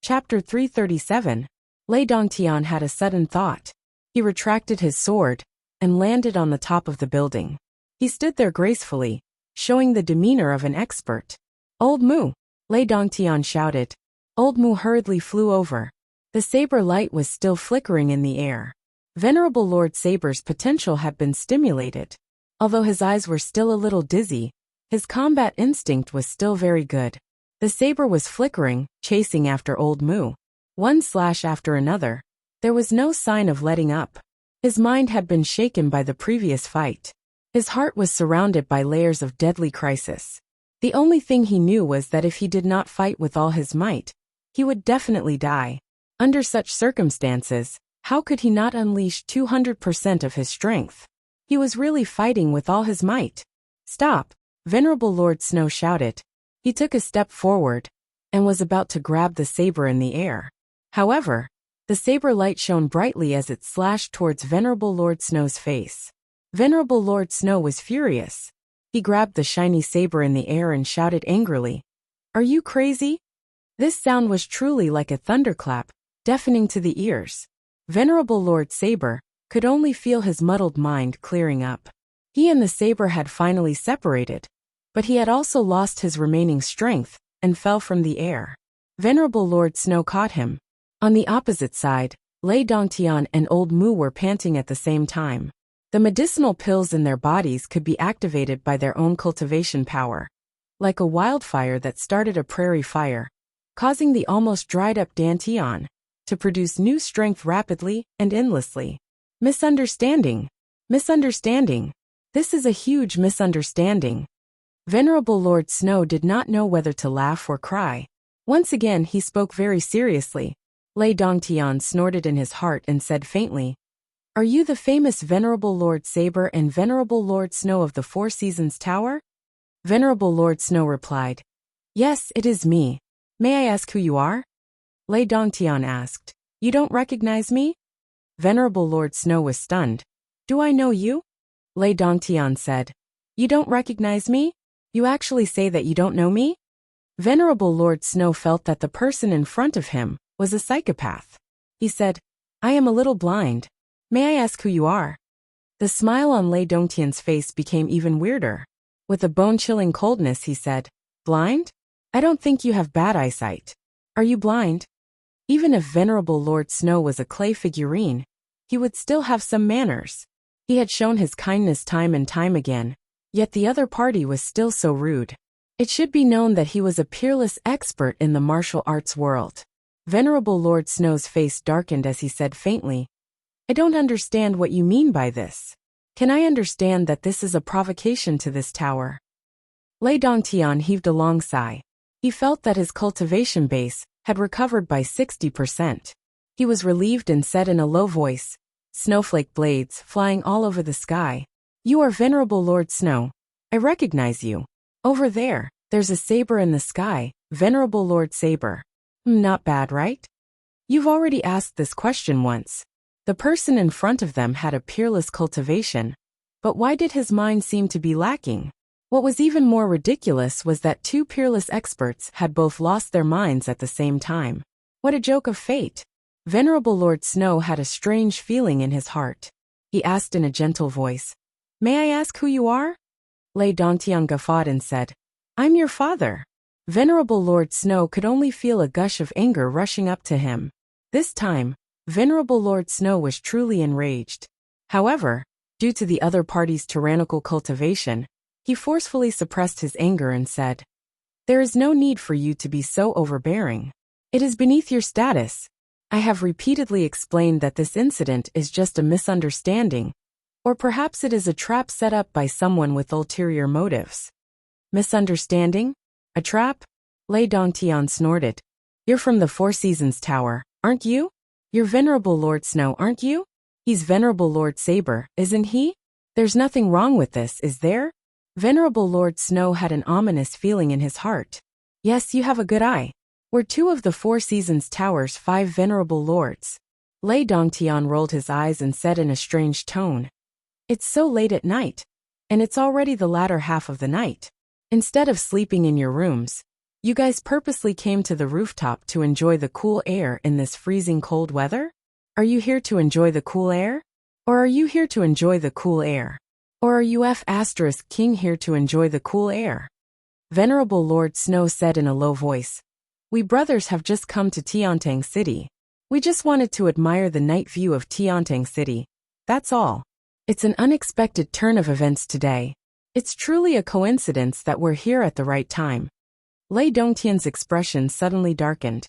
Chapter 337. Lei Dongtian had a sudden thought. He retracted his sword and landed on the top of the building. He stood there gracefully, showing the demeanor of an expert. "Old Mu!" Lei Dongtian shouted. Old Mu hurriedly flew over. The saber light was still flickering in the air. Venerable Lord Saber's potential had been stimulated. Although his eyes were still a little dizzy, his combat instinct was still very good. The saber was flickering, chasing after Old Mu. One slash after another. There was no sign of letting up. His mind had been shaken by the previous fight. His heart was surrounded by layers of deadly crisis. The only thing he knew was that if he did not fight with all his might, he would definitely die. Under such circumstances, how could he not unleash 200% of his strength? He was really fighting with all his might. "Stop!" Venerable Lord Snow shouted. He took a step forward and was about to grab the saber in the air. However, the saber light shone brightly as it slashed towards Venerable Lord Snow's face. Venerable Lord Snow was furious. He grabbed the shiny saber in the air and shouted angrily, "Are you crazy?" This sound was truly like a thunderclap, deafening to the ears. Venerable Lord Saber could only feel his muddled mind clearing up. He and the saber had finally separated, but he had also lost his remaining strength and fell from the air. Venerable Lord Snow caught him. On the opposite side, Lei Dongtian and Old Mu were panting at the same time. The medicinal pills in their bodies could be activated by their own cultivation power, like a wildfire that started a prairie fire, causing the almost dried-up Dantian to produce new strength rapidly and endlessly. Misunderstanding. Misunderstanding. This is a huge misunderstanding. Venerable Lord Snow did not know whether to laugh or cry. Once again he spoke very seriously. Lei Dongtian snorted in his heart and said faintly, "Are you the famous Venerable Lord Saber and Venerable Lord Snow of the Four Seasons Tower?" Venerable Lord Snow replied, "Yes, it is me. May I ask who you are?" Lei Dongtian asked, "You don't recognize me?" Venerable Lord Snow was stunned. "Do I know you?" Lei Dongtian said, "You don't recognize me? You actually say that you don't know me?" Venerable Lord Snow felt that the person in front of him was a psychopath. He said, "I am a little blind. May I ask who you are?" The smile on Lei Dongtian's face became even weirder. With a bone-chilling coldness he said, "Blind? I don't think you have bad eyesight. Are you blind?" Even if Venerable Lord Snow was a clay figurine, he would still have some manners. He had shown his kindness time and time again, yet the other party was still so rude. It should be known that he was a peerless expert in the martial arts world. Venerable Lord Snow's face darkened as he said faintly, "I don't understand what you mean by this. Can I understand that this is a provocation to this tower?" Lei Dongtian heaved a long sigh. He felt that his cultivation base had recovered by 60%. He was relieved and said in a low voice, snowflake blades flying all over the sky, "You are Venerable Lord Snow. I recognize you. Over there, there's a saber in the sky, Venerable Lord Saber. Not bad, right?" You've already asked this question once. The person in front of them had a peerless cultivation, but why did his mind seem to be lacking? What was even more ridiculous was that two peerless experts had both lost their minds at the same time. What a joke of fate. Venerable Lord Snow had a strange feeling in his heart. He asked in a gentle voice, "May I ask who you are?" Lei Dongtian guffawed and said, "I'm your father." Venerable Lord Snow could only feel a gush of anger rushing up to him. This time, Venerable Lord Snow was truly enraged. However, due to the other party's tyrannical cultivation, he forcefully suppressed his anger and said, "There is no need for you to be so overbearing. It is beneath your status. I have repeatedly explained that this incident is just a misunderstanding, or perhaps it is a trap set up by someone with ulterior motives." "Misunderstanding? A trap?" Lei Dongtian snorted. "You're from the Four Seasons Tower, aren't you? You're Venerable Lord Snow, aren't you? He's Venerable Lord Saber, isn't he? There's nothing wrong with this, is there?" Venerable Lord Snow had an ominous feeling in his heart. "Yes, you have a good eye. We're two of the Four Seasons Tower's 5 venerable lords." Lei Dongtian rolled his eyes and said in a strange tone, "It's so late at night, and it's already the latter half of the night. Instead of sleeping in your rooms, You guys purposely came to the rooftop to enjoy the cool air in this freezing cold weather? Are you here to enjoy the cool air? Or are you here to enjoy the cool air? Or are you King here to enjoy the cool air? Venerable Lord Snow said in a low voice. We brothers have just come to Tiantang City. We just wanted to admire the night view of Tiantang City. That's all. It's an unexpected turn of events today. It's truly a coincidence that we're here at the right time. Lei Dongtian's expression suddenly darkened.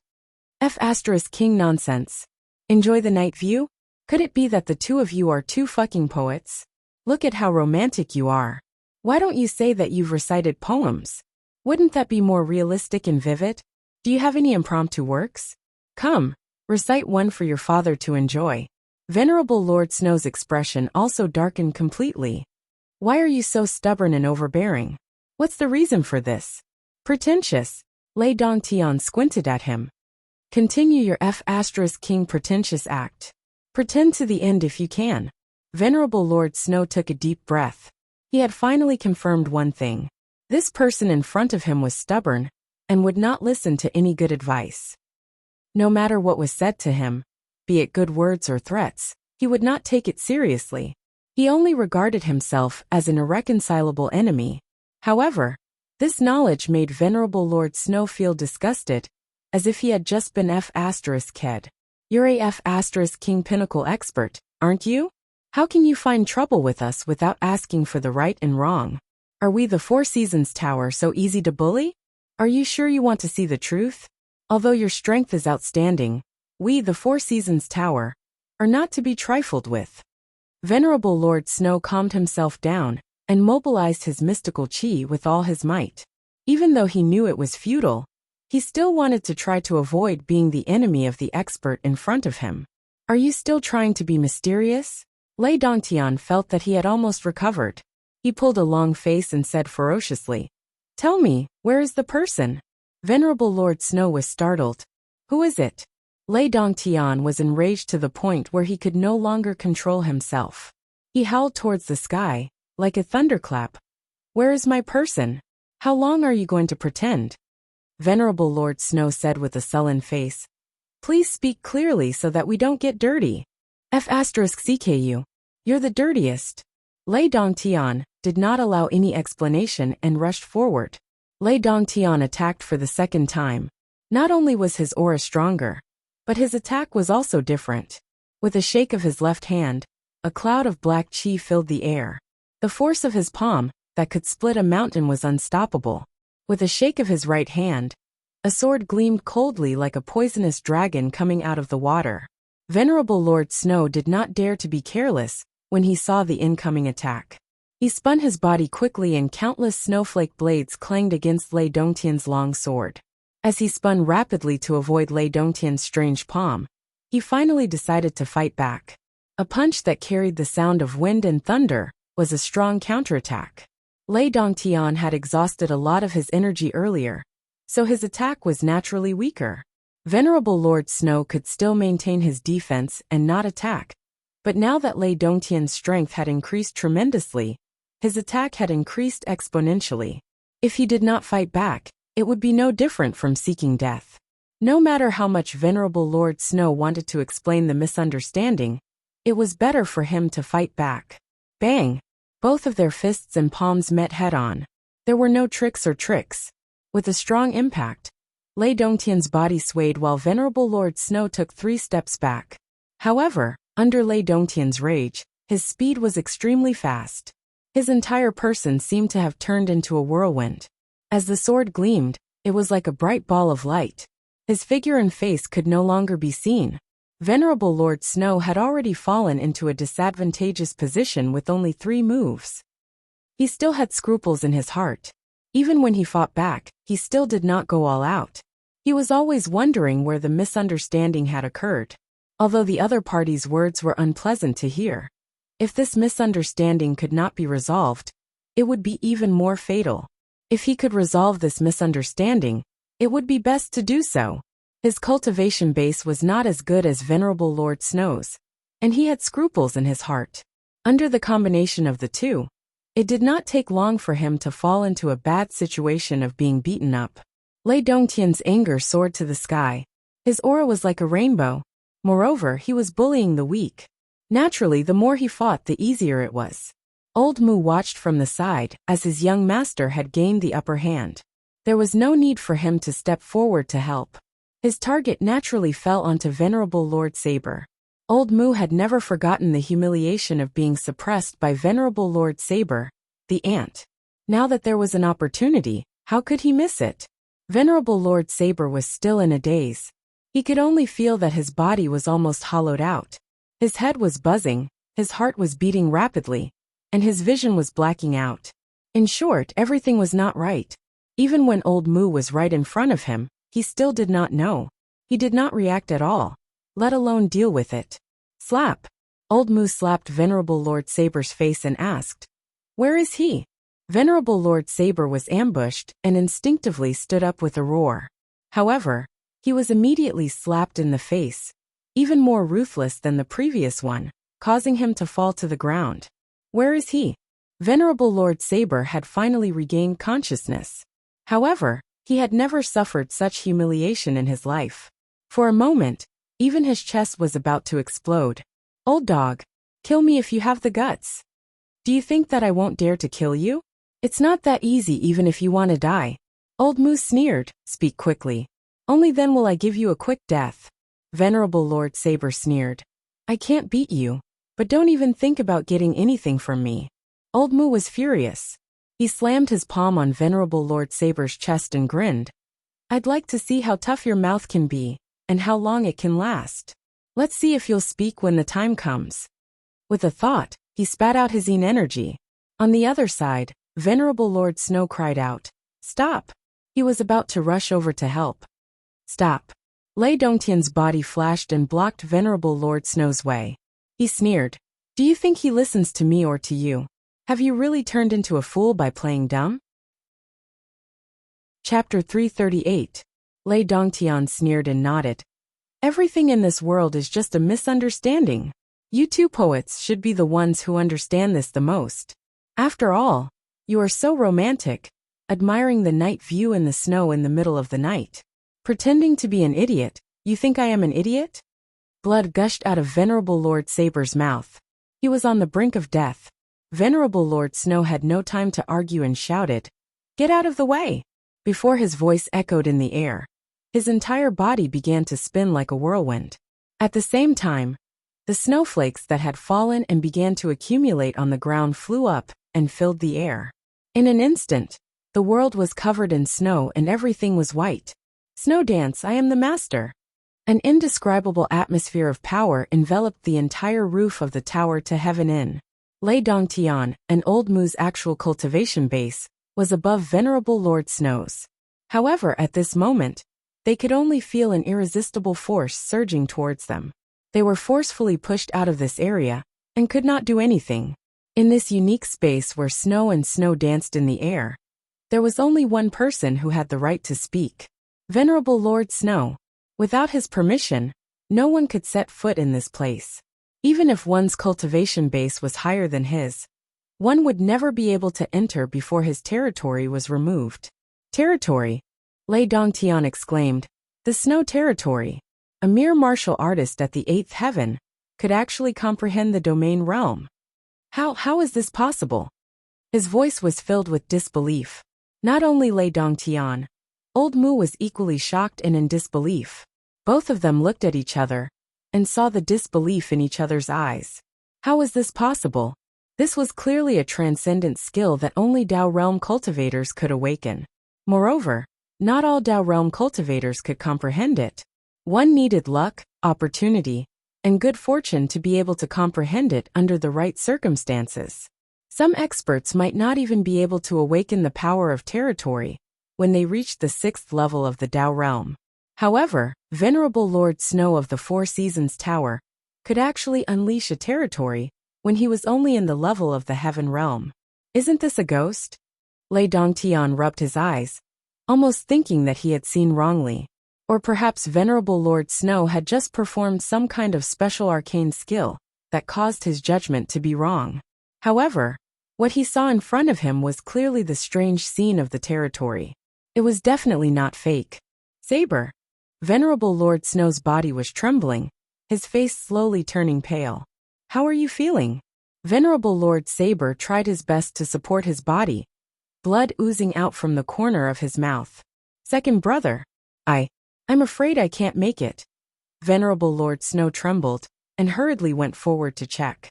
King nonsense. Enjoy the night view? Could it be that the two of you are two fucking poets? Look at how romantic you are. Why don't you say that you've recited poems? Wouldn't that be more realistic and vivid? Do you have any impromptu works? Come, recite one for your father to enjoy. Venerable Lord Snow's expression also darkened completely. Why are you so stubborn and overbearing? What's the reason for this? Pretentious. Lei Dongtian squinted at him. Continue your King pretentious act. Pretend to the end if you can. Venerable Lord Snow took a deep breath. He had finally confirmed one thing. This person in front of him was stubborn and would not listen to any good advice. No matter what was said to him, be it good words or threats, he would not take it seriously. He only regarded himself as an irreconcilable enemy. However, this knowledge made Venerable Lord Snow feel disgusted, as if he had just been ked. You're a King Pinnacle expert, aren't you? How can you find trouble with us without asking for the right and wrong? Are we the Four Seasons Tower so easy to bully? Are you sure you want to see the truth? Although your strength is outstanding, we, the Four Seasons Tower, are not to be trifled with. Venerable Lord Snow calmed himself down and mobilized his mystical chi with all his might. Even though he knew it was futile, he still wanted to try to avoid being the enemy of the expert in front of him. Are you still trying to be mysterious? Lei Dongtian felt that he had almost recovered. He pulled a long face and said ferociously, Tell me, where is the person? Venerable Lord Snow was startled. Who is it? Lei Dongtian was enraged to the point where he could no longer control himself. He howled towards the sky, like a thunderclap. Where is my person? How long are you going to pretend? Venerable Lord Snow said with a sullen face. Please speak clearly so that we don't get dirty. CKU. You're the dirtiest. Lei Dongtian did not allow any explanation and rushed forward. Lei Dongtian attacked for the second time. Not only was his aura stronger, but his attack was also different. With a shake of his left hand, a cloud of black chi filled the air. The force of his palm, that could split a mountain, was unstoppable. With a shake of his right hand, a sword gleamed coldly like a poisonous dragon coming out of the water. Venerable Lord Snow did not dare to be careless when he saw the incoming attack. He spun his body quickly and countless snowflake blades clanged against Lei Dongtian's long sword. As he spun rapidly to avoid Lei Dongtian's strange palm, he finally decided to fight back. A punch that carried the sound of wind and thunder was a strong counterattack. Lei Dongtian had exhausted a lot of his energy earlier, so his attack was naturally weaker. Venerable Lord Snow could still maintain his defense and not attack, but now that Lei Dongtian's strength had increased tremendously, his attack had increased exponentially. If he did not fight back, it would be no different from seeking death. No matter how much Venerable Lord Snow wanted to explain the misunderstanding, it was better for him to fight back. Bang! Both of their fists and palms met head-on. There were no tricks. With a strong impact, Lei Dongtian's body swayed while Venerable Lord Snow took 3 steps back. However, under Lei Dongtian's rage, his speed was extremely fast. His entire person seemed to have turned into a whirlwind. As the sword gleamed, it was like a bright ball of light. His figure and face could no longer be seen. Venerable Lord Snow had already fallen into a disadvantageous position with only 3 moves. He still had scruples in his heart. Even when he fought back, he still did not go all out. He was always wondering where the misunderstanding had occurred. Although the other party's words were unpleasant to hear, if this misunderstanding could not be resolved, it would be even more fatal. If he could resolve this misunderstanding, it would be best to do so. His cultivation base was not as good as Venerable Lord Snow's, and he had scruples in his heart. Under the combination of the two, it did not take long for him to fall into a bad situation of being beaten up. Lei Dongtian's anger soared to the sky. His aura was like a rainbow. Moreover, he was bullying the weak. Naturally, the more he fought, the easier it was. Old Mu watched from the side as his young master had gained the upper hand. There was no need for him to step forward to help. His target naturally fell onto Venerable Lord Saber. Old Mu had never forgotten the humiliation of being suppressed by Venerable Lord Saber, the ant. Now that there was an opportunity, how could he miss it? Venerable Lord Saber was still in a daze. He could only feel that his body was almost hollowed out. His head was buzzing, his heart was beating rapidly, and his vision was blacking out. In short, everything was not right. Even when Old Mu was right in front of him, he still did not know. He did not react at all, let alone deal with it. Slap! Old Mu slapped Venerable Lord Saber's face and asked, "Where is he?" Venerable Lord Saber was ambushed and instinctively stood up with a roar. However, he was immediately slapped in the face, even more ruthless than the previous one, causing him to fall to the ground. Where is he? Venerable Lord Saber had finally regained consciousness. However, he had never suffered such humiliation in his life. For a moment, even his chest was about to explode. "Old dog, kill me if you have the guts. Do you think that I won't dare to kill you? It's not that easy even if you want to die." Old Mu sneered, "Speak quickly. Only then will I give you a quick death." Venerable Lord Saber sneered, "I can't beat you, but don't even think about getting anything from me." Old Mu was furious. He slammed his palm on Venerable Lord Saber's chest and grinned. "I'd like to see how tough your mouth can be, and how long it can last. Let's see if you'll speak when the time comes." With a thought, he spat out his Yin energy. On the other side, Venerable Lord Snow cried out, "Stop!" He was about to rush over to help. "Stop!" Lei Dongtian's body flashed and blocked Venerable Lord Snow's way. He sneered, "Do you think he listens to me or to you? Have you really turned into a fool by playing dumb?" Chapter 338. Lei Dongtian sneered and nodded. "Everything in this world is just a misunderstanding. You two poets should be the ones who understand this the most. After all, you are so romantic, admiring the night view and the snow in the middle of the night. Pretending to be an idiot, you think I am an idiot?" Blood gushed out of Venerable Lord Saber's mouth. He was on the brink of death. Venerable Lord Snow had no time to argue and shouted, "Get out of the way!" Before his voice echoed in the air, his entire body began to spin like a whirlwind. At the same time, the snowflakes that had fallen and began to accumulate on the ground flew up and filled the air. In an instant, the world was covered in snow and everything was white. "Snow dance, I am the master." An indescribable atmosphere of power enveloped the entire roof of the tower to heaven in. Lei Dongtian, and Old Mu's actual cultivation base, was above Venerable Lord Snow's. However, at this moment, they could only feel an irresistible force surging towards them. They were forcefully pushed out of this area, and could not do anything. In this unique space where snow and snow danced in the air, there was only one person who had the right to speak. Venerable Lord Snow. Without his permission, no one could set foot in this place. Even if one's cultivation base was higher than his, one would never be able to enter before his territory was removed. "Territory?" Lei Dongtian exclaimed. "The snow territory. A mere martial artist at the 8th heaven could actually comprehend the domain realm. How is this possible?" His voice was filled with disbelief. Not only Lei Dongtian, Old Mu was equally shocked and in disbelief. Both of them looked at each other and saw the disbelief in each other's eyes. How was this possible? This was clearly a transcendent skill that only Dao Realm cultivators could awaken. Moreover, not all Dao Realm cultivators could comprehend it. One needed luck, opportunity, and good fortune to be able to comprehend it under the right circumstances. Some experts might not even be able to awaken the power of territory when they reached the 6th level of the Dao Realm. However, Venerable Lord Snow of the Four Seasons Tower could actually unleash a territory when he was only in the level of the Heaven Realm. "Isn't this a ghost?" Lei Dongtian rubbed his eyes, almost thinking that he had seen wrongly. Or perhaps Venerable Lord Snow had just performed some kind of special arcane skill that caused his judgment to be wrong. However, what he saw in front of him was clearly the strange scene of the territory. It was definitely not fake. Saber. Venerable Lord Snow's body was trembling, his face slowly turning pale. How are you feeling? Venerable Lord Saber tried his best to support his body, blood oozing out from the corner of his mouth. Second brother. I'm afraid I can't make it. Venerable Lord Snow trembled and hurriedly went forward to check.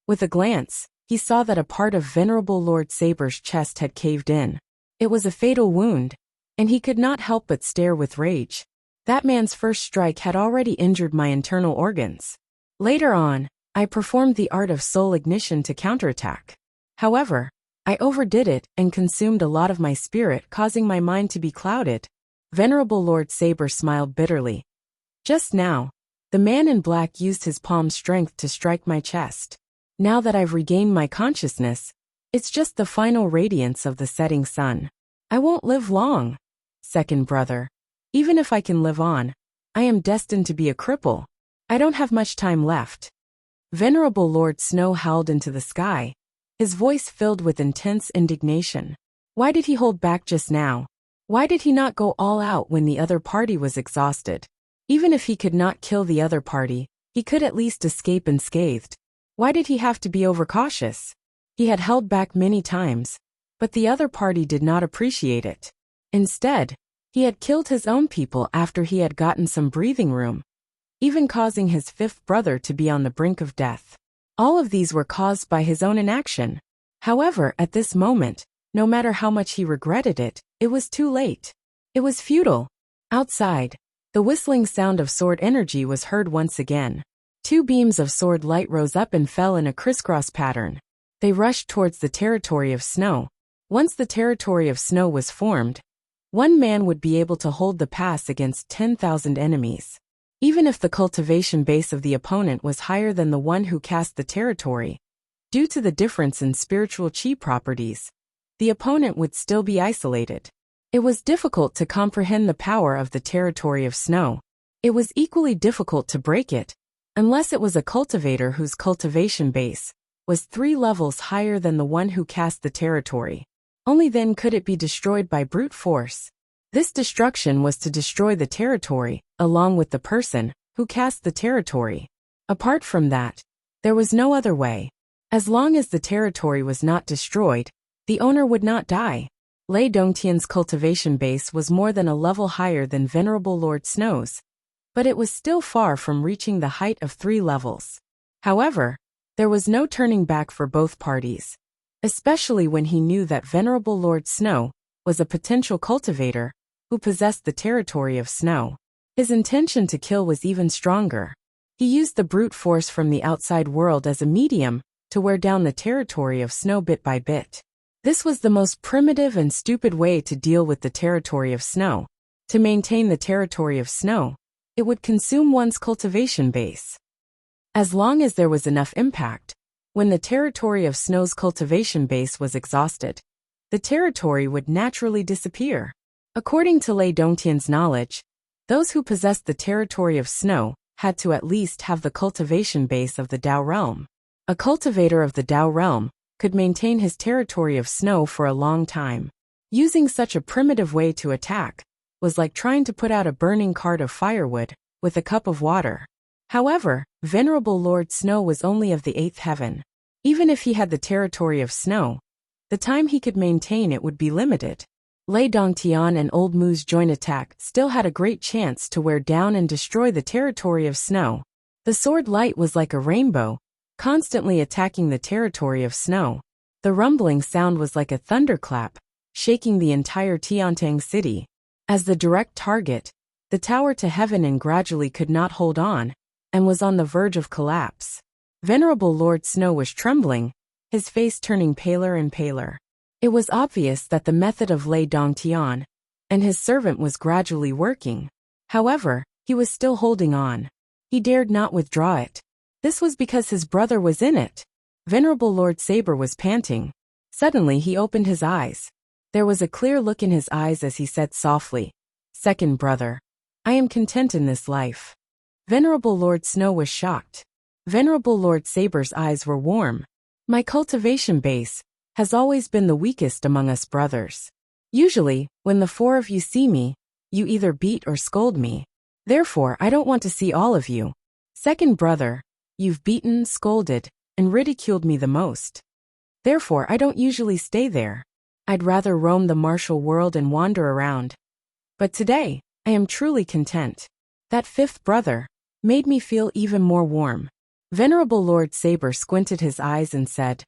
With a glance, he saw that a part of Venerable Lord Saber's chest had caved in. It was a fatal wound, and he could not help but stare with rage. That man's first strike had already injured my internal organs. Later on, I performed the art of soul ignition to counterattack. However, I overdid it and consumed a lot of my spirit, causing my mind to be clouded. Venerable Lord Saber smiled bitterly. Just now, the man in black used his palm strength to strike my chest. Now that I've regained my consciousness, it's just the final radiance of the setting sun. I won't live long. Second brother. Even if I can live on, I am destined to be a cripple. I don't have much time left. Venerable Lord Snow howled into the sky, his voice filled with intense indignation. Why did he hold back just now? Why did he not go all out when the other party was exhausted? Even if he could not kill the other party, he could at least escape unscathed. Why did he have to be overcautious? He had held back many times, but the other party did not appreciate it. Instead, he had killed his own people after he had gotten some breathing room, even causing his fifth brother to be on the brink of death. All of these were caused by his own inaction. However, at this moment, no matter how much he regretted it, it was too late. It was futile. Outside, the whistling sound of sword energy was heard once again. Two beams of sword light rose up and fell in a crisscross pattern. They rushed towards the territory of snow. Once the territory of snow was formed, one man would be able to hold the pass against 10,000 enemies. Even if the cultivation base of the opponent was higher than the one who cast the territory, due to the difference in spiritual chi properties, the opponent would still be isolated. It was difficult to comprehend the power of the territory of snow. It was equally difficult to break it, unless it was a cultivator whose cultivation base was 3 levels higher than the one who cast the territory. Only then could it be destroyed by brute force. This destruction was to destroy the territory, along with the person who cast the territory. Apart from that, there was no other way. As long as the territory was not destroyed, the owner would not die. Lei Dongtian's cultivation base was more than a level higher than Venerable Lord Snow's, but it was still far from reaching the height of 3 levels. However, there was no turning back for both parties, especially when he knew that Venerable Lord Snow was a potential cultivator who possessed the territory of snow. His intention to kill was even stronger. He used the brute force from the outside world as a medium to wear down the territory of snow bit by bit. This was the most primitive and stupid way to deal with the territory of snow. To maintain the territory of snow, it would consume one's cultivation base. As long as there was enough impact, when the territory of snow's cultivation base was exhausted, the territory would naturally disappear. According to Lei Dongtian's knowledge, those who possessed the territory of snow had to at least have the cultivation base of the Dao realm. A cultivator of the Dao realm could maintain his territory of snow for a long time. Using such a primitive way to attack was like trying to put out a burning cart of firewood with a cup of water. However, Venerable Lord Snow was only of the 8th heaven. Even if he had the territory of snow, the time he could maintain it would be limited. Lei Dongtian and Old Moo's joint attack still had a great chance to wear down and destroy the territory of snow. The sword light was like a rainbow, constantly attacking the territory of snow. The rumbling sound was like a thunderclap, shaking the entire Tiantang city. As the direct target, the tower to heaven and gradually could not hold on, and was on the verge of collapse. Venerable Lord Snow was trembling, his face turning paler and paler. It was obvious that the method of Lei Dongtian and his servant was gradually working. However, he was still holding on. He dared not withdraw it. This was because his brother was in it. Venerable Lord Saber was panting. Suddenly he opened his eyes. There was a clear look in his eyes as he said softly, "Second brother, I am content in this life." Venerable Lord Snow was shocked. Venerable Lord Saber's eyes were warm. "My cultivation base has always been the weakest among us brothers. Usually, when the four of you see me, you either beat or scold me. Therefore, I don't want to see all of you. Second brother, you've beaten, scolded, and ridiculed me the most. Therefore, I don't usually stay there. I'd rather roam the martial world and wander around. But today, I am truly content. That fifth brother made me feel even more warm. Venerable Lord Saber squinted his eyes and said,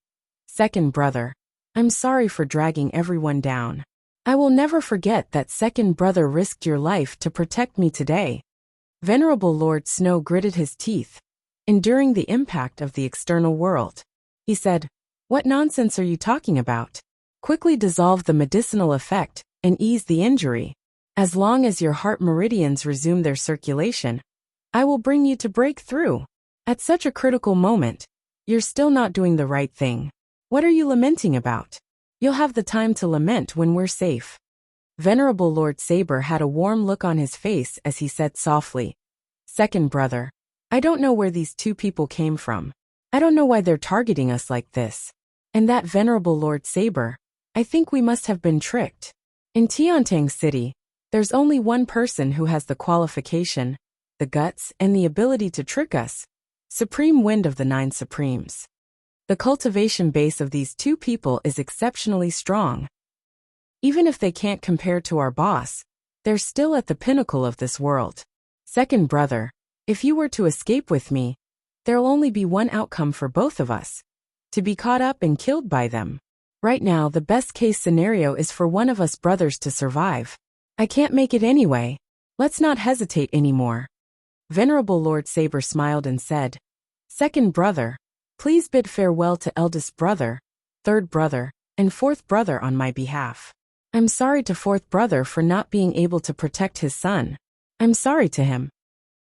Second brother, I'm sorry for dragging everyone down. I will never forget that second brother risked your life to protect me today. Venerable Lord Snow gritted his teeth, enduring the impact of the external world. He said, What nonsense are you talking about? Quickly dissolve the medicinal effect and ease the injury. As long as your heart meridians resume their circulation, I will bring you to break through. At such a critical moment, you're still not doing the right thing. What are you lamenting about? You'll have the time to lament when we're safe. Venerable Lord Saber had a warm look on his face as he said softly, Second brother, I don't know where these two people came from. I don't know why they're targeting us like this. And that Venerable Lord Saber, I think we must have been tricked. In Tiantang City, there's only one person who has the qualification, the guts, and the ability to trick us. Supreme Wind of the Nine Supremes. The cultivation base of these two people is exceptionally strong. Even if they can't compare to our boss, they're still at the pinnacle of this world. Second brother, if you were to escape with me, there'll only be one outcome for both of us. To be caught up and killed by them. Right now, the best case scenario is for one of us brothers to survive. I can't make it anyway. Let's not hesitate anymore. Venerable Lord Saber smiled and said, Second brother, please bid farewell to eldest brother, third brother, and fourth brother on my behalf. I'm sorry to fourth brother for not being able to protect his son. I'm sorry to him.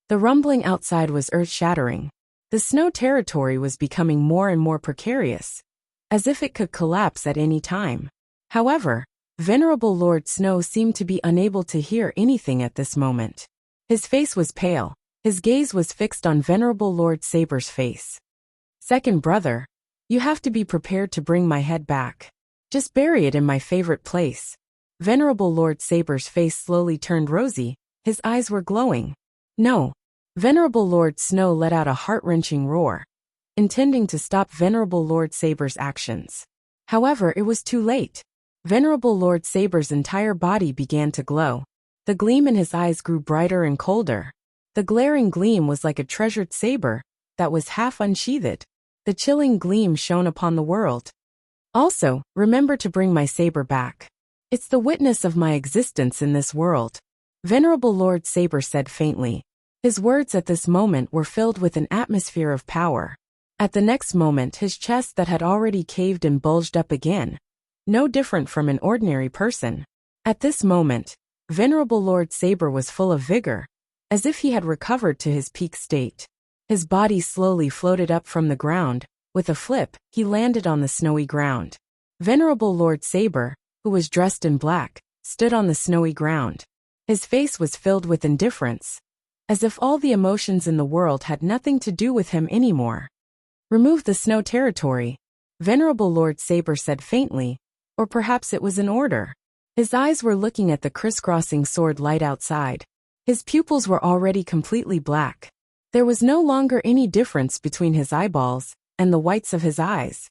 The rumbling outside was earth-shattering. The snow territory was becoming more and more precarious, as if it could collapse at any time. However, Venerable Lord Snow seemed to be unable to hear anything at this moment. His face was pale. His gaze was fixed on Venerable Lord Saber's face. Second brother, you have to be prepared to bring my head back. Just bury it in my favorite place. Venerable Lord Saber's face slowly turned rosy. His eyes were glowing. No. Venerable Lord Snow let out a heart-wrenching roar, intending to stop Venerable Lord Saber's actions. However, it was too late. Venerable Lord Saber's entire body began to glow. The gleam in his eyes grew brighter and colder. The glaring gleam was like a treasured saber that was half unsheathed. The chilling gleam shone upon the world. Also, remember to bring my saber back. It's the witness of my existence in this world. Venerable Lord Saber said faintly. His words at this moment were filled with an atmosphere of power. At the next moment, his chest that had already caved and bulged up again, no different from an ordinary person. At this moment, Venerable Lord Saber was full of vigor, as if he had recovered to his peak state. His body slowly floated up from the ground. With a flip, he landed on the snowy ground. Venerable Lord Saber, who was dressed in black, stood on the snowy ground. His face was filled with indifference, as if all the emotions in the world had nothing to do with him anymore. Remove the snow territory, Venerable Lord Saber said faintly, or perhaps it was an order. His eyes were looking at the crisscrossing sword light outside. His pupils were already completely black. There was no longer any difference between his eyeballs and the whites of his eyes.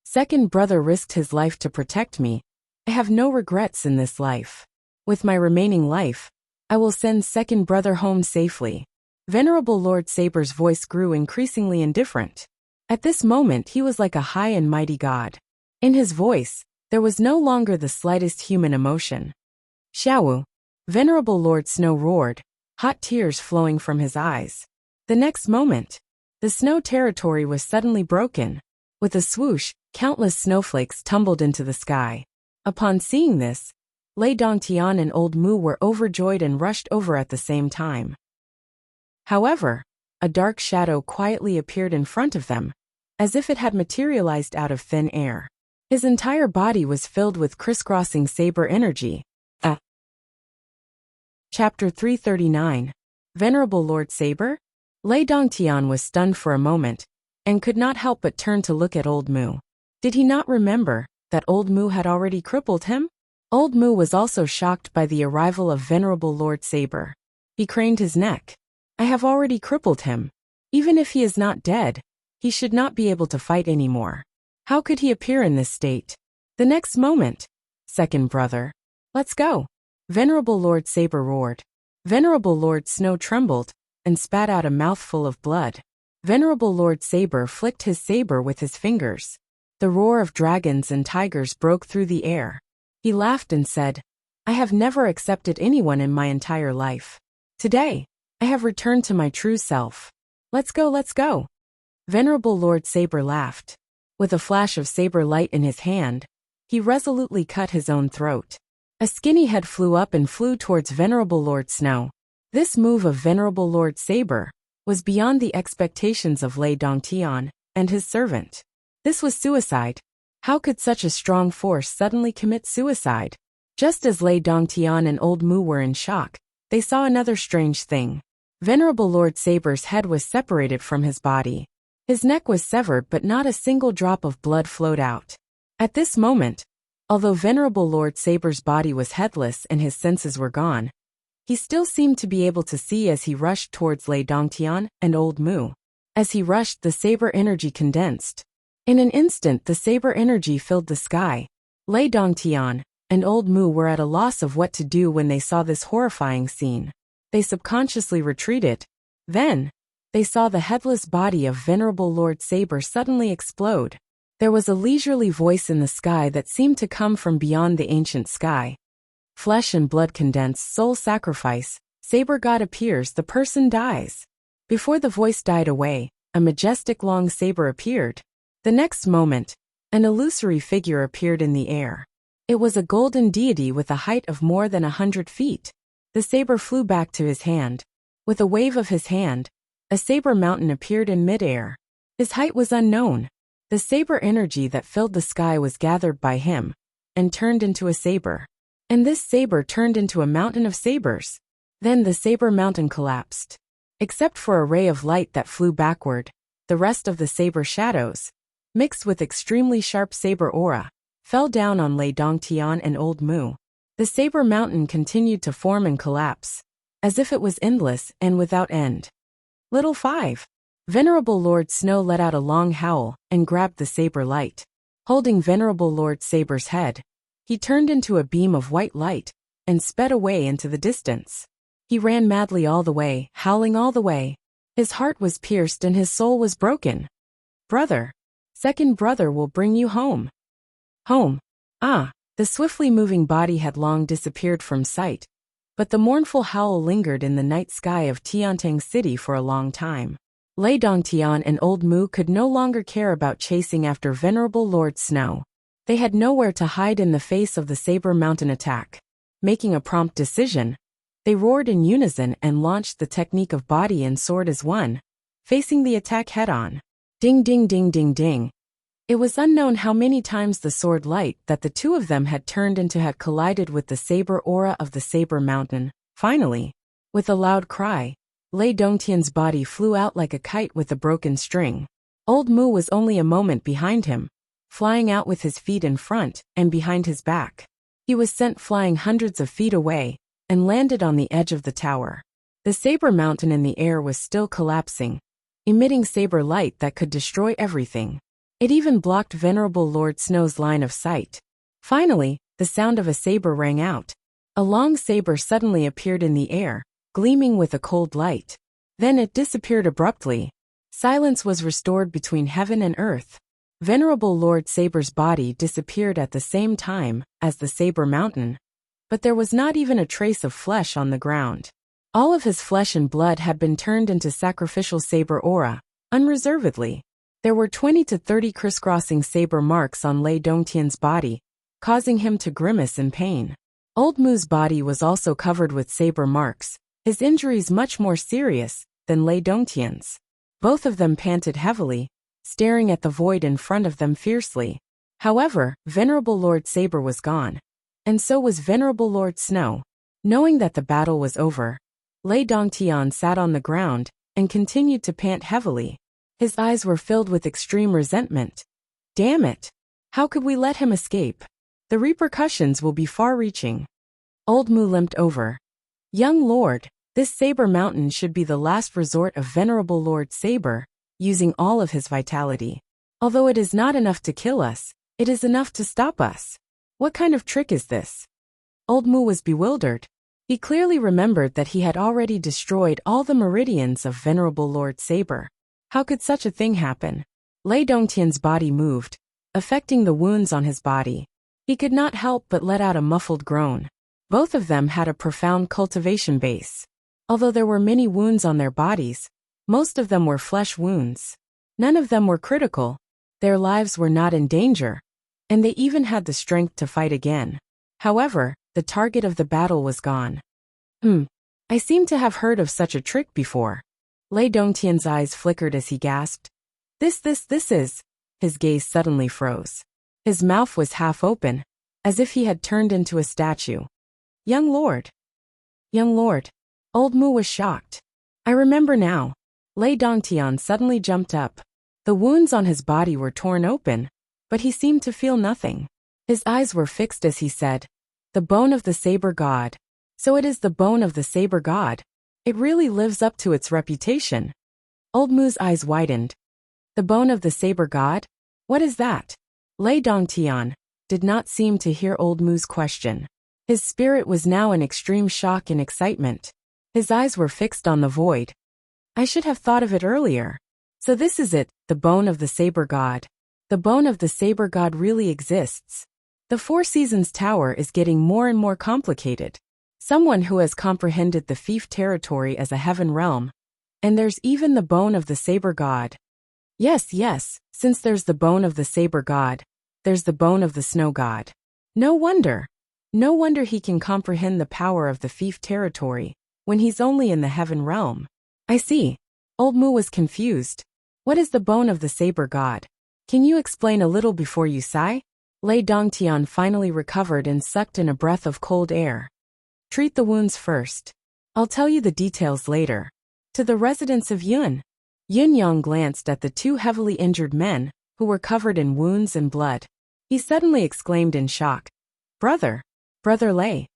Second brother risked his life to protect me. I have no regrets in this life. With my remaining life, I will send second brother home safely. Venerable Lord Saber's voice grew increasingly indifferent. At this moment he was like a high and mighty god. In his voice, there was no longer the slightest human emotion. Xiaowu, Venerable Lord Snow roared, hot tears flowing from his eyes. The next moment, the snow territory was suddenly broken. With a swoosh, countless snowflakes tumbled into the sky. Upon seeing this, Lei Dongtian and Old Mu were overjoyed and rushed over at the same time. However, a dark shadow quietly appeared in front of them, as if it had materialized out of thin air. His entire body was filled with crisscrossing saber energy. Chapter 339. Venerable Lord Saber? Lei Dongtian was stunned for a moment, and could not help but turn to look at Old Mu. Did he not remember that Old Mu had already crippled him? Old Mu was also shocked by the arrival of Venerable Lord Saber. He craned his neck. I have already crippled him. Even if he is not dead, he should not be able to fight anymore. How could he appear in this state? The next moment, second brother. Let's go. Venerable Lord Saber roared. Venerable Lord Snow trembled and spat out a mouthful of blood. Venerable Lord Saber flicked his saber with his fingers. The roar of dragons and tigers broke through the air. He laughed and said, I have never accepted anyone in my entire life. Today, I have returned to my true self. Let's go, let's go. Venerable Lord Saber laughed. With a flash of saber light in his hand, he resolutely cut his own throat. A skinny head flew up and flew towards Venerable Lord Snow. This move of Venerable Lord Saber was beyond the expectations of Lei Dongtian and his servant. This was suicide. How could such a strong force suddenly commit suicide? Just as Lei Dongtian and Old Mu were in shock, they saw another strange thing. Venerable Lord Saber's head was separated from his body. His neck was severed, but not a single drop of blood flowed out. At this moment, although Venerable Lord Saber's body was headless and his senses were gone, he still seemed to be able to see as he rushed towards Lei Dongtian and Old Mu. As he rushed, the saber energy condensed. In an instant, the saber energy filled the sky. Lei Dongtian and Old Mu were at a loss of what to do when they saw this horrifying scene. They subconsciously retreated. Then, they saw the headless body of Venerable Lord Saber suddenly explode. There was a leisurely voice in the sky that seemed to come from beyond the ancient sky. Flesh and blood condensed, soul sacrifice. Saber God appears, the person dies. Before the voice died away, a majestic long saber appeared. The next moment, an illusory figure appeared in the air. It was a golden deity with a height of more than 100 feet. The saber flew back to his hand. With a wave of his hand, a saber mountain appeared in midair. His height was unknown. The saber energy that filled the sky was gathered by him and turned into a saber. And this saber turned into a mountain of sabers. Then the saber mountain collapsed. Except for a ray of light that flew backward, the rest of the saber shadows, mixed with extremely sharp saber aura, fell down on Lei Dongtian and Old Mu. The saber mountain continued to form and collapse, as if it was endless and without end. Little 5. Venerable Lord Snow let out a long howl and grabbed the saber light. Holding Venerable Lord Saber's head, he turned into a beam of white light and sped away into the distance. He ran madly all the way, howling all the way. His heart was pierced and his soul was broken. Brother, second brother will bring you home. Home. Ah, the swiftly moving body had long disappeared from sight, but the mournful howl lingered in the night sky of Tiantang City for a long time. Lei Dongtian and Old Mu could no longer care about chasing after Venerable Lord Snow. They had nowhere to hide in the face of the saber mountain attack. Making a prompt decision, they roared in unison and launched the technique of body and sword as one, facing the attack head-on. Ding ding ding ding ding. It was unknown how many times the sword light that the two of them had turned into had collided with the saber aura of the saber mountain. Finally, with a loud cry, Lei Dongtian's body flew out like a kite with a broken string. Old Mu was only a moment behind him, flying out with his feet in front and behind his back. He was sent flying hundreds of feet away and landed on the edge of the tower. The saber mountain in the air was still collapsing, emitting saber light that could destroy everything. It even blocked Venerable Lord Snow's line of sight. Finally, the sound of a saber rang out. A long saber suddenly appeared in the air, gleaming with a cold light. Then it disappeared abruptly. Silence was restored between heaven and earth. Venerable Lord Saber's body disappeared at the same time as the saber mountain, but there was not even a trace of flesh on the ground. All of his flesh and blood had been turned into sacrificial saber aura, unreservedly. There were 20 to 30 crisscrossing saber marks on Lei Dongtian's body, causing him to grimace in pain. Old Mu's body was also covered with saber marks, his injuries much more serious than Lei Dongtian's. Both of them panted heavily, staring at the void in front of them fiercely. However, Venerable Lord Saber was gone, and so was Venerable Lord Snow. Knowing that the battle was over, Lei Dongtian sat on the ground and continued to pant heavily. His eyes were filled with extreme resentment. Damn it! How could we let him escape? The repercussions will be far-reaching. Old Mu limped over. Young lord, this Saber Mountain should be the last resort of venerable Lord Saber, using all of his vitality. Although it is not enough to kill us, it is enough to stop us. What kind of trick is this? Old Mu was bewildered. He clearly remembered that he had already destroyed all the meridians of venerable Lord Saber. How could such a thing happen? Lei Dongtian's body moved, affecting the wounds on his body. He could not help but let out a muffled groan. Both of them had a profound cultivation base. Although there were many wounds on their bodies, most of them were flesh wounds. None of them were critical. Their lives were not in danger, and they even had the strength to fight again. However, the target of the battle was gone. I seem to have heard of such a trick before. Lei Dongtian's eyes flickered as he gasped. This is. His gaze suddenly froze. His mouth was half open, as if he had turned into a statue. Young lord. Old Mu was shocked. I remember now. Lei Dongtian suddenly jumped up. The wounds on his body were torn open, but he seemed to feel nothing. His eyes were fixed as he said, "The bone of the Saber God. So it is the bone of the Saber God. It really lives up to its reputation." Old Mu's eyes widened. The bone of the Saber God? What is that? Lei Dongtian did not seem to hear Old Mu's question. His spirit was now in extreme shock and excitement. His eyes were fixed on the void. I should have thought of it earlier. So this is it, the bone of the Saber God. The bone of the Saber God really exists. The Four Seasons Tower is getting more and more complicated. Someone who has comprehended the fief territory as a heaven realm. And there's even the bone of the Saber God. Yes, since there's the bone of the Saber God, there's the bone of the Snow God. No wonder he can comprehend the power of the fief territory, when he's only in the heaven realm. I see. Old Mu was confused. What is the bone of the Saber God? Can you explain a little before you sigh? Lei Dongtian finally recovered and sucked in a breath of cold air. Treat the wounds first. I'll tell you the details later. To the residents of Yun. Yun Yang glanced at the two heavily injured men, who were covered in wounds and blood. He suddenly exclaimed in shock. Brother Lei.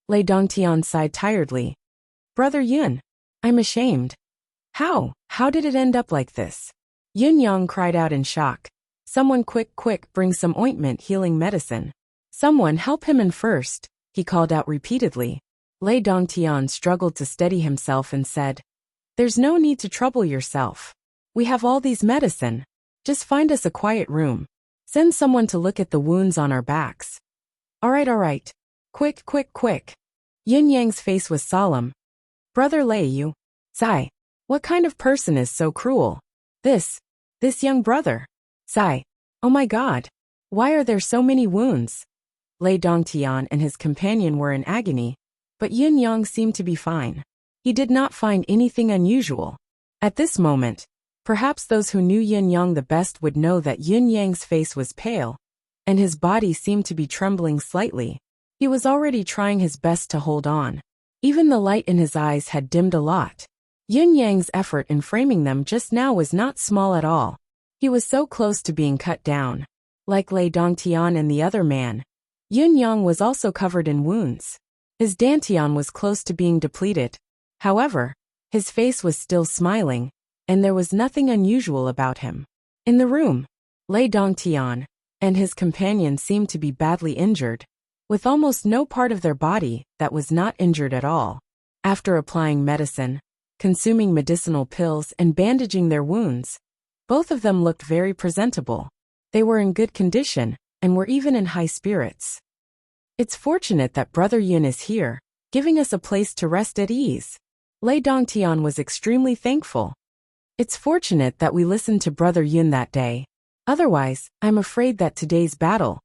Lei Dongtian sighed tiredly. Brother Yun. I'm ashamed. How did it end up like this? Yun Yang cried out in shock. Someone quick, bring some ointment healing medicine. Someone help him in first, he called out repeatedly. Lei Dongtian struggled to steady himself and said, There's no need to trouble yourself. We have all these medicine. Just find us a quiet room. Send someone to look at the wounds on our backs. All right. Quick. Yun Yang's face was solemn. Brother Lei, you. Sigh. What kind of person is so cruel? This young brother. Sigh. Oh my God. Why are there so many wounds? Lei Dongtian and his companion were in agony, but Yun Yang seemed to be fine. He did not find anything unusual. At this moment, perhaps those who knew Yun Yang the best would know that Yun Yang's face was pale, and his body seemed to be trembling slightly. He was already trying his best to hold on. Even the light in his eyes had dimmed a lot. Yun Yang's effort in framing them just now was not small at all. He was so close to being cut down. Like Lei Dongtian and the other man, Yun Yang was also covered in wounds. His dantian was close to being depleted. However, his face was still smiling, and there was nothing unusual about him. In the room, Lei Dongtian and his companion seemed to be badly injured, with almost no part of their body that was not injured at all. After applying medicine, consuming medicinal pills and bandaging their wounds, both of them looked very presentable. They were in good condition, and were even in high spirits. It's fortunate that Brother Yun is here, giving us a place to rest at ease. Lei Dongtian was extremely thankful. It's fortunate that we listened to Brother Yun that day. Otherwise, I'm afraid that today's battle,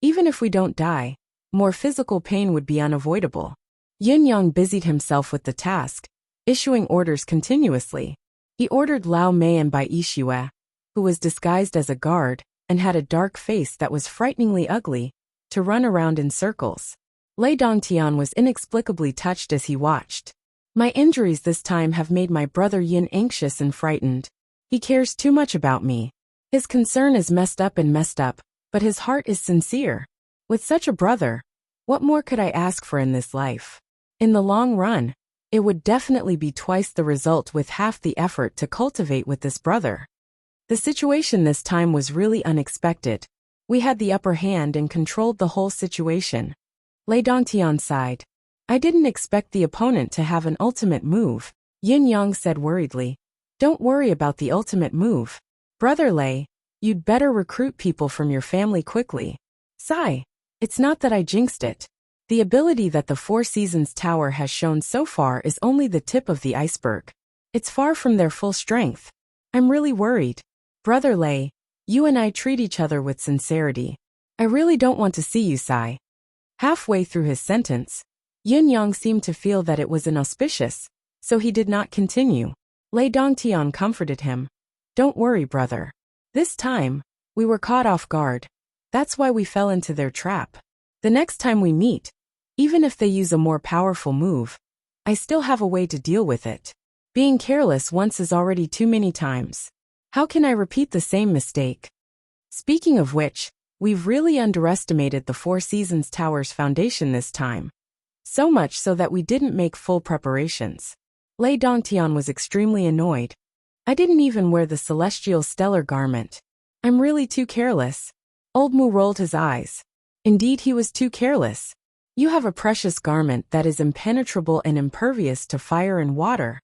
even if we don't die, more physical pain would be unavoidable. Yun Yang busied himself with the task, issuing orders continuously. He ordered Lao Mei and Bai Yixue, who was disguised as a guard and had a dark face that was frighteningly ugly, to run around in circles. Lei Dongtian was inexplicably touched as he watched. My injuries this time have made my brother Yin anxious and frightened. He cares too much about me. His concern is messed up, but his heart is sincere. With such a brother, what more could I ask for in this life? In the long run, it would definitely be twice the result with half the effort to cultivate with this brother. The situation this time was really unexpected. We had the upper hand and controlled the whole situation. Lei Dongtian sighed. I didn't expect the opponent to have an ultimate move, Yin Yang said worriedly. Don't worry about the ultimate move. Brother Lei, you'd better recruit people from your family quickly. Sigh. It's not that I jinxed it. The ability that the Four Seasons Tower has shown so far is only the tip of the iceberg. It's far from their full strength. I'm really worried. Brother Lei, you and I treat each other with sincerity. I really don't want to see you sigh. Halfway through his sentence, Yin Yang seemed to feel that it was inauspicious, so he did not continue. Lei Dongtian comforted him. Don't worry, brother. This time, we were caught off guard. That's why we fell into their trap. The next time we meet, even if they use a more powerful move, I still have a way to deal with it. Being careless once is already too many times. How can I repeat the same mistake? Speaking of which, we've really underestimated the Four Seasons Tower's foundation this time. So much so that we didn't make full preparations. Lei Dongtian was extremely annoyed. I didn't even wear the celestial stellar garment. I'm really too careless. Old Mu rolled his eyes. Indeed, he was too careless. You have a precious garment that is impenetrable and impervious to fire and water,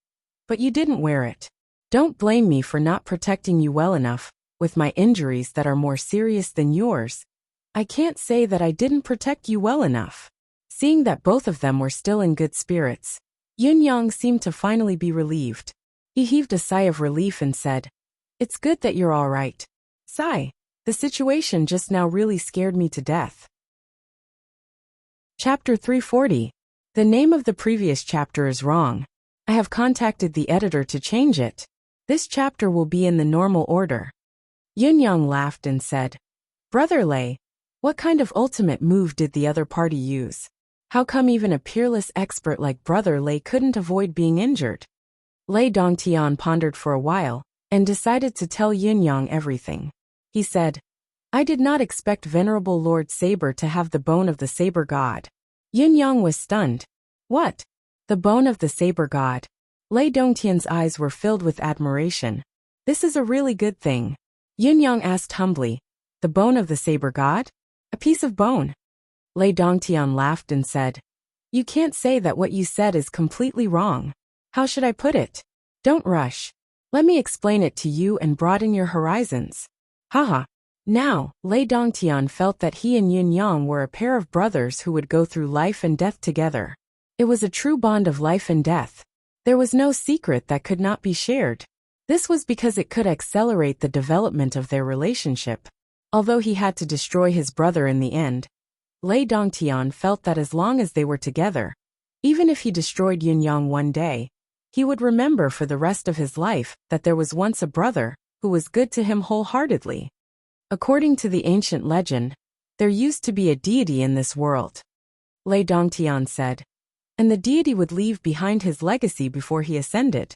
but you didn't wear it. Don't blame me for not protecting you well enough. With my injuries that are more serious than yours, I can't say that I didn't protect you well enough. Seeing that both of them were still in good spirits, Yin Yang seemed to finally be relieved. He heaved a sigh of relief and said, It's good that you're all right. Sigh. The situation just now really scared me to death. Chapter 340. The name of the previous chapter is wrong. I have contacted the editor to change it. This chapter will be in the normal order. Yin Yang laughed and said, Brother Lei, what kind of ultimate move did the other party use? How come even a peerless expert like Brother Lei couldn't avoid being injured? Lei Dongtian pondered for a while and decided to tell Yin Yang everything. He said, I did not expect Venerable Lord Saber to have the bone of the Saber God. Yin Yang was stunned. What? The bone of the Saber God? Lei Dongtian's eyes were filled with admiration. This is a really good thing. Yin Yang asked humbly, The bone of the Saber God? A piece of bone. Lei Dongtian laughed and said, You can't say that what you said is completely wrong. How should I put it? Don't rush. Let me explain it to you and broaden your horizons. Haha. Now, Lei Dongtian felt that he and Yin Yang were a pair of brothers who would go through life and death together. It was a true bond of life and death. There was no secret that could not be shared. This was because it could accelerate the development of their relationship. Although he had to destroy his brother in the end, Lei Dongtian felt that as long as they were together, even if he destroyed Yin Yang one day, he would remember for the rest of his life that there was once a brother who was good to him wholeheartedly. According to the ancient legend, there used to be a deity in this world. Lei Dongtian said, and the deity would leave behind his legacy before he ascended.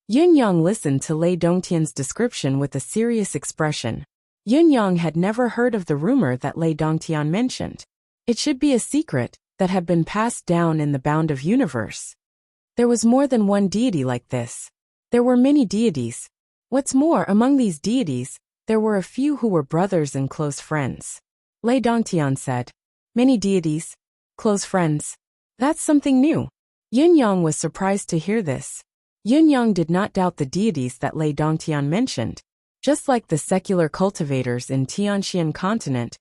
Yin Yang listened to Lei Dongtian's description with a serious expression. Yin Yang had never heard of the rumor that Lei Dongtian mentioned. It should be a secret that had been passed down in the bound of universe. There was more than one deity like this. There were many deities. What's more, among these deities, there were a few who were brothers and close friends. Lei Dongtian said, Many deities, close friends. That's something new. Yin Yang was surprised to hear this. Yin Yang did not doubt the deities that Lei Dongtian mentioned. Just like the secular cultivators in Tianxian continent,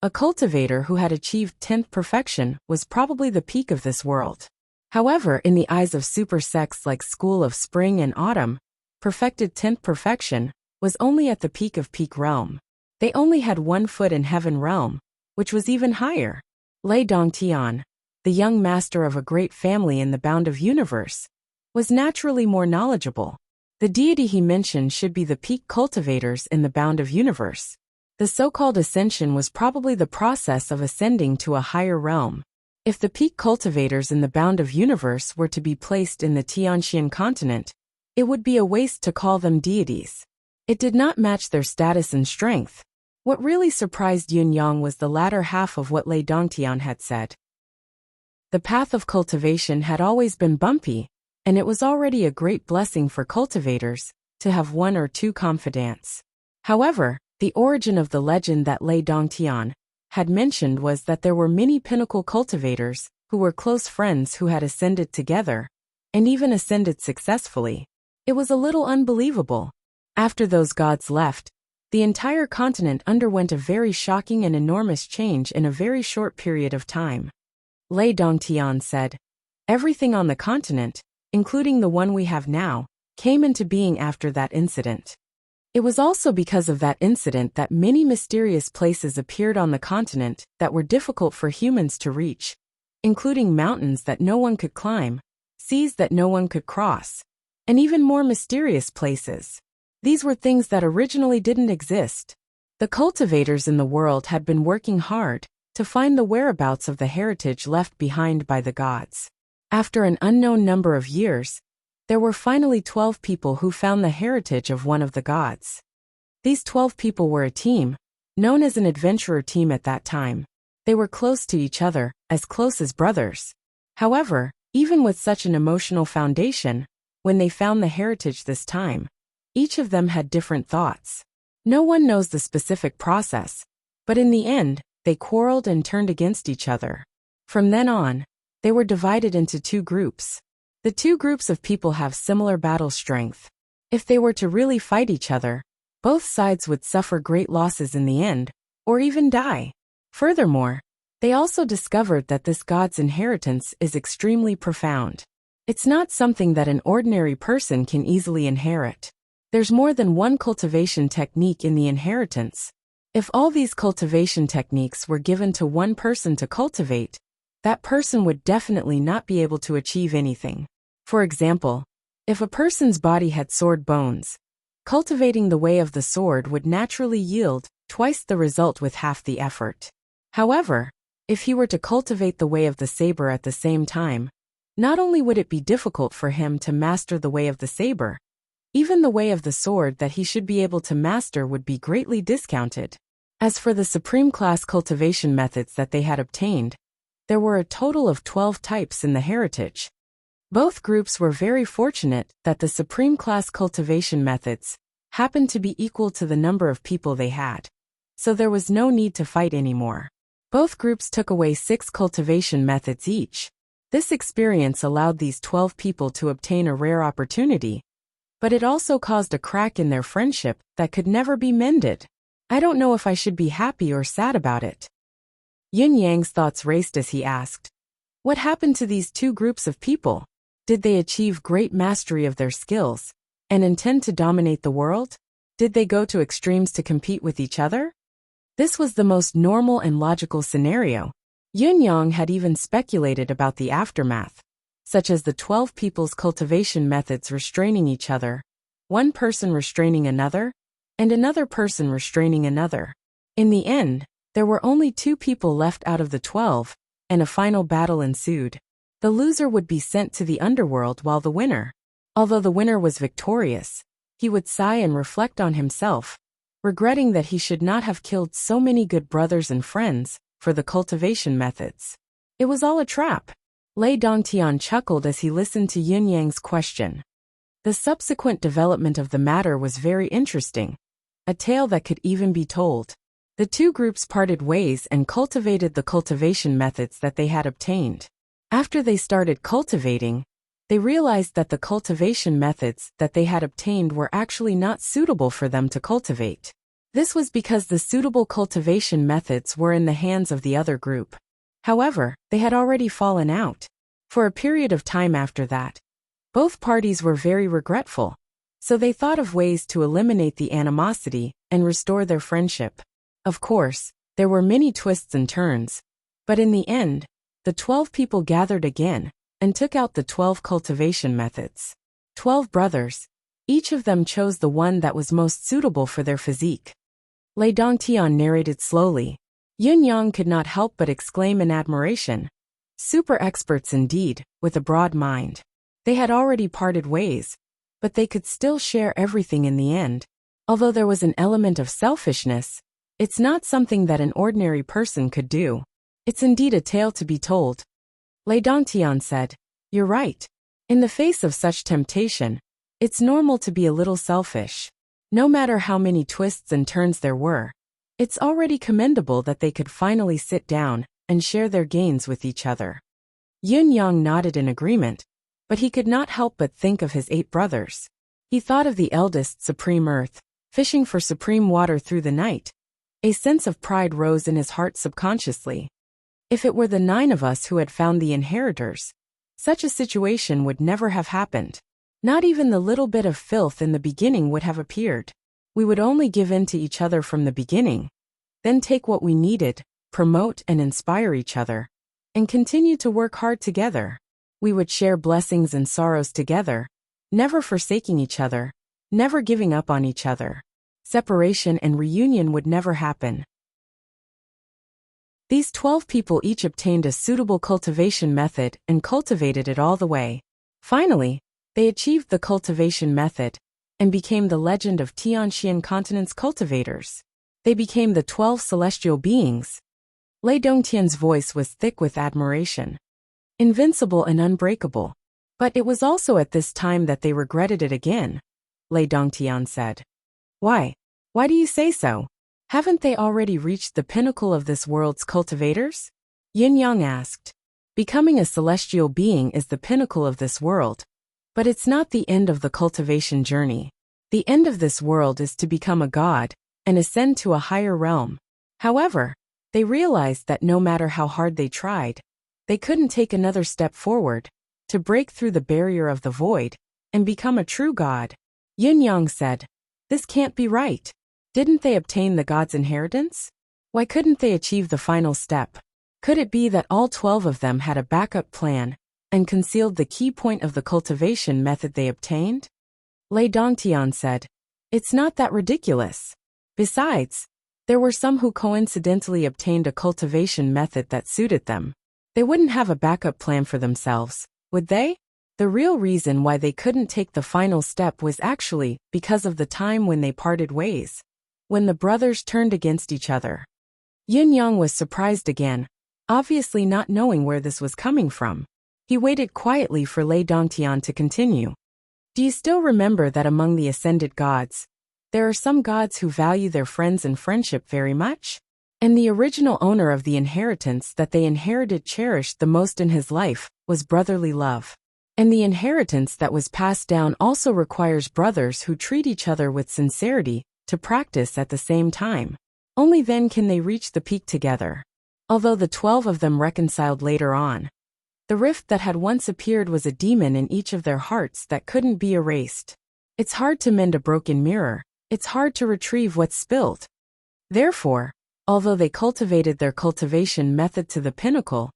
a cultivator who had achieved 10th perfection was probably the peak of this world. However, in the eyes of super sects like School of Spring and Autumn, perfected 10th perfection was only at the peak of peak realm. They only had 1 foot in heaven realm, which was even higher. Lei Dongtian, the young master of a great family in the bound of universe, was naturally more knowledgeable. The deity he mentioned should be the peak cultivators in the bound of universe. The so-called ascension was probably the process of ascending to a higher realm. If the peak cultivators in the bound of universe were to be placed in the Tianxian continent, it would be a waste to call them deities. It did not match their status and strength. What really surprised Yun Yang was the latter half of what Lei Dongtian had said. The path of cultivation had always been bumpy, and it was already a great blessing for cultivators to have one or two confidants. However, the origin of the legend that Lei Dongtian had mentioned was that there were many pinnacle cultivators who were close friends who had ascended together, and even ascended successfully. It was a little unbelievable. After those gods left, the entire continent underwent a very shocking and enormous change in a very short period of time. Lei Dongtian said, "Everything on the continent, including the one we have now, came into being after that incident. It was also because of that incident that many mysterious places appeared on the continent that were difficult for humans to reach, including mountains that no one could climb, seas that no one could cross, and even more mysterious places. These were things that originally didn't exist. The cultivators in the world had been working hard to find the whereabouts of the heritage left behind by the gods. After an unknown number of years, there were finally 12 people who found the heritage of one of the gods. These 12 people were a team, known as an adventurer team at that time. They were close to each other, as close as brothers. However, even with such an emotional foundation, when they found the heritage this time, each of them had different thoughts. No one knows the specific process, but in the end, they quarreled and turned against each other. From then on, they were divided into two groups. The two groups of people have similar battle strength. If they were to really fight each other, both sides would suffer great losses in the end, or even die. Furthermore, they also discovered that this god's inheritance is extremely profound. It's not something that an ordinary person can easily inherit. There's more than one cultivation technique in the inheritance. If all these cultivation techniques were given to one person to cultivate, that person would definitely not be able to achieve anything. For example, if a person's body had sword bones, cultivating the way of the sword would naturally yield twice the result with half the effort. However, if he were to cultivate the way of the saber at the same time, not only would it be difficult for him to master the way of the saber, even the way of the sword that he should be able to master would be greatly discounted. As for the supreme class cultivation methods that they had obtained, there were a total of 12 types in the heritage. Both groups were very fortunate that the supreme class cultivation methods happened to be equal to the number of people they had, so there was no need to fight anymore. Both groups took away 6 cultivation methods each. This experience allowed these 12 people to obtain a rare opportunity, but it also caused a crack in their friendship that could never be mended. I don't know if I should be happy or sad about it. Yin Yang's thoughts raced as he asked, "What happened to these two groups of people? Did they achieve great mastery of their skills and intend to dominate the world? Did they go to extremes to compete with each other?" This was the most normal and logical scenario. Yun Yang had even speculated about the aftermath, such as the 12 people's cultivation methods restraining each other, one person restraining another, and another person restraining another. In the end, there were only 2 people left out of the 12, and a final battle ensued. The loser would be sent to the underworld while the winner, although the winner was victorious, he would sigh and reflect on himself, regretting that he should not have killed so many good brothers and friends for the cultivation methods. It was all a trap. Lei Dongtian chuckled as he listened to Yin Yang's question. The subsequent development of the matter was very interesting, a tale that could even be told. The two groups parted ways and cultivated the cultivation methods that they had obtained. After they started cultivating, they realized that the cultivation methods that they had obtained were actually not suitable for them to cultivate. This was because the suitable cultivation methods were in the hands of the other group. However, they had already fallen out. For a period of time after that, both parties were very regretful, so they thought of ways to eliminate the animosity and restore their friendship. Of course, there were many twists and turns, but in the end, the 12 people gathered again and took out the 12 cultivation methods. 12 brothers, each of them chose the one that was most suitable for their physique. Lei Dongtian narrated slowly. Yun Yang could not help but exclaim in admiration. Super experts indeed, with a broad mind. They had already parted ways, but they could still share everything in the end. Although there was an element of selfishness, It's not something that an ordinary person could do. It's indeed a tale to be told. Lei Dongtian said, "You're right. In the face of such temptation, it's normal to be a little selfish. No matter how many twists and turns there were, it's already commendable that they could finally sit down and share their gains with each other." Yun Yang nodded in agreement, but he could not help but think of his 8 brothers. He thought of the eldest supreme earth, fishing for supreme water through the night. A sense of pride rose in his heart subconsciously. If it were the 9 of us who had found the inheritors, such a situation would never have happened. Not even the little bit of filth in the beginning would have appeared. We would only give in to each other from the beginning, then take what we needed, promote and inspire each other, and continue to work hard together. We would share blessings and sorrows together, never forsaking each other, never giving up on each other. Separation and reunion would never happen. These 12 people each obtained a suitable cultivation method and cultivated it all the way. Finally, they achieved the cultivation method and became the legend of Tianxian continent's cultivators. They became the 12 celestial beings. Lei Dongtian's voice was thick with admiration. Invincible and unbreakable. But it was also at this time that they regretted it again, Lei Dongtian said. Why? Why do you say so? Haven't they already reached the pinnacle of this world's cultivators? Yin Yang asked. Becoming a celestial being is the pinnacle of this world. But it's not the end of the cultivation journey. The end of this world is to become a god and ascend to a higher realm. However, they realized that no matter how hard they tried, they couldn't take another step forward to break through the barrier of the void and become a true god. Yin Yang said, "This can't be right. Didn't they obtain the god's inheritance? Why couldn't they achieve the final step? Could it be that all 12 of them had a backup plan and concealed the key point of the cultivation method they obtained?" Lei Dongtian said, "It's not that ridiculous. Besides, there were some who coincidentally obtained a cultivation method that suited them. They wouldn't have a backup plan for themselves, would they? The real reason why they couldn't take the final step was actually because of the time when they parted ways, when the brothers turned against each other." Yin Yang was surprised again, obviously not knowing where this was coming from. He waited quietly for Lei Dongtian to continue. "Do you still remember that among the ascended gods, there are some gods who value their friends and friendship very much? And the original owner of the inheritance that they inherited cherished the most in his life was brotherly love. And the inheritance that was passed down also requires brothers who treat each other with sincerity to practice at the same time. Only then can they reach the peak together." Although the 12 of them reconciled later on, the rift that had once appeared was a demon in each of their hearts that couldn't be erased. It's hard to mend a broken mirror. It's hard to retrieve what's spilled. Therefore, although they cultivated their cultivation method to the pinnacle,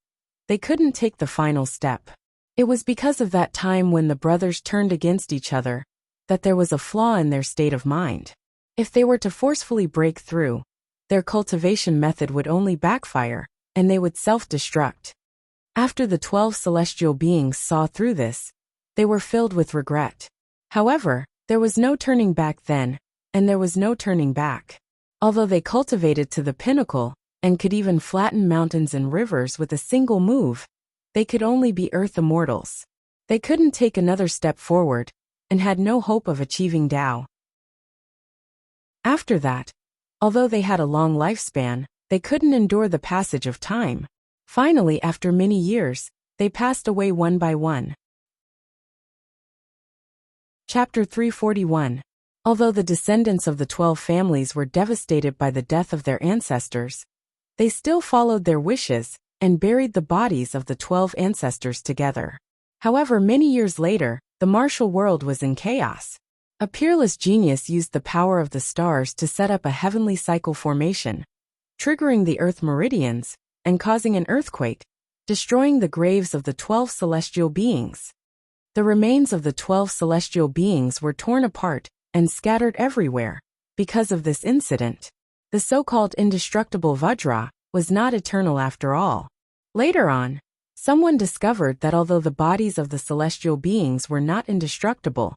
they couldn't take the final step. It was because of that time when the brothers turned against each other that there was a flaw in their state of mind. If they were to forcefully break through, their cultivation method would only backfire, and they would self-destruct. After the 12 celestial beings saw through this, they were filled with regret. However, there was no turning back then, and there was no turning back. Although they cultivated to the pinnacle, and could even flatten mountains and rivers with a single move, they could only be earth immortals. They couldn't take another step forward, and had no hope of achieving Tao. After that, although they had a long lifespan, they couldn't endure the passage of time. Finally, after many years, they passed away one by one. Chapter 341. Although the descendants of the 12 families were devastated by the death of their ancestors, they still followed their wishes and buried the bodies of the 12 ancestors together. However, many years later, the martial world was in chaos. A peerless genius used the power of the stars to set up a heavenly cycle formation, triggering the Earth meridians and causing an earthquake, destroying the graves of the 12 celestial beings. The remains of the 12 celestial beings were torn apart and scattered everywhere. Because of this incident, the so-called indestructible Vajra was not eternal after all. Later on, someone discovered that although the bodies of the celestial beings were not indestructible,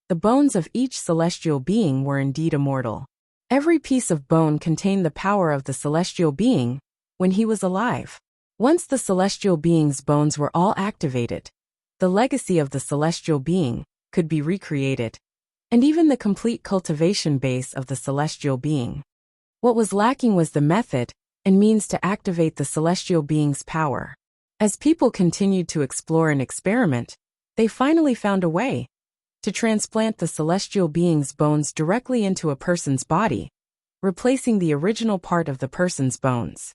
the bones of each celestial being were indeed immortal. Every piece of bone contained the power of the celestial being when he was alive. Once the celestial being's bones were all activated, the legacy of the celestial being could be recreated, and even the complete cultivation base of the celestial being. What was lacking was the method and means to activate the celestial being's power. As people continued to explore and experiment, they finally found a way to transplant the celestial being's bones directly into a person's body, replacing the original part of the person's bones.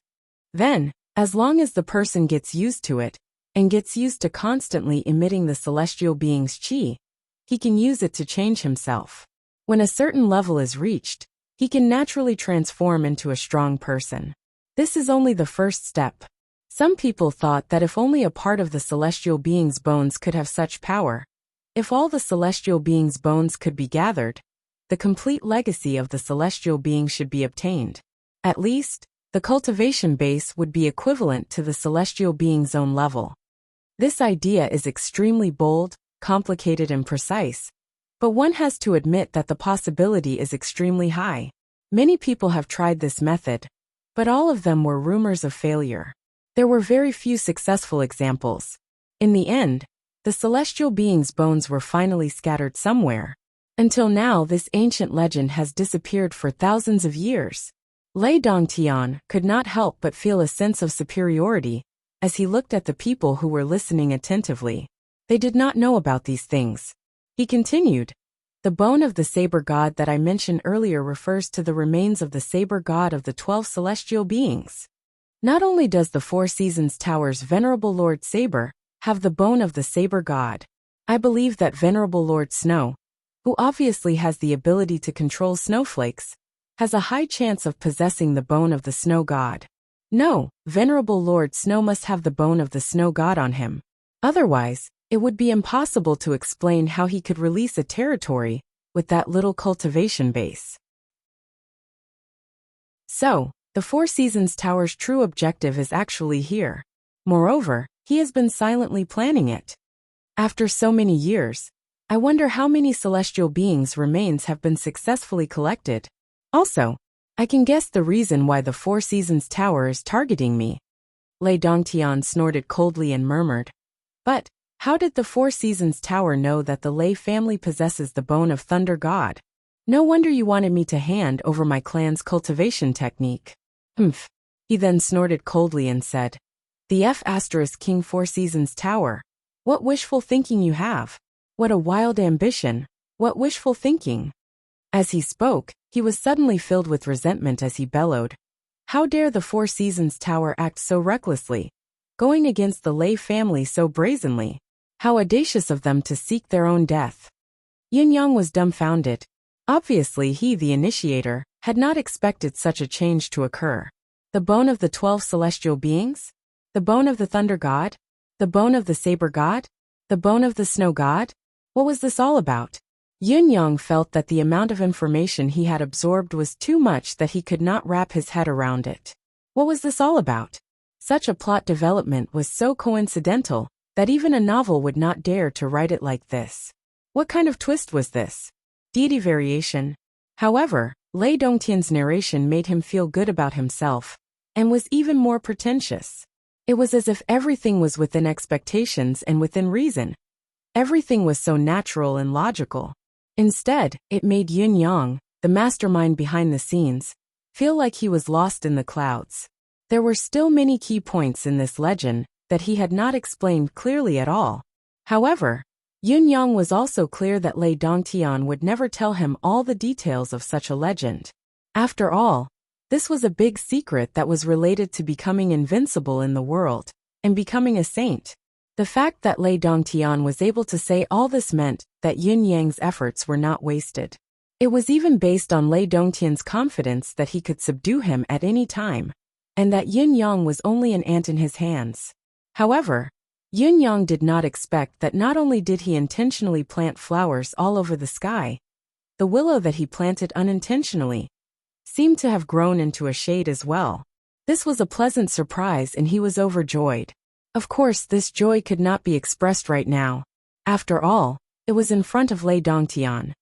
Then, as long as the person gets used to it, and gets used to constantly emitting the celestial being's chi, he can use it to change himself. When a certain level is reached, he can naturally transform into a strong person. This is only the first step. Some people thought that if only a part of the celestial being's bones could have such power, if all the celestial being's bones could be gathered, the complete legacy of the celestial being should be obtained. At least, the cultivation base would be equivalent to the celestial being's own level. This idea is extremely bold, complicated and precise, but one has to admit that the possibility is extremely high. Many people have tried this method, but all of them were rumors of failure. There were very few successful examples. In the end, the celestial being's bones were finally scattered somewhere. Until now, this ancient legend has disappeared for thousands of years. Lei Dongtian could not help but feel a sense of superiority as he looked at the people who were listening attentively. They did not know about these things. He continued, "The bone of the saber god that I mentioned earlier refers to the remains of the saber god of the 12 celestial beings. Not only does the Four Seasons Tower's Venerable Lord Saber have the bone of the saber god, I believe that Venerable Lord Snow, who obviously has the ability to control snowflakes, has a high chance of possessing the bone of the snow god. No, Venerable Lord Snow must have the bone of the snow god on him. Otherwise, it would be impossible to explain how he could release a territory with that little cultivation base." So, the Four Seasons Tower's true objective is actually here. Moreover, he has been silently planning it. After so many years, I wonder how many celestial beings' remains have been successfully collected. Also, I can guess the reason why the Four Seasons Tower is targeting me. Lei Dongtian snorted coldly and murmured, "But, how did the Four Seasons Tower know that the Lei family possesses the bone of Thunder God? No wonder you wanted me to hand over my clan's cultivation technique." "Humph." He then snorted coldly and said, "The King Four Seasons Tower. What wishful thinking you have. What a wild ambition. What wishful thinking." As he spoke, he was suddenly filled with resentment as he bellowed, "How dare the Four Seasons Tower act so recklessly, going against the Lei family so brazenly? How audacious of them to seek their own death." Yin Yang was dumbfounded. Obviously he, the initiator, had not expected such a change to occur. The bone of the 12 celestial beings? The bone of the thunder god? The bone of the saber god? The bone of the snow god? What was this all about? Yin Yang felt that the amount of information he had absorbed was too much, that he could not wrap his head around it. What was this all about? Such a plot development was so coincidental that even a novel would not dare to write it like this. What kind of twist was this? Deity variation? However, Lei Dongtian's narration made him feel good about himself, and was even more pretentious. It was as if everything was within expectations and within reason. Everything was so natural and logical. Instead, it made Yin Yang, the mastermind behind the scenes, feel like he was lost in the clouds. There were still many key points in this legend that he had not explained clearly at all. However, Yin Yang was also clear that Lei Dongtian would never tell him all the details of such a legend. After all, this was a big secret that was related to becoming invincible in the world, and becoming a saint. The fact that Lei Dongtian was able to say all this meant that Yin Yang's efforts were not wasted. It was even based on Lei Dongtian's confidence that he could subdue him at any time, and that Yin Yang was only an ant in his hands. However, Yin Yang did not expect that not only did he intentionally plant flowers all over the sky, the willow that he planted unintentionally seemed to have grown into a shade as well. This was a pleasant surprise and he was overjoyed. Of course, this joy could not be expressed right now. After all, it was in front of Lei Dongtian.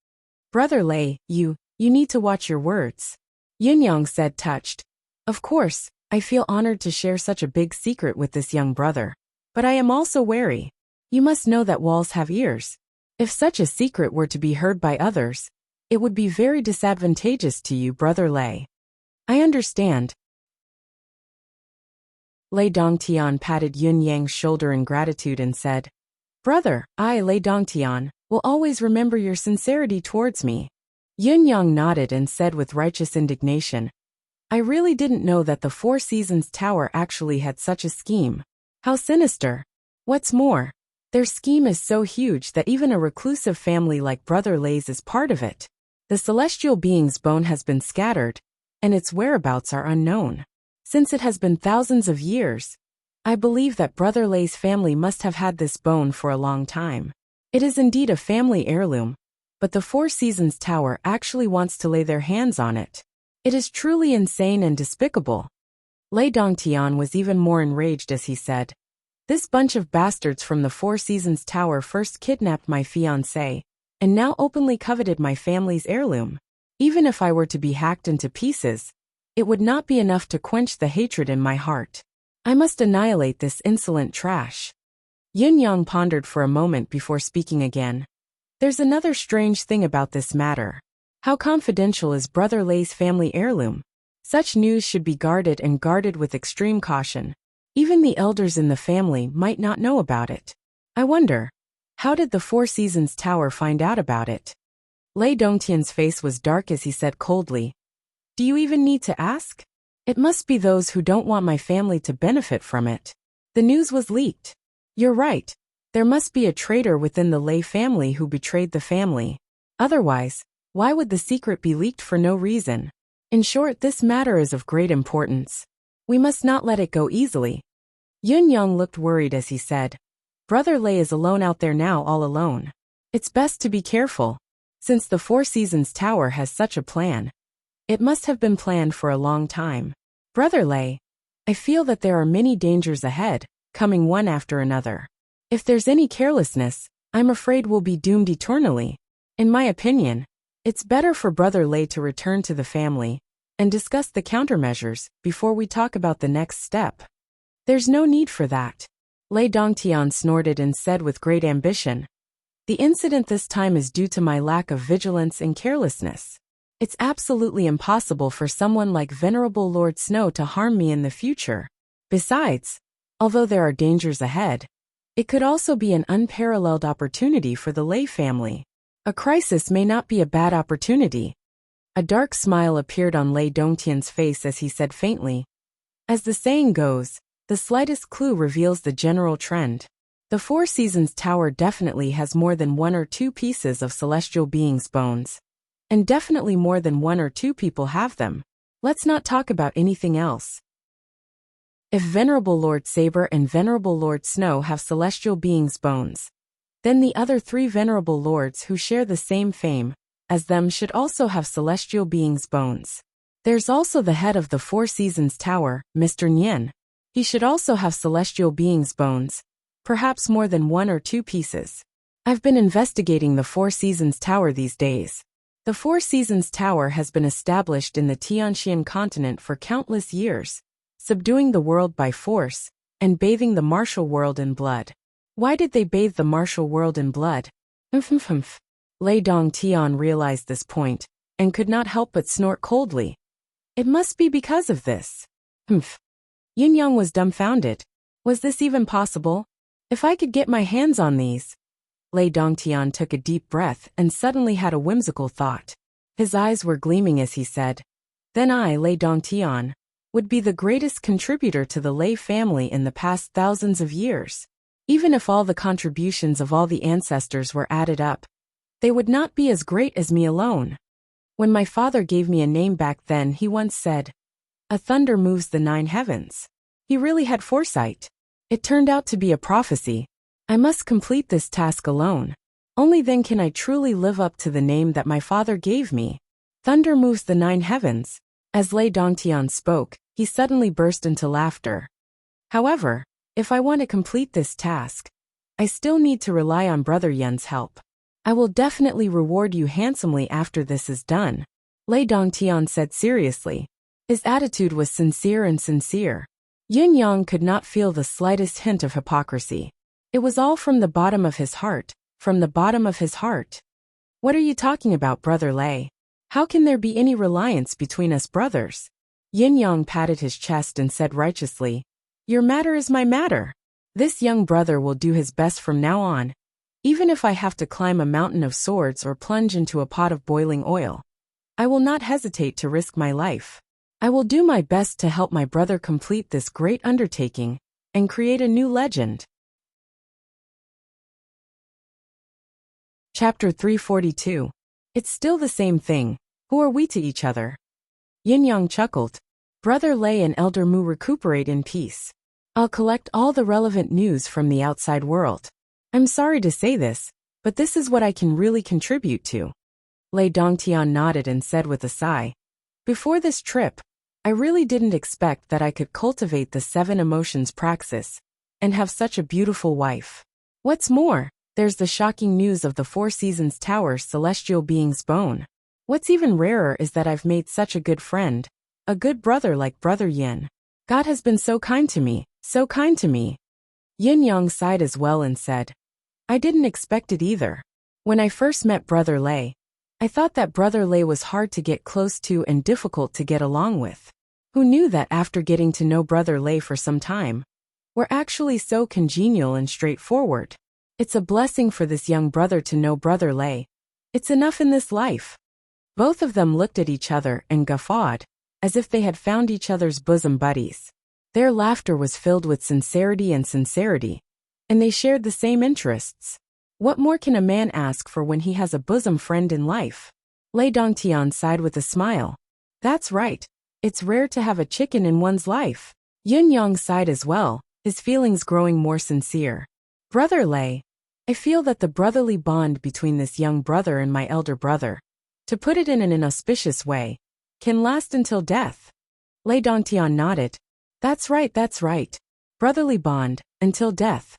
"Brother Lei, you need to watch your words. Yunyang said, touched. Of course, I feel honored to share such a big secret with this young brother. But I am also wary. You must know that walls have ears. If such a secret were to be heard by others, it would be very disadvantageous to you, Brother Lei. I understand. Lei Dongtian patted Yun Yang's shoulder in gratitude and said, Brother, I, Lei Dongtian, will always remember your sincerity towards me. Yun Yang nodded and said with righteous indignation, I really didn't know that the Four Seasons Tower actually had such a scheme. How sinister. What's more, their scheme is so huge that even a reclusive family like Brother Lei's is part of it. The celestial being's bone has been scattered, and its whereabouts are unknown. Since it has been thousands of years, I believe that Brother Lei's family must have had this bone for a long time. It is indeed a family heirloom, but the Four Seasons Tower actually wants to lay their hands on it. It is truly insane and despicable. Lei Dongtian was even more enraged as he said, This bunch of bastards from the Four Seasons Tower first kidnapped my fiancé, and now openly coveted my family's heirloom. Even if I were to be hacked into pieces, it would not be enough to quench the hatred in my heart. I must annihilate this insolent trash. Yin Yang pondered for a moment before speaking again. There's another strange thing about this matter. How confidential is Brother Lei's family heirloom? Such news should be guarded and guarded with extreme caution. Even the elders in the family might not know about it. I wonder, how did the Four Seasons Tower find out about it? Lei Dongtian's face was dark as he said coldly, Do you even need to ask? It must be those who don't want my family to benefit from it. The news was leaked. You're right. There must be a traitor within the Lei family who betrayed the family. Otherwise, why would the secret be leaked for no reason? In short, this matter is of great importance. We must not let it go easily. Yun Yang looked worried as he said, Brother Lei is alone out there now, all alone. It's best to be careful. Since the Four Seasons Tower has such a plan, it must have been planned for a long time. Brother Lei, I feel that there are many dangers ahead, coming one after another. If there's any carelessness, I'm afraid we'll be doomed eternally. In my opinion, it's better for Brother Lei to return to the family and discuss the countermeasures before we talk about the next step. There's no need for that. Lei Dongtian snorted and said with great ambition, The incident this time is due to my lack of vigilance and carelessness. It's absolutely impossible for someone like Venerable Lord Snow to harm me in the future. Besides, although there are dangers ahead, it could also be an unparalleled opportunity for the Lei family. A crisis may not be a bad opportunity. A dark smile appeared on Lei Dongtian's face as he said faintly, As the saying goes, the slightest clue reveals the general trend. The Four Seasons Tower definitely has more than one or two pieces of celestial beings' bones. And definitely more than one or two people have them. Let's not talk about anything else. If Venerable Lord Saber and Venerable Lord Snow have celestial beings' bones, then the other three Venerable Lords who share the same fame as them should also have celestial beings' bones. There's also the head of the Four Seasons Tower, Mr. Nian. He should also have celestial beings' bones, perhaps more than one or two pieces. I've been investigating the Four Seasons Tower these days. The Four Seasons Tower has been established in the Tianxian continent for countless years, subduing the world by force and bathing the martial world in blood. Why did they bathe the martial world in blood? Lei Dongtian realized this point and could not help but snort coldly. It must be because of this. Yin Yang was dumbfounded. Was this even possible? If I could get my hands on these. Lei Dongtian took a deep breath and suddenly had a whimsical thought. His eyes were gleaming as he said, Then I, Lei Dongtian, would be the greatest contributor to the Lei family in the past thousands of years. Even if all the contributions of all the ancestors were added up, they would not be as great as me alone. When my father gave me a name back then, he once said, A thunder moves the 9 heavens. He really had foresight. It turned out to be a prophecy. I must complete this task alone. Only then can I truly live up to the name that my father gave me. Thunder moves the 9 heavens. As Lei Dongtian spoke, he suddenly burst into laughter. However, if I want to complete this task, I still need to rely on Brother Yen's help. I will definitely reward you handsomely after this is done. Lei Dongtian said seriously. His attitude was sincere and sincere. Yin Yang could not feel the slightest hint of hypocrisy. It was all from the bottom of his heart, from the bottom of his heart. What are you talking about, Brother Lei? How can there be any reliance between us brothers? Yin Yang patted his chest and said righteously, Your matter is my matter. This young brother will do his best from now on, even if I have to climb a mountain of swords or plunge into a pot of boiling oil. I will not hesitate to risk my life. I will do my best to help my brother complete this great undertaking and create a new legend. Chapter 342. It's still the same thing. Who are we to each other? Yin Yang chuckled. Brother Lei and Elder Mu recuperate in peace. I'll collect all the relevant news from the outside world. I'm sorry to say this, but this is what I can really contribute to. Lei Dongtian nodded and said with a sigh, Before this trip, I really didn't expect that I could cultivate the 7 emotions praxis and have such a beautiful wife. What's more, there's the shocking news of the Four Seasons Tower's celestial being's bone. What's even rarer is that I've made such a good friend, a good brother like Brother Yin. God has been so kind to me, so kind to me. Yin Yang sighed as well and said, I didn't expect it either. When I first met Brother Lei, I thought that Brother Lei was hard to get close to and difficult to get along with. Who knew that after getting to know Brother Lei for some time, we're actually so congenial and straightforward. It's a blessing for this young brother to know Brother Lei. It's enough in this life. Both of them looked at each other and guffawed, as if they had found each other's bosom buddies. Their laughter was filled with sincerity, and they shared the same interests. What more can a man ask for when he has a bosom friend in life? Lei Dongtian sighed with a smile. That's right. It's rare to have a chicken in one's life. Yin Yang sighed as well, his feelings growing more sincere. Brother Lei, I feel that the brotherly bond between this young brother and my elder brother, to put it in an inauspicious way, can last until death. Lei Dongtian nodded. That's right. Brotherly bond, until death.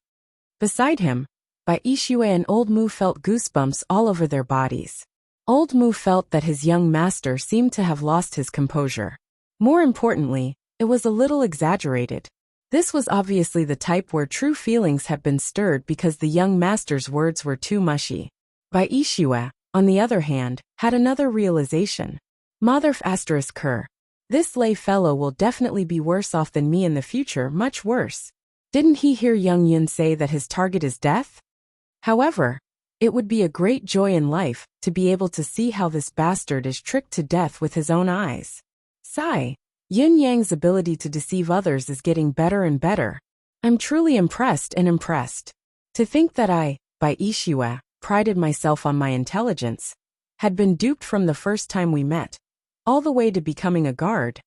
Beside him, Bai Yixue and Old Mu felt goosebumps all over their bodies. Old Mu felt that his young master seemed to have lost his composure. More importantly, it was a little exaggerated. This was obviously the type where true feelings had been stirred because the young master's words were too mushy. Bai Yixue, on the other hand, had another realization. Motherf asterisk her. This Lei fellow will definitely be worse off than me in the future, much worse. Didn't he hear young Yun say that his target is death? However, it would be a great joy in life to be able to see how this bastard is tricked to death with his own eyes. Sigh. Yin Yang's ability to deceive others is getting better and better. I'm truly impressed. To think that I, Bai Yixue, prided myself on my intelligence, had been duped from the first time we met, all the way to becoming a guard.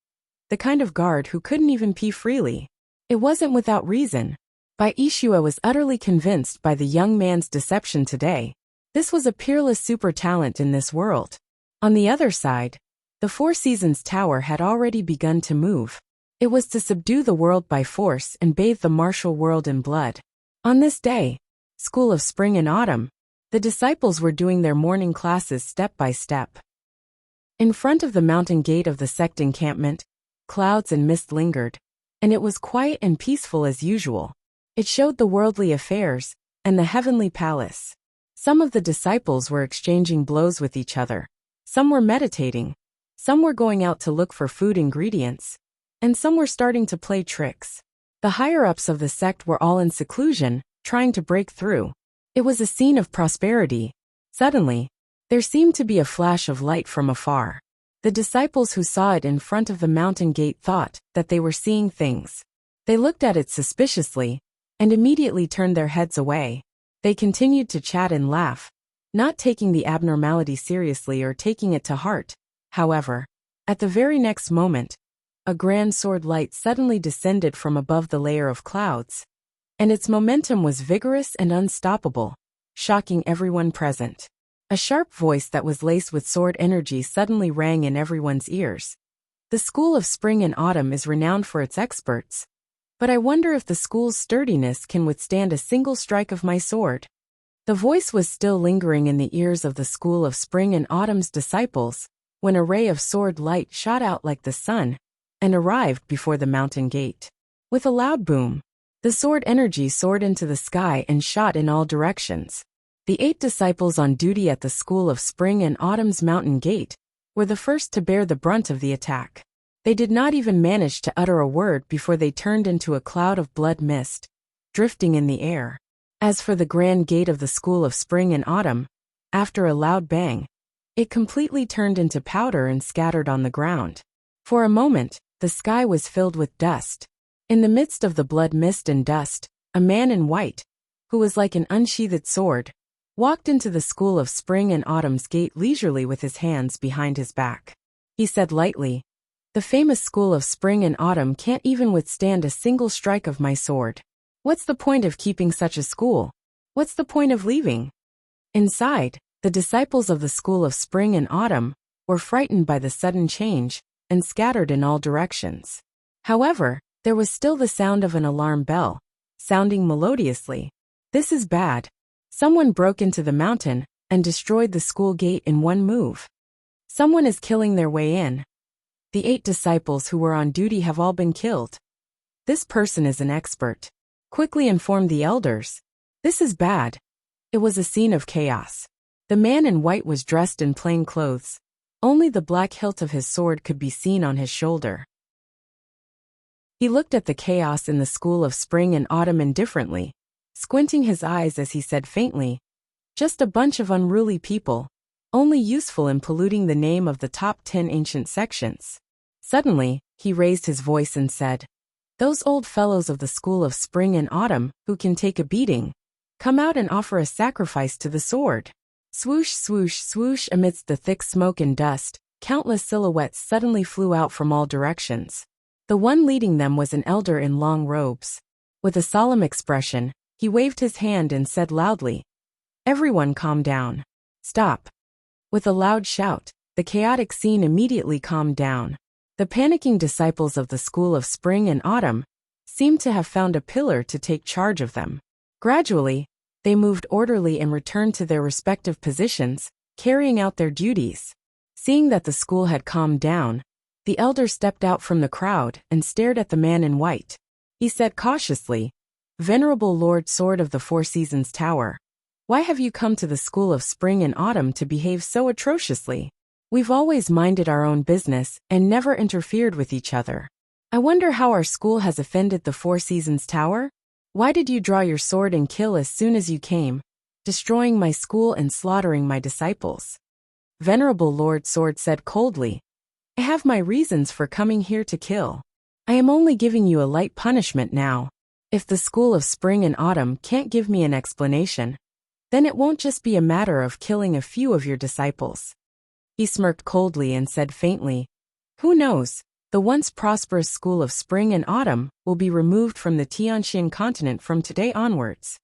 The kind of guard who couldn't even pee freely. It wasn't without reason. Bai Yixue was utterly convinced by the young man's deception today. This was a peerless super talent in this world. On the other side, the Four Seasons Tower had already begun to move. It was to subdue the world by force and bathe the martial world in blood. On this day, School of Spring and Autumn, the disciples were doing their morning classes step by step. In front of the mountain gate of the sect encampment, clouds and mist lingered, and it was quiet and peaceful as usual. It showed the worldly affairs and the heavenly palace. Some of the disciples were exchanging blows with each other. Some were meditating. Some were going out to look for food ingredients, and some were starting to play tricks. The higher-ups of the sect were all in seclusion, trying to break through. It was a scene of prosperity. Suddenly, there seemed to be a flash of light from afar. The disciples who saw it in front of the mountain gate thought that they were seeing things. They looked at it suspiciously, and immediately turned their heads away. They continued to chat and laugh, not taking the abnormality seriously or taking it to heart. However, at the very next moment, a grand sword light suddenly descended from above the layer of clouds, and its momentum was vigorous and unstoppable, shocking everyone present. A sharp voice that was laced with sword energy suddenly rang in everyone's ears. The School of Spring and Autumn is renowned for its experts, but I wonder if the school's sturdiness can withstand a single strike of my sword. The voice was still lingering in the ears of the School of Spring and Autumn's disciples, when a ray of sword light shot out like the sun and arrived before the mountain gate. With a loud boom, the sword energy soared into the sky and shot in all directions. The 8 disciples on duty at the School of Spring and Autumn's mountain gate were the first to bear the brunt of the attack. They did not even manage to utter a word before they turned into a cloud of blood mist, drifting in the air. As for the grand gate of the School of Spring and Autumn, after a loud bang, it completely turned into powder and scattered on the ground. For a moment, the sky was filled with dust. In the midst of the blood mist and dust, a man in white, who was like an unsheathed sword, walked into the School of Spring and Autumn's gate leisurely with his hands behind his back. He said lightly, "The famous School of Spring and Autumn can't even withstand a single strike of my sword. What's the point of keeping such a school? What's the point of leaving?" Inside, the disciples of the School of Spring and Autumn were frightened by the sudden change and scattered in all directions. However, there was still the sound of an alarm bell, sounding melodiously. "This is bad. Someone broke into the mountain and destroyed the school gate in one move. Someone is killing their way in. The 8 disciples who were on duty have all been killed. This person is an expert," quickly informed the elders. "This is bad." It was a scene of chaos. The man in white was dressed in plain clothes. Only the black hilt of his sword could be seen on his shoulder. He looked at the chaos in the School of Spring and Autumn indifferently, squinting his eyes as he said faintly, "Just a bunch of unruly people, only useful in polluting the name of the top 10 ancient sections." Suddenly, he raised his voice and said, "Those old fellows of the School of Spring and Autumn who can take a beating, come out and offer a sacrifice to the sword." Swoosh, swoosh, swoosh. Amidst the thick smoke and dust, countless silhouettes suddenly flew out from all directions. The one leading them was an elder in long robes. With a solemn expression, he waved his hand and said loudly, "Everyone calm down. Stop." With a loud shout, the chaotic scene immediately calmed down. The panicking disciples of the School of Spring and Autumn seemed to have found a pillar to take charge of them. Gradually, they moved orderly and returned to their respective positions, carrying out their duties. Seeing that the school had calmed down, the elder stepped out from the crowd and stared at the man in white. He said cautiously, "Venerable Lord Sword of the Four Seasons Tower, why have you come to the School of Spring and Autumn to behave so atrociously? We've always minded our own business and never interfered with each other. I wonder how our school has offended the Four Seasons Tower? Why did you draw your sword and kill as soon as you came, destroying my school and slaughtering my disciples?" Venerable Lord Sword said coldly, "I have my reasons for coming here to kill. I am only giving you a light punishment now. If the School of Spring and Autumn can't give me an explanation, then it won't just be a matter of killing a few of your disciples." He smirked coldly and said faintly, "Who knows? The once prosperous School of Spring and Autumn will be removed from the Tianxian continent from today onwards."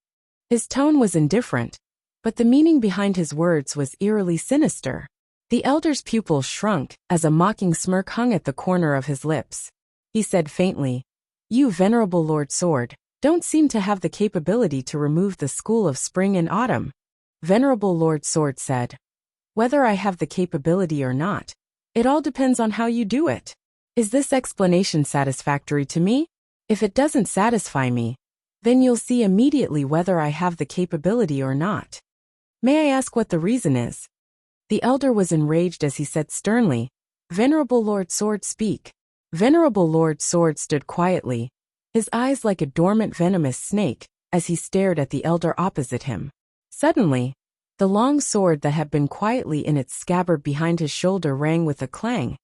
His tone was indifferent, but the meaning behind his words was eerily sinister. The elder's pupils shrunk as a mocking smirk hung at the corner of his lips. He said faintly, "You, Venerable Lord Sword, don't seem to have the capability to remove the School of Spring and Autumn." Venerable Lord Sword said, "Whether I have the capability or not, it all depends on how you do it. Is this explanation satisfactory to me? If it doesn't satisfy me, then you'll see immediately whether I have the capability or not. May I ask what the reason is?" The elder was enraged as he said sternly, "Venerable Lord Sword, speak." Venerable Lord Sword stood quietly, his eyes like a dormant venomous snake, as he stared at the elder opposite him. Suddenly, the long sword that had been quietly in its scabbard behind his shoulder rang with a clang,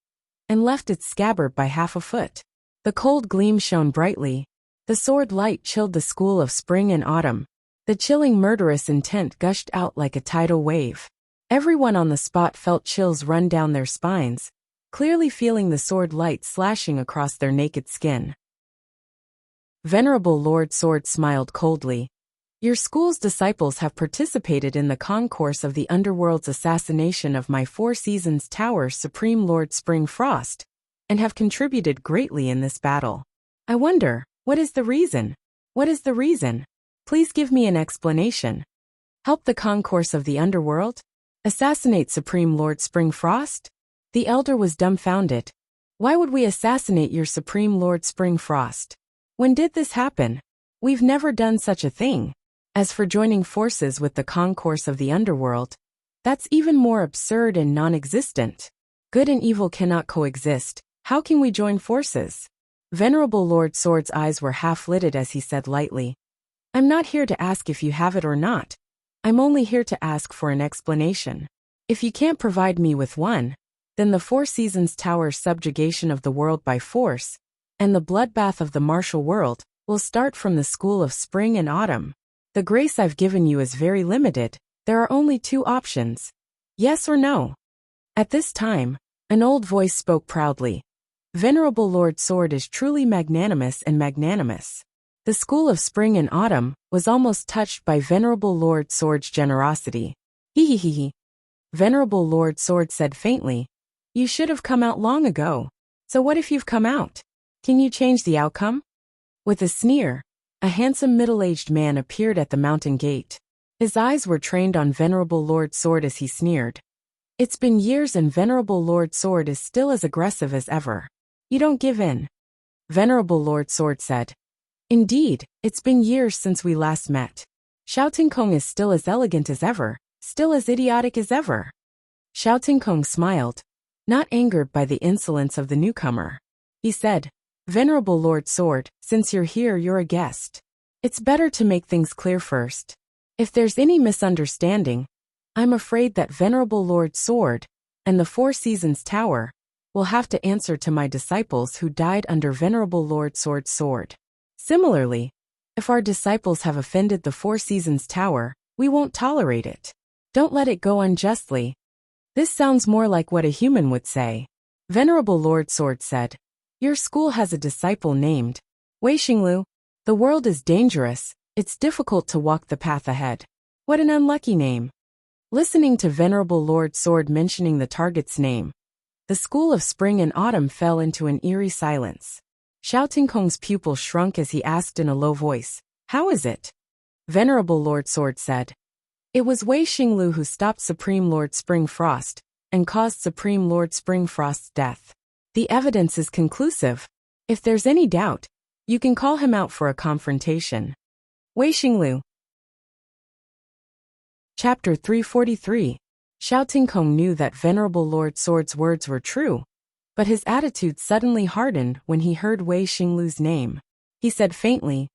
and left its scabbard by half a foot. The cold gleam shone brightly. The sword light chilled the School of Spring and Autumn. The chilling murderous intent gushed out like a tidal wave. Everyone on the spot felt chills run down their spines, clearly feeling the sword light slashing across their naked skin. Venerable Lord Sword smiled coldly. "Your school's disciples have participated in the concourse of the underworld's assassination of my Four Seasons Tower Supreme Lord Spring Frost, and have contributed greatly in this battle. I wonder, what is the reason? What is the reason? Please give me an explanation. Help the concourse of the underworld? Assassinate Supreme Lord Spring Frost? The elder was dumbfounded. Why would we assassinate your Supreme Lord Springfrost? When did this happen? We've never done such a thing. As for joining forces with the concourse of the underworld, that's even more absurd and non-existent. Good and evil cannot coexist. How can we join forces? Venerable Lord Sword's eyes were half-lidded as he said lightly, I'm not here to ask if you have it or not. I'm only here to ask for an explanation. If you can't provide me with one, then the Four Seasons Tower's subjugation of the world by force, and the bloodbath of the martial world, will start from the school of spring and autumn. The grace I've given you is very limited. There are only two options. Yes or no? At this time, an old voice spoke proudly. Venerable Lord Sword is truly magnanimous and magnanimous. The school of spring and autumn was almost touched by Venerable Lord Sword's generosity. Hee. Venerable Lord Sword said faintly, You should have come out long ago. So what if you've come out? Can you change the outcome? With a sneer, a handsome middle-aged man appeared at the mountain gate. His eyes were trained on Venerable Lord Sword as he sneered. It's been years and Venerable Lord Sword is still as aggressive as ever. You don't give in. Venerable Lord Sword said. Indeed, it's been years since we last met. Shouting Kong is still as elegant as ever, still as idiotic as ever. Shouting Kong smiled, not angered by the insolence of the newcomer. He said, Venerable Lord Sword, since you're here, you're a guest. It's better to make things clear first. If there's any misunderstanding, I'm afraid that Venerable Lord Sword and the Four Seasons Tower will have to answer to my disciples who died under Venerable Lord Sword's sword. Similarly, if our disciples have offended the Four Seasons Tower, we won't tolerate it. Don't let it go unjustly. This sounds more like what a human would say. Venerable Lord Sword said, Your school has a disciple named Wei Xinglu. The world is dangerous, it's difficult to walk the path ahead. What an unlucky name. Listening to Venerable Lord Sword mentioning the target's name, the school of spring and autumn fell into an eerie silence. Shouting Kong's pupil shrunk as he asked in a low voice, How is it? Venerable Lord Sword said, It was Wei Xinglu who stopped Supreme Lord Springfrost and caused Supreme Lord Springfrost's death. The evidence is conclusive. If there's any doubt, you can call him out for a confrontation. Wei Xinglu. Chapter 343. Shouting Kong knew that Venerable Lord Sword's words were true, but his attitude suddenly hardened when he heard Wei Xinglu's name. He said faintly,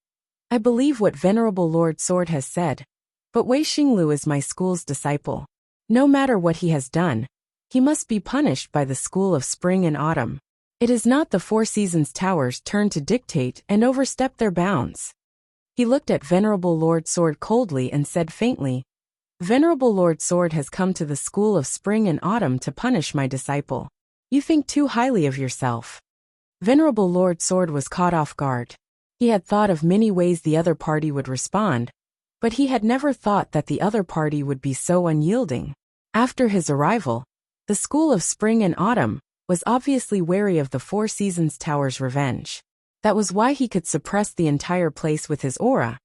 I believe what Venerable Lord Sword has said, but Wei Xinglu is my school's disciple. No matter what he has done, he must be punished by the school of spring and autumn. It is not the Four Seasons Tower's turn to dictate and overstep their bounds. He looked at Venerable Lord Sword coldly and said faintly, Venerable Lord Sword has come to the school of spring and autumn to punish my disciple. You think too highly of yourself. Venerable Lord Sword was caught off guard. He had thought of many ways the other party would respond, but he had never thought that the other party would be so unyielding. After his arrival, the school of spring and autumn was obviously wary of the Four Seasons Tower's revenge. That was why he could suppress the entire place with his aura.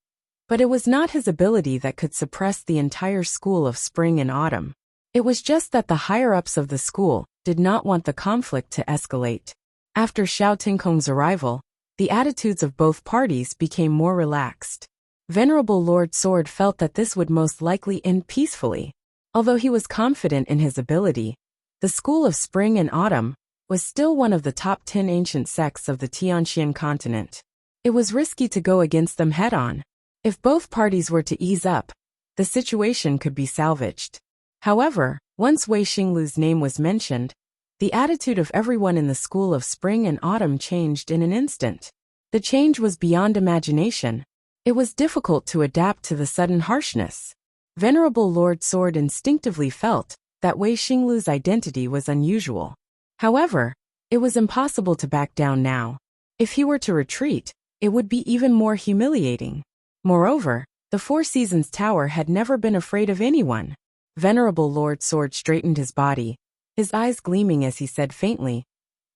But it was not his ability that could suppress the entire school of spring and autumn. It was just that the higher-ups of the school did not want the conflict to escalate. After Shouting Kong's arrival, the attitudes of both parties became more relaxed. Venerable Lord Sword felt that this would most likely end peacefully. Although he was confident in his ability, the school of spring and autumn was still one of the top 10 ancient sects of the Tianxian continent. It was risky to go against them head-on. If both parties were to ease up, the situation could be salvaged. However, once Wei Xinglu's name was mentioned, the attitude of everyone in the school of spring and autumn changed in an instant. The change was beyond imagination. It was difficult to adapt to the sudden harshness. Venerable Lord Sword instinctively felt that Wei Xinglu's identity was unusual. However, it was impossible to back down now. If he were to retreat, it would be even more humiliating. Moreover, the Four Seasons Tower had never been afraid of anyone. Venerable Lord Sword straightened his body, his eyes gleaming as he said faintly,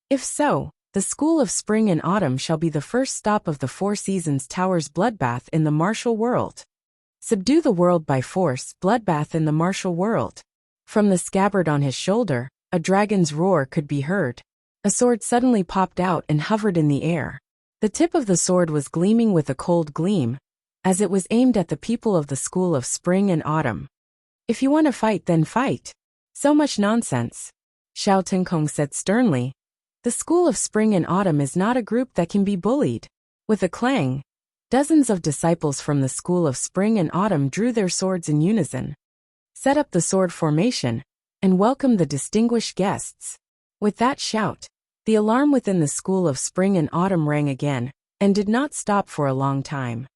If so, the school of spring and autumn shall be the first stop of the Four Seasons Tower's bloodbath in the martial world. Subdue the world by force, bloodbath in the martial world. From the scabbard on his shoulder, A dragon's roar could be heard. A sword suddenly popped out and hovered in the air. The tip of the sword was gleaming with a cold gleam, as it was aimed at the people of the school of spring and autumn. If you want to fight, then fight. So much nonsense, Xiao Tinkong said sternly. The school of spring and autumn is not a group that can be bullied. With a clang, dozens of disciples from the school of spring and autumn drew their swords in unison, set up the sword formation, and welcomed the distinguished guests. With that shout, the alarm within the school of spring and autumn rang again, and did not stop for a long time.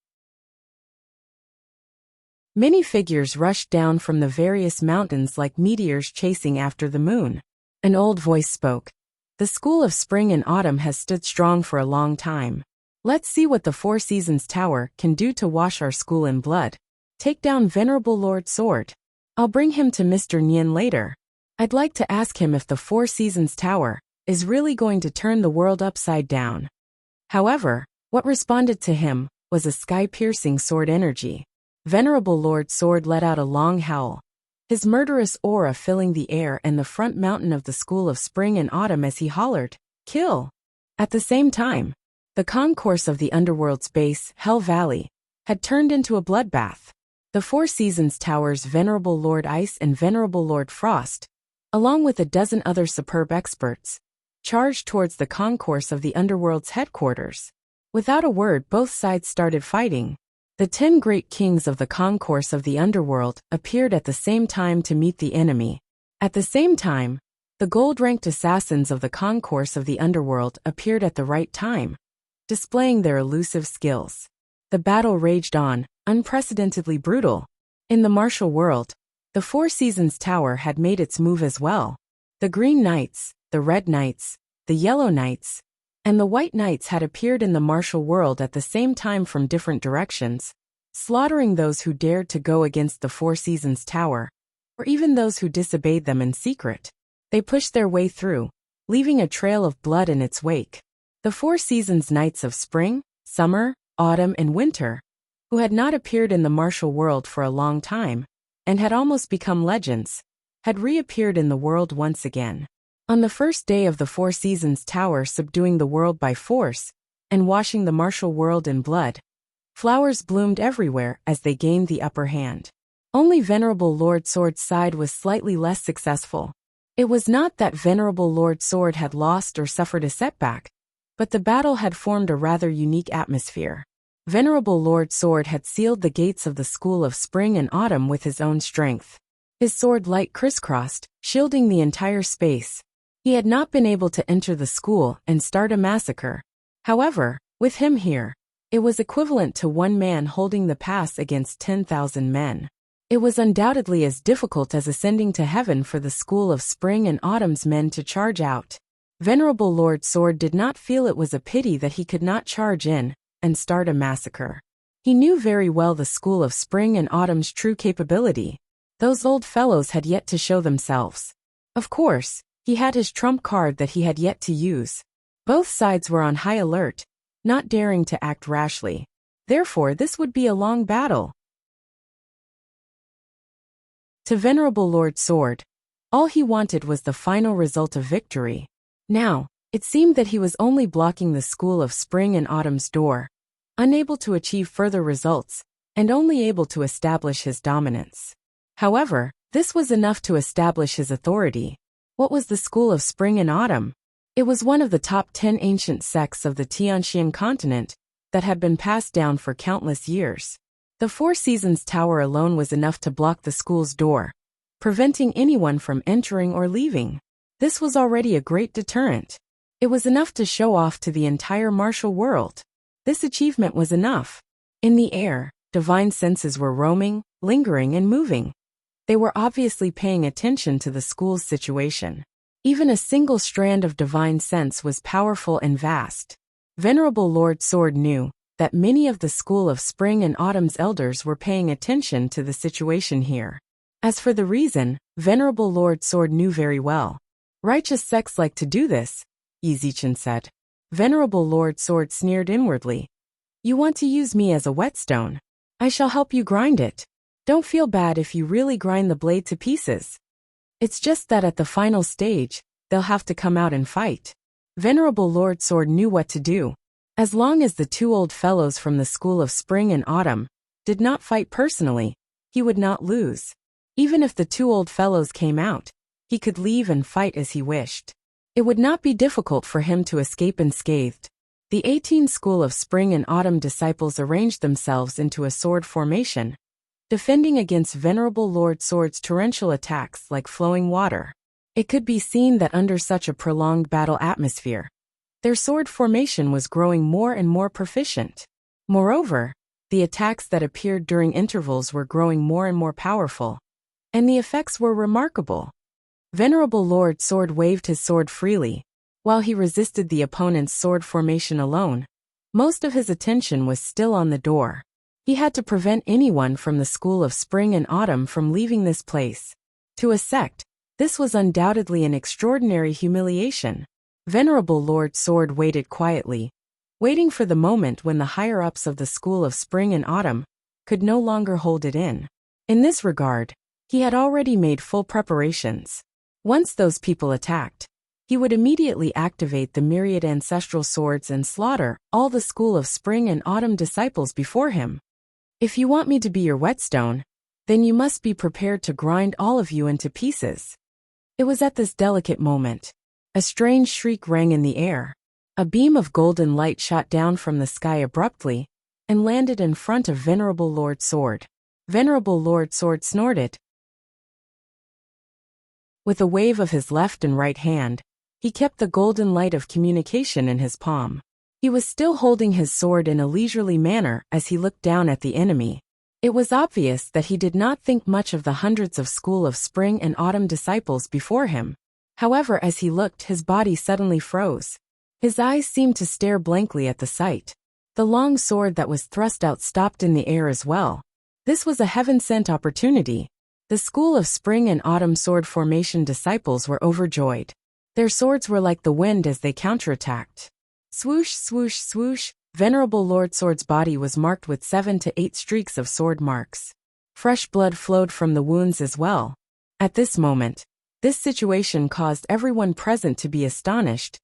Many figures rushed down from the various mountains like meteors chasing after the moon. An old voice spoke. The school of spring and autumn has stood strong for a long time. Let's see what the Four Seasons Tower can do to wash our school in blood. Take down Venerable Lord Sword. I'll bring him to Mr. Nian later. I'd like to ask him if the Four Seasons Tower is really going to turn the world upside down. However, what responded to him was a sky-piercing sword energy. Venerable Lord Sword let out a long howl, his murderous aura filling the air and the front mountain of the school of spring and autumn as he hollered, "Kill!" At the same time, the concourse of the underworld's base, Hell Valley, had turned into a bloodbath. The Four Seasons Tower's Venerable Lord Ice and Venerable Lord Frost, along with a dozen other superb experts, charged towards the concourse of the underworld's headquarters. Without a word, both sides started fighting. The 10 great kings of the concourse of the underworld appeared at the same time to meet the enemy. At the same time, the gold-ranked assassins of the concourse of the underworld appeared at the right time, displaying their elusive skills. The battle raged on, unprecedentedly brutal. In the martial world, the Four Seasons Tower had made its move as well. The Green Knights, the Red Knights, the Yellow Knights, and the White Knights had appeared in the martial world at the same time from different directions, slaughtering those who dared to go against the Four Seasons Tower, or even those who disobeyed them in secret. They pushed their way through, leaving a trail of blood in its wake. The Four Seasons Knights of spring, summer, autumn, and winter, who had not appeared in the martial world for a long time, and had almost become legends, had reappeared in the world once again. On the first day of the Four Seasons Tower subduing the world by force, and washing the martial world in blood, flowers bloomed everywhere as they gained the upper hand. Only Venerable Lord Sword's side was slightly less successful. It was not that Venerable Lord Sword had lost or suffered a setback, but the battle had formed a rather unique atmosphere. Venerable Lord Sword had sealed the gates of the school of spring and autumn with his own strength. His sword light crisscrossed, shielding the entire space. He had not been able to enter the school and start a massacre. However, with him here, it was equivalent to one man holding the pass against 10,000 men. It was undoubtedly as difficult as ascending to heaven for the school of spring and autumn's men to charge out. Venerable Lord Sword did not feel it was a pity that he could not charge in and start a massacre. He knew very well the school of spring and autumn's true capability. Those old fellows had yet to show themselves. Of course, he had his trump card that he had yet to use. Both sides were on high alert, not daring to act rashly. Therefore, this would be a long battle. To Venerable Lord Sword, all he wanted was the final result of victory. Now, it seemed that he was only blocking the school of spring and autumn's door, unable to achieve further results, and only able to establish his dominance. However, this was enough to establish his authority. What was the school of spring and autumn? It was one of the top 10 ancient sects of the Tianxian continent that had been passed down for countless years. The Four Seasons Tower alone was enough to block the school's door, preventing anyone from entering or leaving. This was already a great deterrent. It was enough to show off to the entire martial world. This achievement was enough. In the air, divine senses were roaming, lingering, and moving. They were obviously paying attention to the school's situation. Even a single strand of divine sense was powerful and vast. Venerable Lord Sword knew that many of the school of spring and autumn's elders were paying attention to the situation here. As for the reason, Venerable Lord Sword knew very well. Righteous sects like to do this, Yi Zichen said. Venerable Lord Sword sneered inwardly. You want to use me as a whetstone? I shall help you grind it. Don't feel bad if you really grind the blade to pieces. It's just that at the final stage, they'll have to come out and fight. Venerable Lord Sword knew what to do. As long as the two old fellows from the School of Spring and Autumn did not fight personally, he would not lose. Even if the two old fellows came out, he could leave and fight as he wished. It would not be difficult for him to escape unscathed. The 18 School of Spring and Autumn disciples arranged themselves into a sword formation, defending against Venerable Lord Sword's torrential attacks like flowing water. It could be seen that under such a prolonged battle atmosphere, their sword formation was growing more and more proficient. Moreover, the attacks that appeared during intervals were growing more and more powerful, and the effects were remarkable. Venerable Lord Sword waved his sword freely, while he resisted the opponent's sword formation alone. Most of his attention was still on the door. He had to prevent anyone from the School of Spring and Autumn from leaving this place. To a sect, this was undoubtedly an extraordinary humiliation. Venerable Lord Sword waited quietly, waiting for the moment when the higher-ups of the School of Spring and Autumn could no longer hold it in. In this regard, he had already made full preparations. Once those people attacked, he would immediately activate the myriad ancestral swords and slaughter all the School of Spring and Autumn disciples before him. If you want me to be your whetstone, then you must be prepared to grind all of you into pieces. It was at this delicate moment. A strange shriek rang in the air. A beam of golden light shot down from the sky abruptly and landed in front of Venerable Lord Sword. Venerable Lord Sword snorted. With a wave of his left and right hand, he kept the golden light of communication in his palm. He was still holding his sword in a leisurely manner as he looked down at the enemy. It was obvious that he did not think much of the hundreds of School of Spring and Autumn disciples before him. However, as he looked, his body suddenly froze. His eyes seemed to stare blankly at the sight. The long sword that was thrust out stopped in the air as well. This was a heaven-sent opportunity. The School of Spring and Autumn sword formation disciples were overjoyed. Their swords were like the wind as they counterattacked. Swoosh, swoosh, swoosh. Venerable Lord Sword's body was marked with 7 to 8 streaks of sword marks. Fresh blood flowed from the wounds as well. At this moment, this situation caused everyone present to be astonished,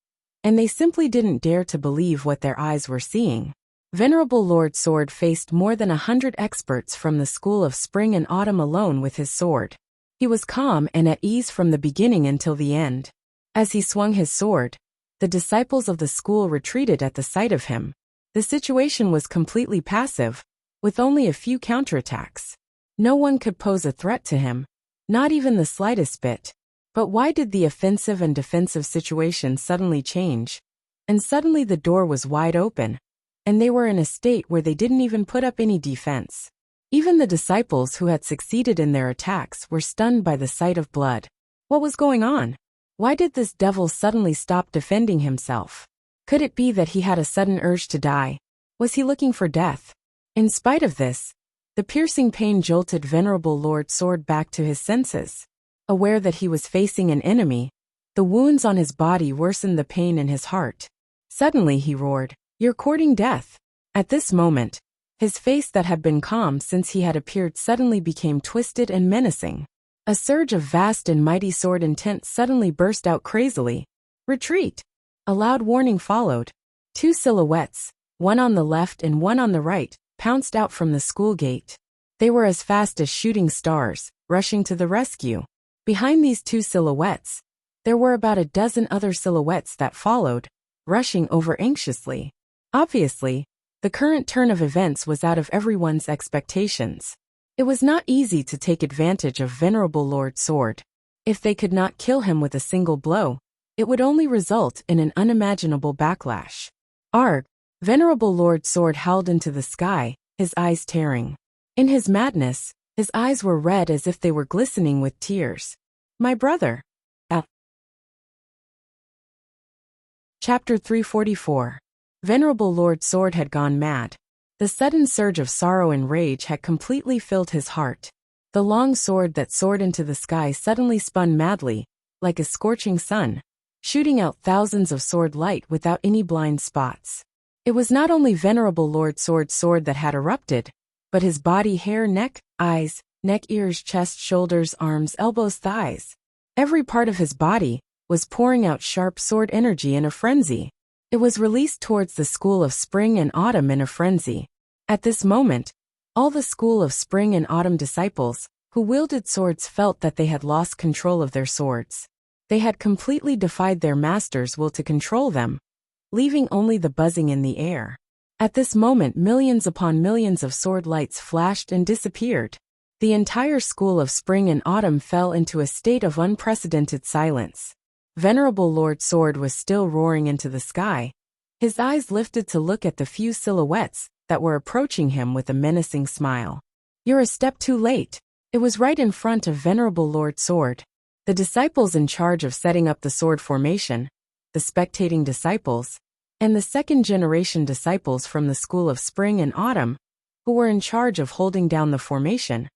and they simply didn't dare to believe what their eyes were seeing. Venerable Lord Sword faced more than 100 experts from the School of Spring and Autumn alone with his sword. He was calm and at ease from the beginning until the end. As he swung his sword, the disciples of the school retreated at the sight of him. The situation was completely passive, with only a few counterattacks. No one could pose a threat to him, not even the slightest bit. But why did the offensive and defensive situation suddenly change? And suddenly the door was wide open, and they were in a state where they didn't even put up any defense. Even the disciples who had succeeded in their attacks were stunned by the sight of blood. What was going on? Why did this devil suddenly stop defending himself? Could it be that he had a sudden urge to die? Was he looking for death? In spite of this, the piercing pain jolted Venerable Lord Sword back to his senses. Aware that he was facing an enemy, the wounds on his body worsened the pain in his heart. Suddenly he roared, "You're courting death." At this moment, his face that had been calm since he had appeared suddenly became twisted and menacing. A surge of vast and mighty sword intent suddenly burst out crazily. "Retreat!" A loud warning followed. 2 silhouettes, one on the left and one on the right, pounced out from the school gate. They were as fast as shooting stars, rushing to the rescue. Behind these 2 silhouettes, there were about a dozen other silhouettes that followed, rushing over anxiously. Obviously, the current turn of events was out of everyone's expectations. It was not easy to take advantage of Venerable Lord Sword. If they could not kill him with a single blow, it would only result in an unimaginable backlash. Arg! Venerable Lord Sword howled into the sky, his eyes tearing. In his madness, his eyes were red as if they were glistening with tears. "My brother!" Chapter 344. Venerable Lord Sword had gone mad. The sudden surge of sorrow and rage had completely filled his heart. The long sword that soared into the sky suddenly spun madly, like a scorching sun, shooting out thousands of sword light without any blind spots. It was not only Venerable Lord Sword's sword that had erupted, but his body, hair, neck, eyes, neck, ears, chest, shoulders, arms, elbows, thighs. Every part of his body was pouring out sharp sword energy in a frenzy. It was released towards the school of spring and autumn in a frenzy. At this moment, all the school of spring and autumn disciples who wielded swords felt that they had lost control of their swords. They had completely defied their master's will to control them, leaving only the buzzing in the air. At this moment, millions upon millions of sword lights flashed and disappeared. The entire school of spring and autumn fell into a state of unprecedented silence. Venerable Lord Sword was still roaring into the sky. His eyes lifted to look at the few silhouettes that were approaching him with a menacing smile. "You're a step too late." It was right in front of Venerable Lord Sword. The disciples in charge of setting up the sword formation, the spectating disciples, and the second-generation disciples from the school of spring and autumn, who were in charge of holding down the formation,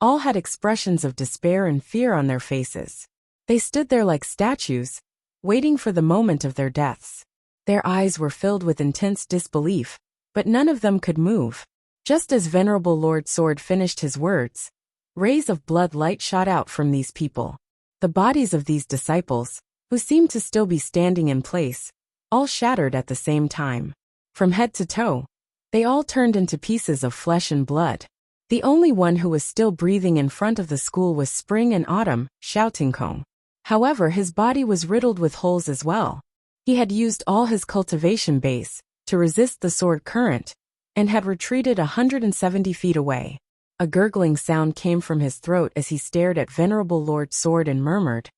all had expressions of despair and fear on their faces. They stood there like statues, waiting for the moment of their deaths. Their eyes were filled with intense disbelief, but none of them could move. Just as Venerable Lord Sword finished his words, rays of blood light shot out from these people. The bodies of these disciples, who seemed to still be standing in place, all shattered at the same time. From head to toe, they all turned into pieces of flesh and blood. The only one who was still breathing in front of the school was Spring and Autumn, Shouting Kong. However, his body was riddled with holes as well. He had used all his cultivation base to resist the sword current, and had retreated 170 feet away. A gurgling sound came from his throat as he stared at Venerable Lord Sword and murmured,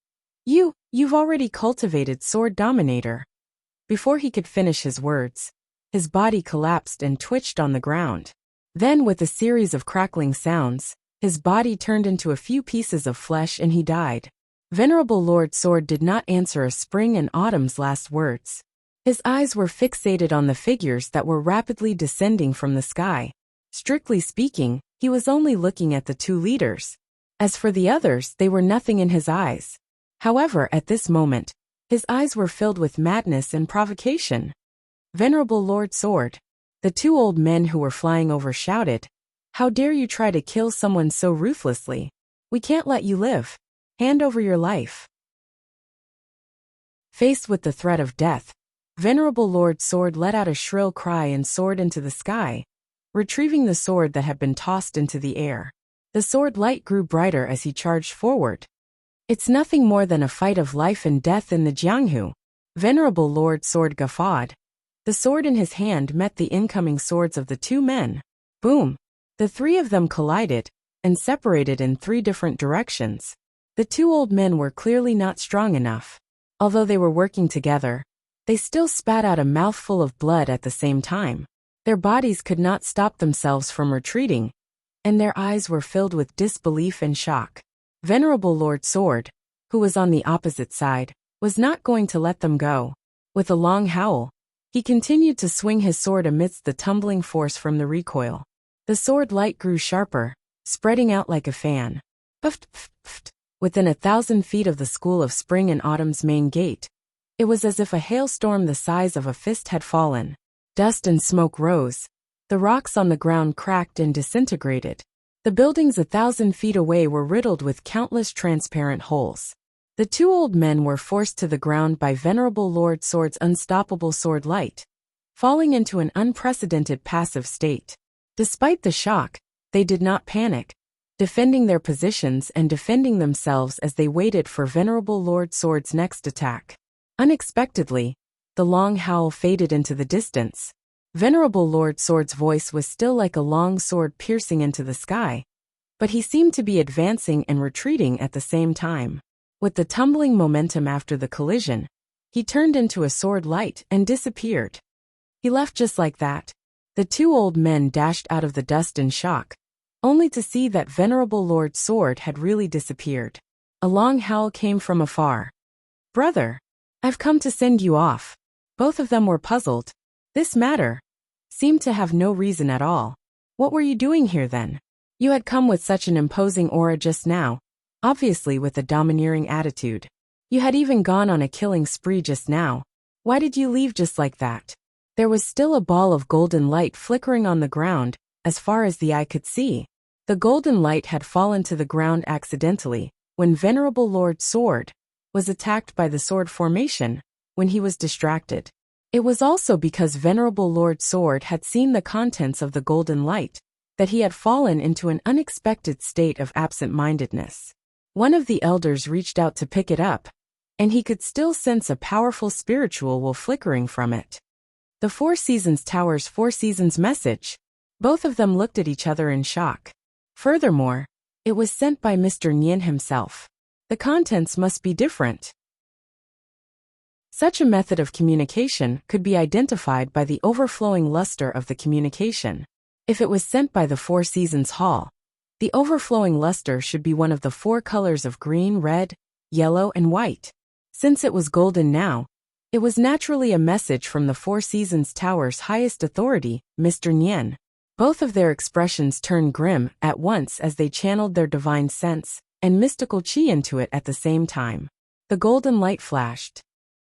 You've already cultivated Sword Dominator." Before he could finish his words, his body collapsed and twitched on the ground. Then, with a series of crackling sounds, his body turned into a few pieces of flesh and he died. Venerable Lord Sword did not answer a Spring and Autumn's last words. His eyes were fixated on the figures that were rapidly descending from the sky. Strictly speaking, he was only looking at the two leaders. As for the others, they were nothing in his eyes. However, at this moment, his eyes were filled with madness and provocation. "Venerable Lord Sword," the two old men who were flying over shouted, "how dare you try to kill someone so ruthlessly? We can't let you live. Hand over your life." Faced with the threat of death, Venerable Lord Sword let out a shrill cry and soared into the sky, retrieving the sword that had been tossed into the air. The sword light grew brighter as he charged forward. "It's nothing more than a fight of life and death in the Jianghu." Venerable Lord Sword guffawed. The sword in his hand met the incoming swords of the two men. Boom! The three of them collided and separated in three different directions. The two old men were clearly not strong enough. Although they were working together, they still spat out a mouthful of blood at the same time. Their bodies could not stop themselves from retreating, and their eyes were filled with disbelief and shock. Venerable Lord Sword, who was on the opposite side, was not going to let them go. With a long howl, he continued to swing his sword amidst the tumbling force from the recoil. The sword light grew sharper, spreading out like a fan. Puft, puft, puft. Within 1,000 feet of the school of Spring and Autumn's main gate, it was as if a hailstorm the size of a fist had fallen. Dust and smoke rose. The rocks on the ground cracked and disintegrated. The buildings 1,000 feet away were riddled with countless transparent holes. The two old men were forced to the ground by Venerable Lord Sword's unstoppable sword light, falling into an unprecedented passive state. Despite the shock, they did not panic, defending their positions and defending themselves as they waited for Venerable Lord Sword's next attack. Unexpectedly, the long howl faded into the distance. Venerable Lord Sword's voice was still like a long sword piercing into the sky, but he seemed to be advancing and retreating at the same time. With the tumbling momentum after the collision, he turned into a sword light and disappeared. He left just like that. The two old men dashed out of the dust in shock, only to see that Venerable Lord Sword had really disappeared. A long howl came from afar. "Brother, I've come to send you off." Both of them were puzzled. This matter seemed to have no reason at all. "What were you doing here then? You had come with such an imposing aura just now, obviously with a domineering attitude. You had even gone on a killing spree just now. Why did you leave just like that?" There was still a ball of golden light flickering on the ground, as far as the eye could see. The golden light had fallen to the ground accidentally, when Venerable Lord Sword was attacked by the sword formation when he was distracted. It was also because Venerable Lord Sword had seen the contents of the golden light that he had fallen into an unexpected state of absent-mindedness. One of the elders reached out to pick it up, and he could still sense a powerful spiritual will flickering from it. The Four Seasons Tower's Four Seasons message. Both of them looked at each other in shock. Furthermore, it was sent by Mr. Nian himself. The contents must be different. Such a method of communication could be identified by the overflowing luster of the communication. If it was sent by the Four Seasons Hall, the overflowing luster should be one of the four colors of green, red, yellow, and white. Since it was golden now, it was naturally a message from the Four Seasons Tower's highest authority, Mr. Nian. Both of their expressions turned grim at once as they channeled their divine sense and mystical chi into it at the same time. The golden light flashed.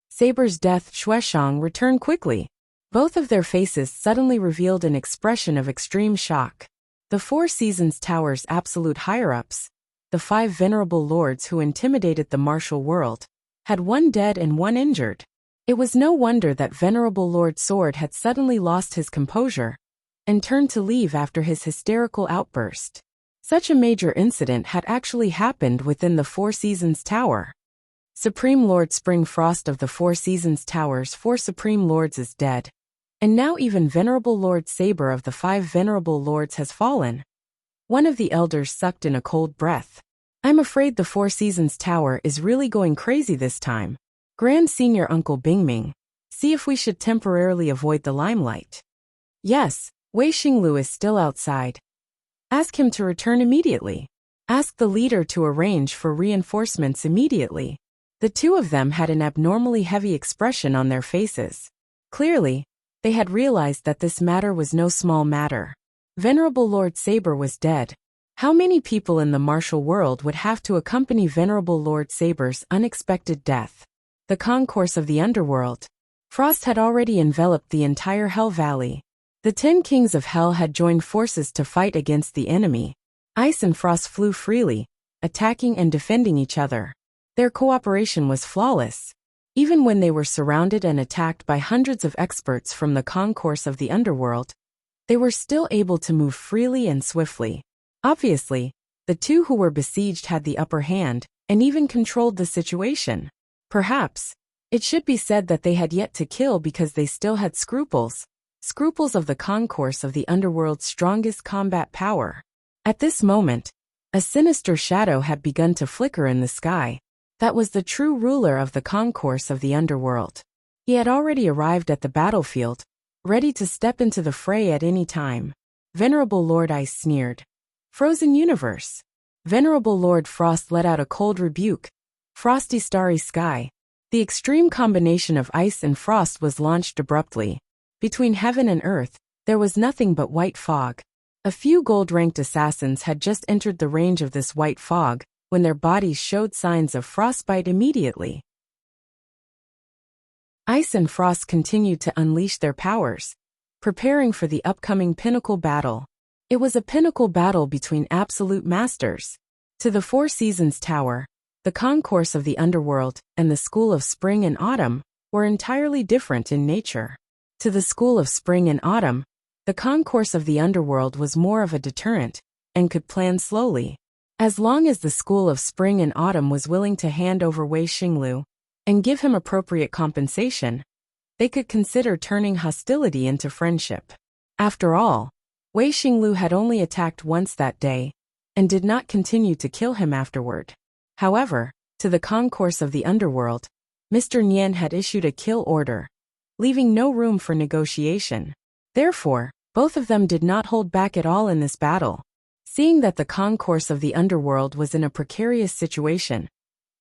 Saber's death Shueshang returned quickly. Both of their faces suddenly revealed an expression of extreme shock. The Four Seasons Tower's absolute higher-ups, the five venerable lords who intimidated the martial world, had one dead and one injured. It was no wonder that Venerable Lord Sword had suddenly lost his composure and turned to leave after his hysterical outburst. Such a major incident had actually happened within the Four Seasons Tower. Supreme Lord Spring Frost of the Four Seasons Tower's four Supreme Lords is dead, and now even Venerable Lord Saber of the five Venerable Lords has fallen. One of the elders sucked in a cold breath. I'm afraid the Four Seasons Tower is really going crazy this time. Grand Senior Uncle Bingming, see if we should temporarily avoid the limelight. Yes, Wei Xinglu is still outside. Ask him to return immediately. Ask the leader to arrange for reinforcements immediately. The two of them had an abnormally heavy expression on their faces. Clearly, they had realized that this matter was no small matter. Venerable Lord Saber was dead. How many people in the martial world would have to accompany Venerable Lord Saber's unexpected death? The concourse of the underworld. Frost had already enveloped the entire Hell Valley. The 10 kings of Hell had joined forces to fight against the enemy. Ice and Frost flew freely, attacking and defending each other. Their cooperation was flawless. Even when they were surrounded and attacked by hundreds of experts from the concourse of the underworld, they were still able to move freely and swiftly. Obviously, the two who were besieged had the upper hand and even controlled the situation. Perhaps, it should be said that they had yet to kill because they still had scruples of the concourse of the underworld's strongest combat power. At this moment, a sinister shadow had begun to flicker in the sky. That was the true ruler of the concourse of the underworld. He had already arrived at the battlefield, ready to step into the fray at any time. Venerable Lord Ice sneered. Frozen Universe. Venerable Lord Frost let out a cold rebuke. Frosty starry sky. The extreme combination of ice and frost was launched abruptly. Between heaven and earth, there was nothing but white fog. A few gold-ranked assassins had just entered the range of this white fog when their bodies showed signs of frostbite immediately. Ice and Frost continued to unleash their powers, preparing for the upcoming pinnacle battle. It was a pinnacle battle between absolute masters. To the Four Seasons Tower, the concourse of the underworld and the School of Spring and Autumn were entirely different in nature. To the School of Spring and Autumn, the concourse of the underworld was more of a deterrent and could plan slowly. As long as the School of Spring and Autumn was willing to hand over Wei Xinglu and give him appropriate compensation, they could consider turning hostility into friendship. After all, Wei Xinglu had only attacked once that day and did not continue to kill him afterward. However, to the concourse of the underworld, Mr. Nian had issued a kill order, leaving no room for negotiation. Therefore, both of them did not hold back at all in this battle. Seeing that the concourse of the underworld was in a precarious situation,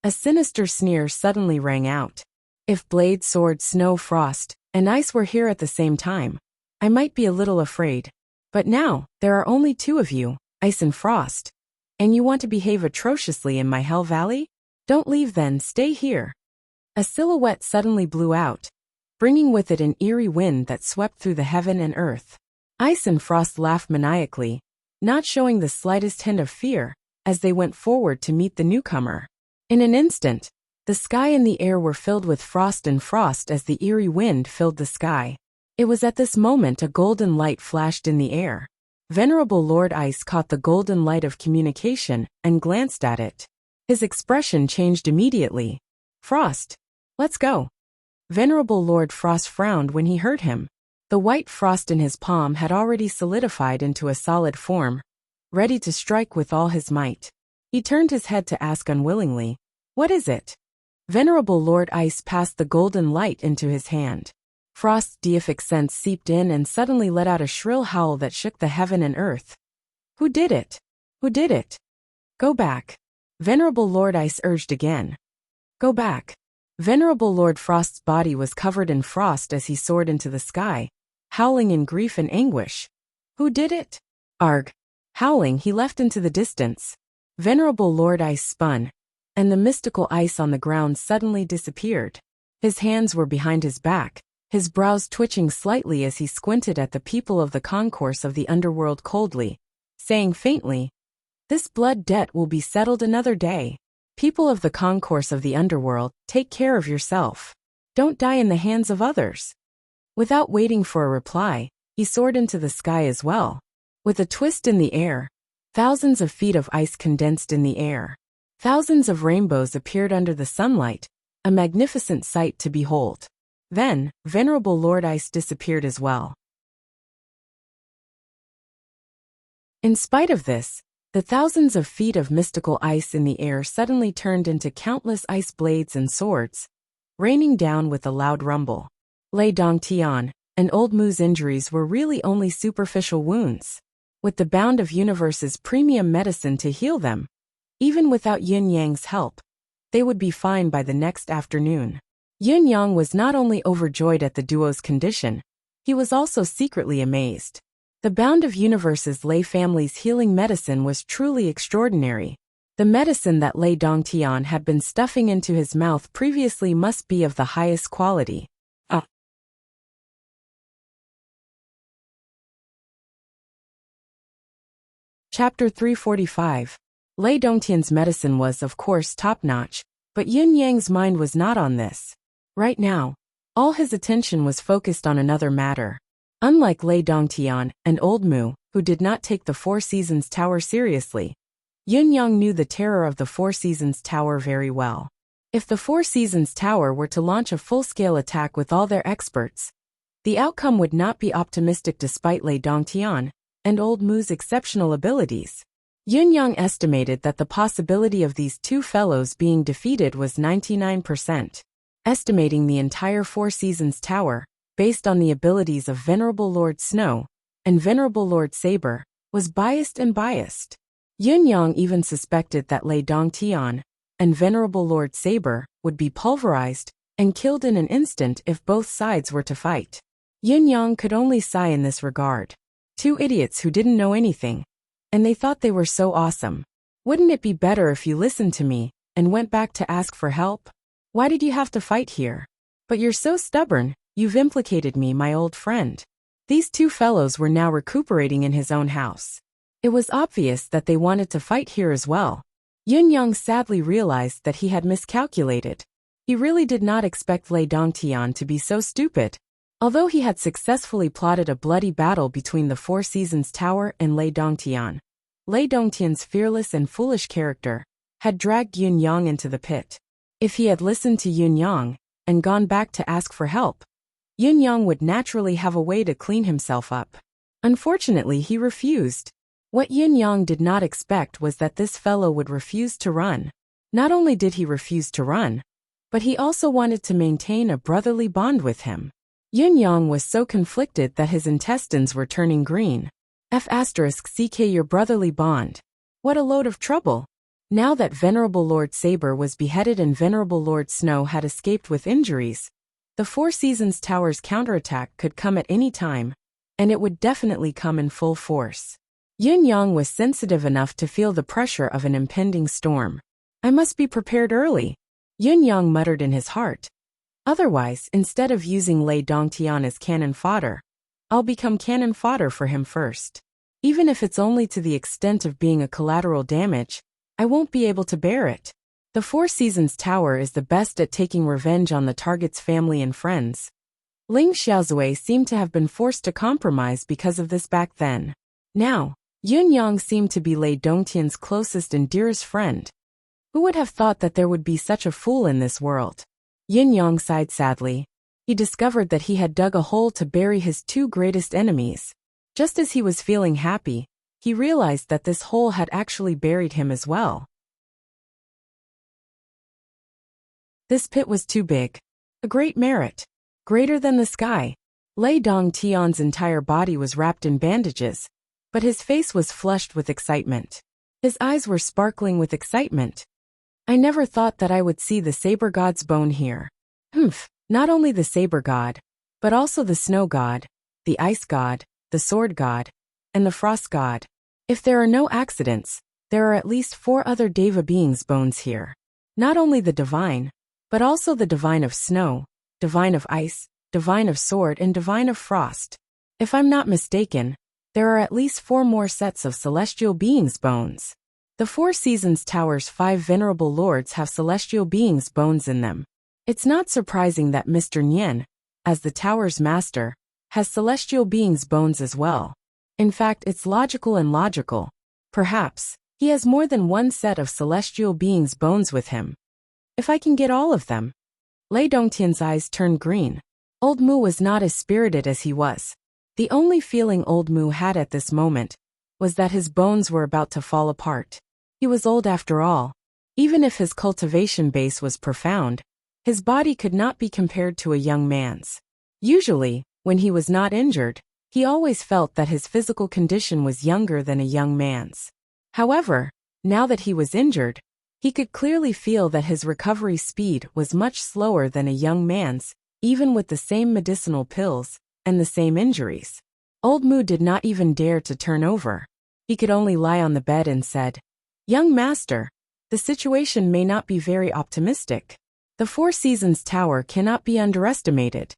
a sinister sneer suddenly rang out. If blade, sword, snow, frost, and ice were here at the same time, I might be a little afraid. But now, there are only two of you, Ice and Frost. And you want to behave atrociously in my Hell Valley? Don't leave then, stay here. A silhouette suddenly blew out, bringing with it an eerie wind that swept through the heaven and earth. Ice and Frost laughed maniacally, not showing the slightest hint of fear, as they went forward to meet the newcomer. In an instant, the sky and the air were filled with frost and frost as the eerie wind filled the sky. It was at this moment a golden light flashed in the air. Venerable Lord Ice caught the golden light of communication and glanced at it. His expression changed immediately. "Frost, let's go." Venerable Lord Frost frowned when he heard him. The white frost in his palm had already solidified into a solid form, ready to strike with all his might. He turned his head to ask unwillingly, "What is it?" Venerable Lord Ice passed the golden light into his hand. Frost's deific sense seeped in and suddenly let out a shrill howl that shook the heaven and earth. "Who did it? Who did it? Go back." Venerable Lord Ice urged again. "Go back." Venerable Lord Frost's body was covered in frost as he soared into the sky, howling in grief and anguish. "Who did it?" Arg. Howling, he left into the distance. Venerable Lord Ice spun, and the mystical ice on the ground suddenly disappeared. His hands were behind his back, his brows twitching slightly as he squinted at the people of the concourse of the underworld coldly, saying faintly, "This blood debt will be settled another day. People of the concourse of the underworld, take care of yourself. Don't die in the hands of others." Without waiting for a reply, he soared into the sky as well. With a twist in the air, thousands of feet of ice condensed in the air. Thousands of rainbows appeared under the sunlight, a magnificent sight to behold. Then, Venerable Lord Ice disappeared as well. In spite of this, the thousands of feet of mystical ice in the air suddenly turned into countless ice blades and swords, raining down with a loud rumble. Lei Dongtian and Old Mu's injuries were really only superficial wounds. With the bound of universe's premium medicine to heal them, even without Yin Yang's help, they would be fine by the next afternoon. Yin Yang was not only overjoyed at the duo's condition, he was also secretly amazed. The bound of universe's Lei family's healing medicine was truly extraordinary. The medicine that Lei Dongtian had been stuffing into his mouth previously must be of the highest quality. Chapter 345. Lei Dongtian's medicine was, of course, top-notch, but Yin Yang's mind was not on this. Right now, all his attention was focused on another matter. Unlike Lei Dongtian and Old Mu, who did not take the Four Seasons Tower seriously, Yin Yang knew the terror of the Four Seasons Tower very well. If the Four Seasons Tower were to launch a full-scale attack with all their experts, the outcome would not be optimistic despite Lei Dongtian and Old Mu's exceptional abilities. Yin Yang estimated that the possibility of these two fellows being defeated was 99%. Estimating the entire Four Seasons Tower, based on the abilities of Venerable Lord Snow and Venerable Lord Saber, was biased and biased. Yin Yang even suspected that Lei Dongtian and Venerable Lord Saber would be pulverized and killed in an instant if both sides were to fight. Yin Yang could only sigh in this regard. Two idiots who didn't know anything, and they thought they were so awesome. Wouldn't it be better if you listened to me and went back to ask for help? Why did you have to fight here? But you're so stubborn, you've implicated me, my old friend. These two fellows were now recuperating in his own house. It was obvious that they wanted to fight here as well. Yin Yang sadly realized that he had miscalculated. He really did not expect Lei Dongtian to be so stupid. Although he had successfully plotted a bloody battle between the Four Seasons Tower and Lei Dongtian's fearless and foolish character had dragged Yin Yang into the pit. If he had listened to Yin Yang and gone back to ask for help, Yin Yang would naturally have a way to clean himself up. Unfortunately, he refused. What Yin Yang did not expect was that this fellow would refuse to run. Not only did he refuse to run, but he also wanted to maintain a brotherly bond with him. Yin Yang was so conflicted that his intestines were turning green. *CK your brotherly bond. What a load of trouble. Now that Venerable Lord Saber was beheaded and Venerable Lord Snow had escaped with injuries, the Four Seasons Tower's counterattack could come at any time, and it would definitely come in full force. Yin Yang was sensitive enough to feel the pressure of an impending storm. I must be prepared early, Yin Yang muttered in his heart. Otherwise, instead of using Lei Dongtian as cannon fodder, I'll become cannon fodder for him first. Even if it's only to the extent of being a collateral damage, I won't be able to bear it. The Four Seasons Tower is the best at taking revenge on the target's family and friends. Ling Xiaozui seemed to have been forced to compromise because of this back then. Now, Yun Yang seemed to be Lei Dongtian's closest and dearest friend. Who would have thought that there would be such a fool in this world? Yin Yang sighed sadly. He discovered that he had dug a hole to bury his two greatest enemies. Just as he was feeling happy, he realized that this hole had actually buried him as well. This pit was too big. A great merit. Greater than the sky. Lei Dongtian's entire body was wrapped in bandages, but his face was flushed with excitement. His eyes were sparkling with excitement. I never thought that I would see the saber god's bone here. Not only the saber god, but also the snow god, the ice god, the sword god, and the frost god. If there are no accidents, there are at least 4 other deva beings' bones here. Not only the divine, but also the divine of snow, divine of ice, divine of sword, and divine of frost. If I'm not mistaken, there are at least 4 more sets of celestial beings' bones. The Four Seasons Tower's 5 venerable lords have celestial beings' bones in them. It's not surprising that Mr. Nian, as the tower's master, has celestial beings' bones as well. In fact, it's logical and logical. Perhaps, he has more than one set of celestial beings' bones with him. If I can get all of them. Lei Dongtian's eyes turned green. Old Mu was not as spirited as he was. The only feeling Old Mu had at this moment was that his bones were about to fall apart. He was old after all. Even if his cultivation base was profound, his body could not be compared to a young man's. Usually, when he was not injured, he always felt that his physical condition was younger than a young man's. However, now that he was injured, he could clearly feel that his recovery speed was much slower than a young man's, even with the same medicinal pills and the same injuries. Old Mu did not even dare to turn over. He could only lie on the bed and said, "Young master, the situation may not be very optimistic. The Four Seasons Tower cannot be underestimated."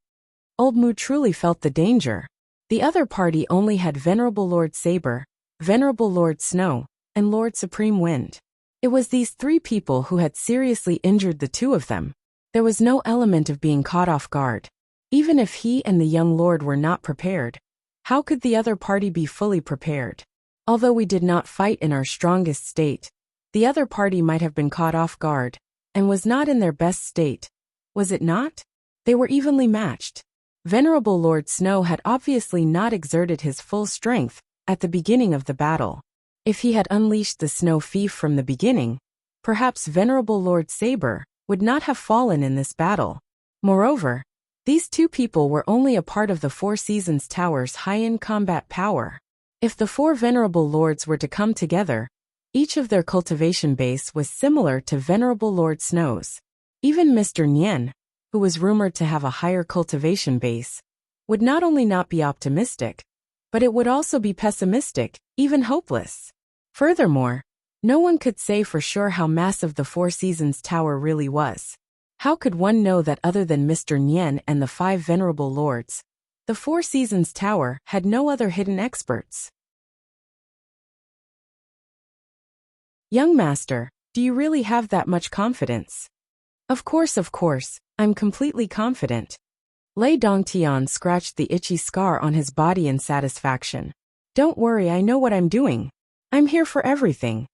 Old Mu truly felt the danger. The other party only had Venerable Lord Saber, Venerable Lord Snow, and Lord Supreme Wind. It was these 3 people who had seriously injured the 2 of them. There was no element of being caught off guard. Even if he and the young lord were not prepared, how could the other party be fully prepared? Although we did not fight in our strongest state, the other party might have been caught off guard, and was not in their best state. Was it not? They were evenly matched. Venerable Lord Snow had obviously not exerted his full strength at the beginning of the battle. If he had unleashed the snow fief from the beginning, perhaps Venerable Lord Saber would not have fallen in this battle. Moreover, these 2 people were only a part of the Four Seasons Tower's high-end combat power. If the 4 venerable lords were to come together, each of their cultivation base was similar to Venerable Lord Snow's. Even Mr. Nian, who was rumored to have a higher cultivation base, would not only not be optimistic, but it would also be pessimistic, even hopeless. Furthermore, no one could say for sure how massive the Four Seasons Tower really was. How could one know that other than Mr. Nian and the 5 venerable lords, the Four Seasons Tower had no other hidden experts? Young master, do you really have that much confidence? Of course, I'm completely confident. Lei Dongtian scratched the itchy scar on his body in satisfaction. Don't worry, I know what I'm doing. I'm here for everything.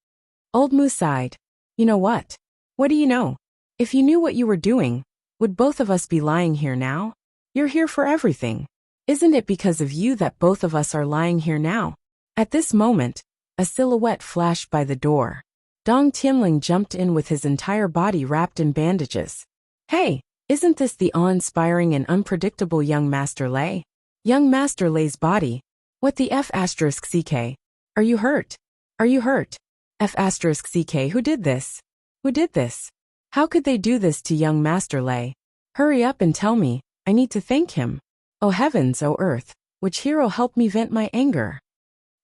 Old Mu sighed. You know what? What do you know? If you knew what you were doing, would both of us be lying here now? You're here for everything. Isn't it because of you that both of us are lying here now? At this moment, a silhouette flashed by the door. Dong Tianling jumped in with his entire body wrapped in bandages. Hey, isn't this the awe-inspiring and unpredictable young Master Lei? Young Master Lei's body. What the F***ck? Are you hurt? Are you hurt? F***ck, who did this? Who did this? How could they do this to young Master Lei? Hurry up and tell me, I need to thank him. Oh heavens, oh earth, which hero helped me vent my anger?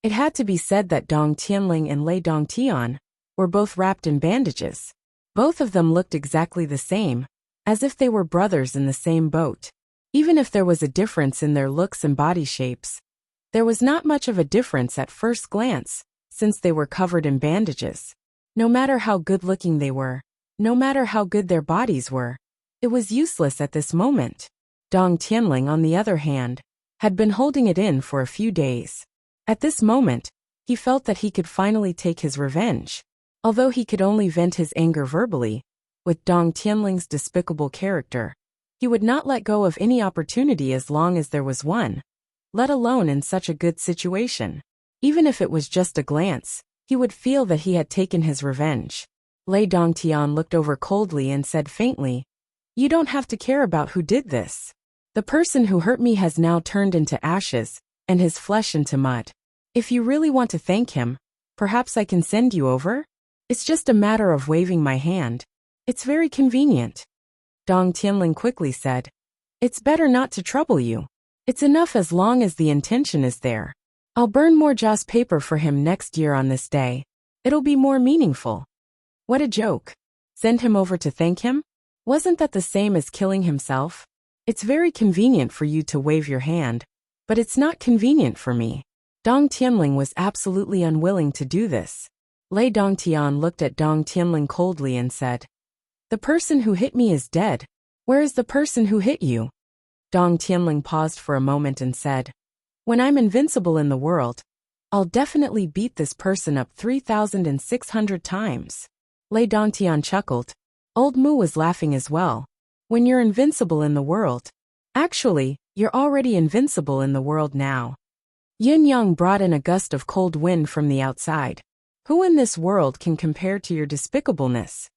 It had to be said that Dong Tianling and Lei Dongtian were both wrapped in bandages. Both of them looked exactly the same, as if they were brothers in the same boat. Even if there was a difference in their looks and body shapes, there was not much of a difference at first glance, since they were covered in bandages. No matter how good-looking they were, no matter how good their bodies were, it was useless at this moment. Dong Tianling, on the other hand, had been holding it in for a few days. At this moment, he felt that he could finally take his revenge. Although he could only vent his anger verbally, with Dong Tianling's despicable character, he would not let go of any opportunity as long as there was one, let alone in such a good situation. Even if it was just a glance, he would feel that he had taken his revenge. Lei Dongtian looked over coldly and said faintly, "You don't have to care about who did this. The person who hurt me has now turned into ashes, and his flesh into mud. If you really want to thank him, perhaps I can send you over? It's just a matter of waving my hand. It's very convenient." Dong Tianling quickly said, "It's better not to trouble you. It's enough as long as the intention is there. I'll burn more joss paper for him next year on this day. It'll be more meaningful." What a joke. Send him over to thank him? Wasn't that the same as killing himself? It's very convenient for you to wave your hand, but it's not convenient for me. Dong Tianling was absolutely unwilling to do this. Lei Dongtian looked at Dong Tianling coldly and said, "The person who hit me is dead. Where is the person who hit you?" Dong Tianling paused for a moment and said, "When I'm invincible in the world, I'll definitely beat this person up 3,600 times. Lei Dongtian chuckled. Old Mu was laughing as well. "When you're invincible in the world. Actually, you're already invincible in the world now." Yin Yang brought in a gust of cold wind from the outside. "Who in this world can compare to your despicableness?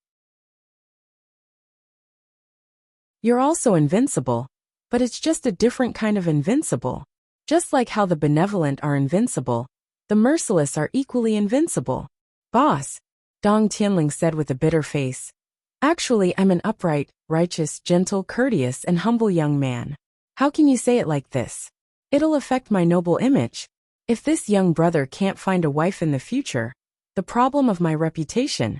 You're also invincible, but it's just a different kind of invincible. Just like how the benevolent are invincible, the merciless are equally invincible." "Boss," Dong Tianling said with a bitter face, "actually I'm an upright, righteous, gentle, courteous, and humble young man. How can you say it like this? It'll affect my noble image. If this young brother can't find a wife in the future, the problem of my reputation."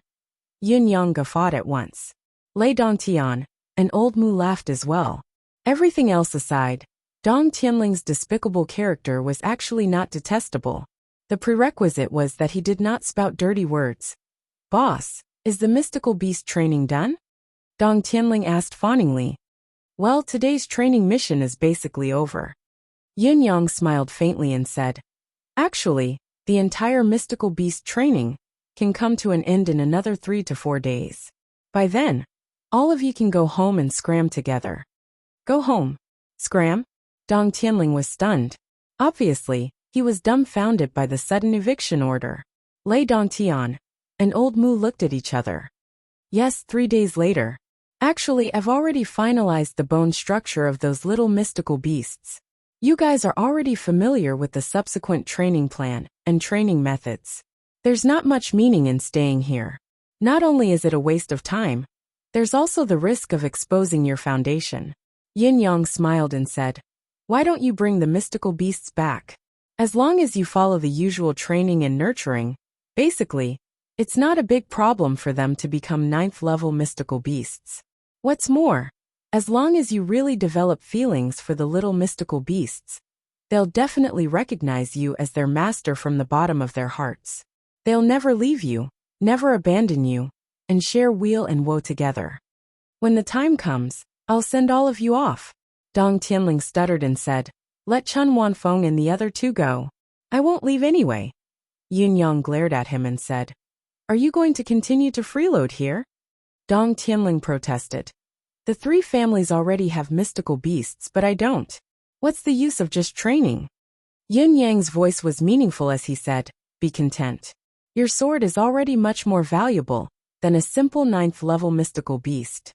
Yin Yang guffawed at once. Lei Dongtian and Old Mu laughed as well. Everything else aside, Dong Tianling's despicable character was actually not detestable. The prerequisite was that he did not spout dirty words. "Boss, is the mystical beast training done?" Dong Tianling asked fawningly. "Well, today's training mission is basically over." Yin Yang smiled faintly and said, "Actually, the entire mystical beast training can come to an end in another 3 to 4 days. By then, all of you can go home and scram together." "Go home? Scram?" Dong Tianling was stunned. Obviously, he was dumbfounded by the sudden eviction order. Lei Dongtian and Old Mu looked at each other. "Yes, 3 days later. Actually, I've already finalized the bone structure of those little mystical beasts. You guys are already familiar with the subsequent training plan and training methods. There's not much meaning in staying here. Not only is it a waste of time, there's also the risk of exposing your foundation." Yin Yang smiled and said, "Why don't you bring the mystical beasts back? As long as you follow the usual training and nurturing, basically, it's not a big problem for them to become 9th-level mystical beasts. What's more, as long as you really develop feelings for the little mystical beasts, they'll definitely recognize you as their master from the bottom of their hearts. They'll never leave you, never abandon you, and share weal and woe together. When the time comes, I'll send all of you off." Dong Tianling stuttered and said, "Let Chun Wanfeng and the other 2 go. I won't leave anyway." Yin Yang glared at him and said, "Are you going to continue to freeload here?" Dong Tianling protested. "The 3 families already have mystical beasts, but I don't. What's the use of just training?" Yin Yang's voice was meaningful as he said, "Be content. Your sword is already much more valuable than a simple 9th-level mystical beast."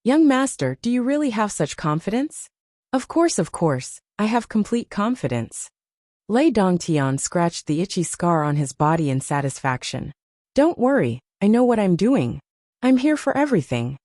"Young master, do you really have such confidence?" Of course, I have complete confidence." Lei Dongtian scratched the itchy scar on his body in satisfaction. "Don't worry, I know what I'm doing. I'm here for everything."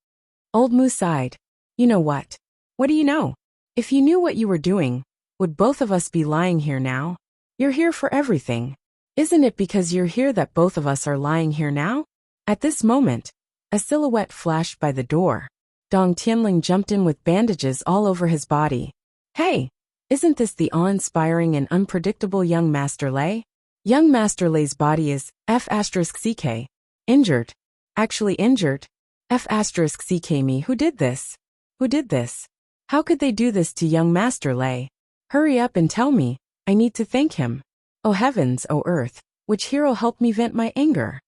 Old Mu sighed. "You know what? What do you know? If you knew what you were doing, would both of us be lying here now? You're here for everything. Isn't it because you're here that both of us are lying here now?" At this moment, a silhouette flashed by the door. Dong Tianling jumped in with bandages all over his body. Hey! Isn't this the awe-inspiring and unpredictable young Master Lei? Young Master Lei's body is F***ck. Injured. Actually injured. F***ck me. Who did this? Who did this? How could they do this to young Master Lei? Hurry up and tell me. I need to thank him. Oh heavens, oh earth, which hero helped me vent my anger?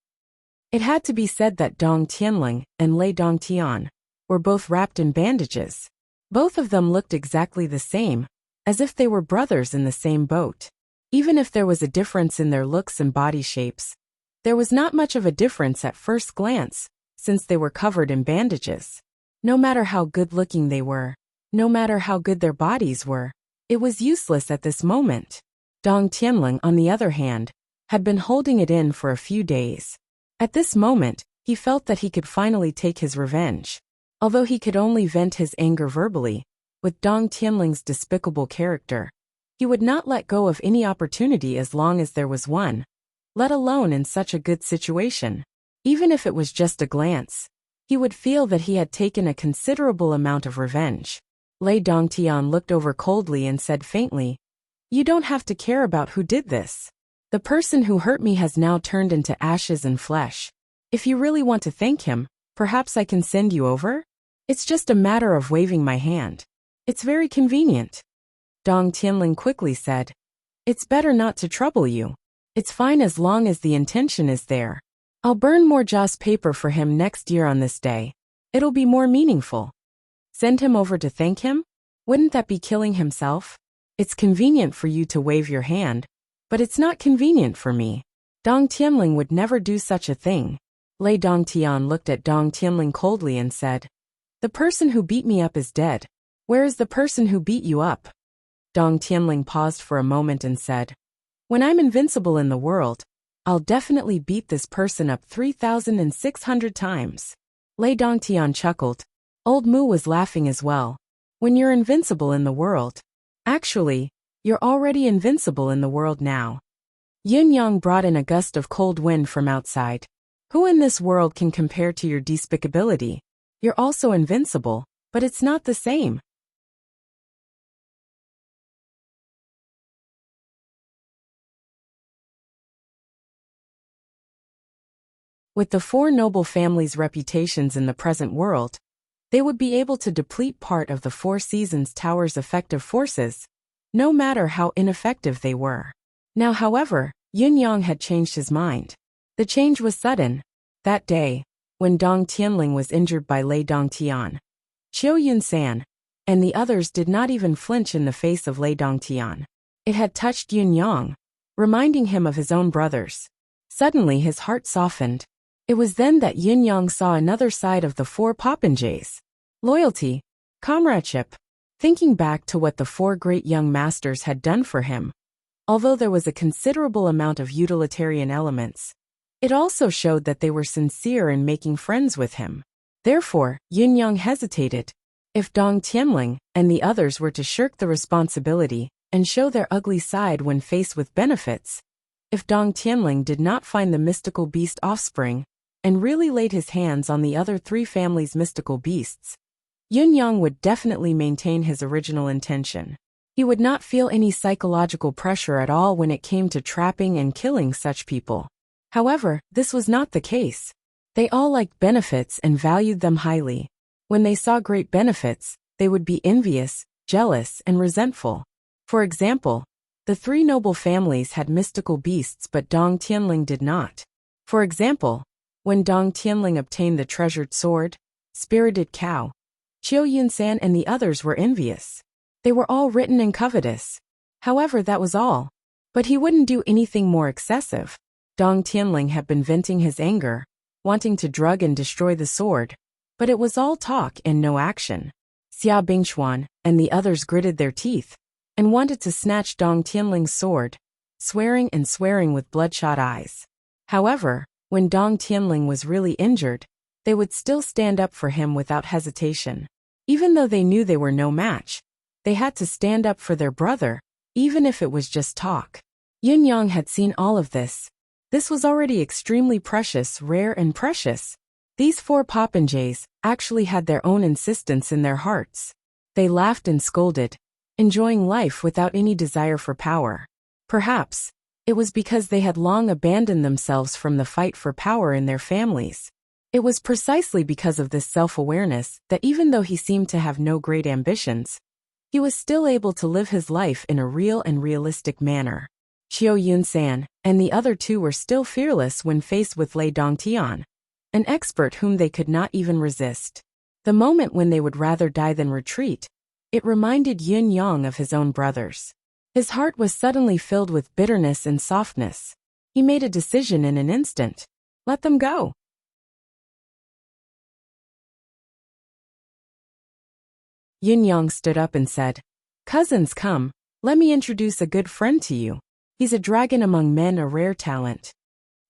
It had to be said that Dong Tianling and Lei Dongtian were both wrapped in bandages. Both of them looked exactly the same, as if they were brothers in the same boat. Even if there was a difference in their looks and body shapes, there was not much of a difference at first glance, since they were covered in bandages. No matter how good-looking they were, no matter how good their bodies were, it was useless at this moment. Dong Tianling, on the other hand, had been holding it in for a few days. At this moment, he felt that he could finally take his revenge. Although he could only vent his anger verbally, with Dong Tianling's despicable character, he would not let go of any opportunity as long as there was one, let alone in such a good situation. Even if it was just a glance, he would feel that he had taken a considerable amount of revenge. Lei Dongtian looked over coldly and said faintly, "You don't have to care about who did this. The person who hurt me has now turned into ashes and flesh. If you really want to thank him, perhaps I can send you over? It's just a matter of waving my hand. It's very convenient." Dong Tianling quickly said, "It's better not to trouble you. It's fine as long as the intention is there. I'll burn more joss paper for him next year on this day. It'll be more meaningful." Send him over to thank him? Wouldn't that be killing himself? It's convenient for you to wave your hand, but it's not convenient for me. Dong Tianling would never do such a thing. Lei Dongtian looked at Dong Tianling coldly and said, "The person who beat me up is dead. Where is the person who beat you up?" Dong Tianling paused for a moment and said, "When I'm invincible in the world, I'll definitely beat this person up 3,600 times." Lei Dongtian chuckled. Old Mu was laughing as well. "When you're invincible in the world. Actually, you're already invincible in the world now." Yin Yang brought in a gust of cold wind from outside. "Who in this world can compare to your despicability? You're also invincible, but it's not the same." With the four noble families' reputations in the present world, they would be able to deplete part of the Four Seasons Tower's effective forces, no matter how ineffective they were. Now, however, Yin Yang had changed his mind. The change was sudden. That day, when Dong Tianling was injured by Lei Dongtian, Qiu Yunsan and the others did not even flinch in the face of Lei Dongtian. It had touched Yin Yang, reminding him of his own brothers. Suddenly his heart softened. It was then that Yin Yang saw another side of the four popinjays. Loyalty, comradeship. Thinking back to what the four great young masters had done for him, although there was a considerable amount of utilitarian elements, it also showed that they were sincere in making friends with him. Therefore, Yin Yang hesitated. If Dong Tianling and the others were to shirk the responsibility and show their ugly side when faced with benefits, if Dong Tianling did not find the mystical beast offspring and really laid his hands on the other three families' mystical beasts, Yin Yang would definitely maintain his original intention. He would not feel any psychological pressure at all when it came to trapping and killing such people. However, this was not the case. They all liked benefits and valued them highly. When they saw great benefits, they would be envious, jealous, and resentful. For example, the three noble families had mystical beasts but Dong Tianling did not. For example, when Dong Tianling obtained the treasured sword, spirited cow, Qiu Yunsan and the others were envious. They were all written and covetous. However, that was all. But he wouldn't do anything more excessive. Dong Tianling had been venting his anger, wanting to drug and destroy the sword, but it was all talk and no action. Xia Bingchuan and the others gritted their teeth and wanted to snatch Dong Tianling's sword, swearing and swearing with bloodshot eyes. However, when Dong Tianling was really injured, they would still stand up for him without hesitation. Even though they knew they were no match, they had to stand up for their brother, even if it was just talk. Yin Yang had seen all of this. This was already extremely precious, rare and precious. These four popinjays, actually had their own insistence in their hearts. They laughed and scolded, enjoying life without any desire for power. Perhaps it was because they had long abandoned themselves from the fight for power in their families. It was precisely because of this self-awareness that even though he seemed to have no great ambitions, he was still able to live his life in a real and realistic manner. Qiu Yun-san and the other two were still fearless when faced with Lei Dongtian, an expert whom they could not even resist. The moment when they would rather die than retreat, it reminded Yun Yang of his own brothers. His heart was suddenly filled with bitterness and softness. He made a decision in an instant. Let them go. Yun Yang stood up and said, "Cousins, come, let me introduce a good friend to you. He's a dragon among men, a rare talent."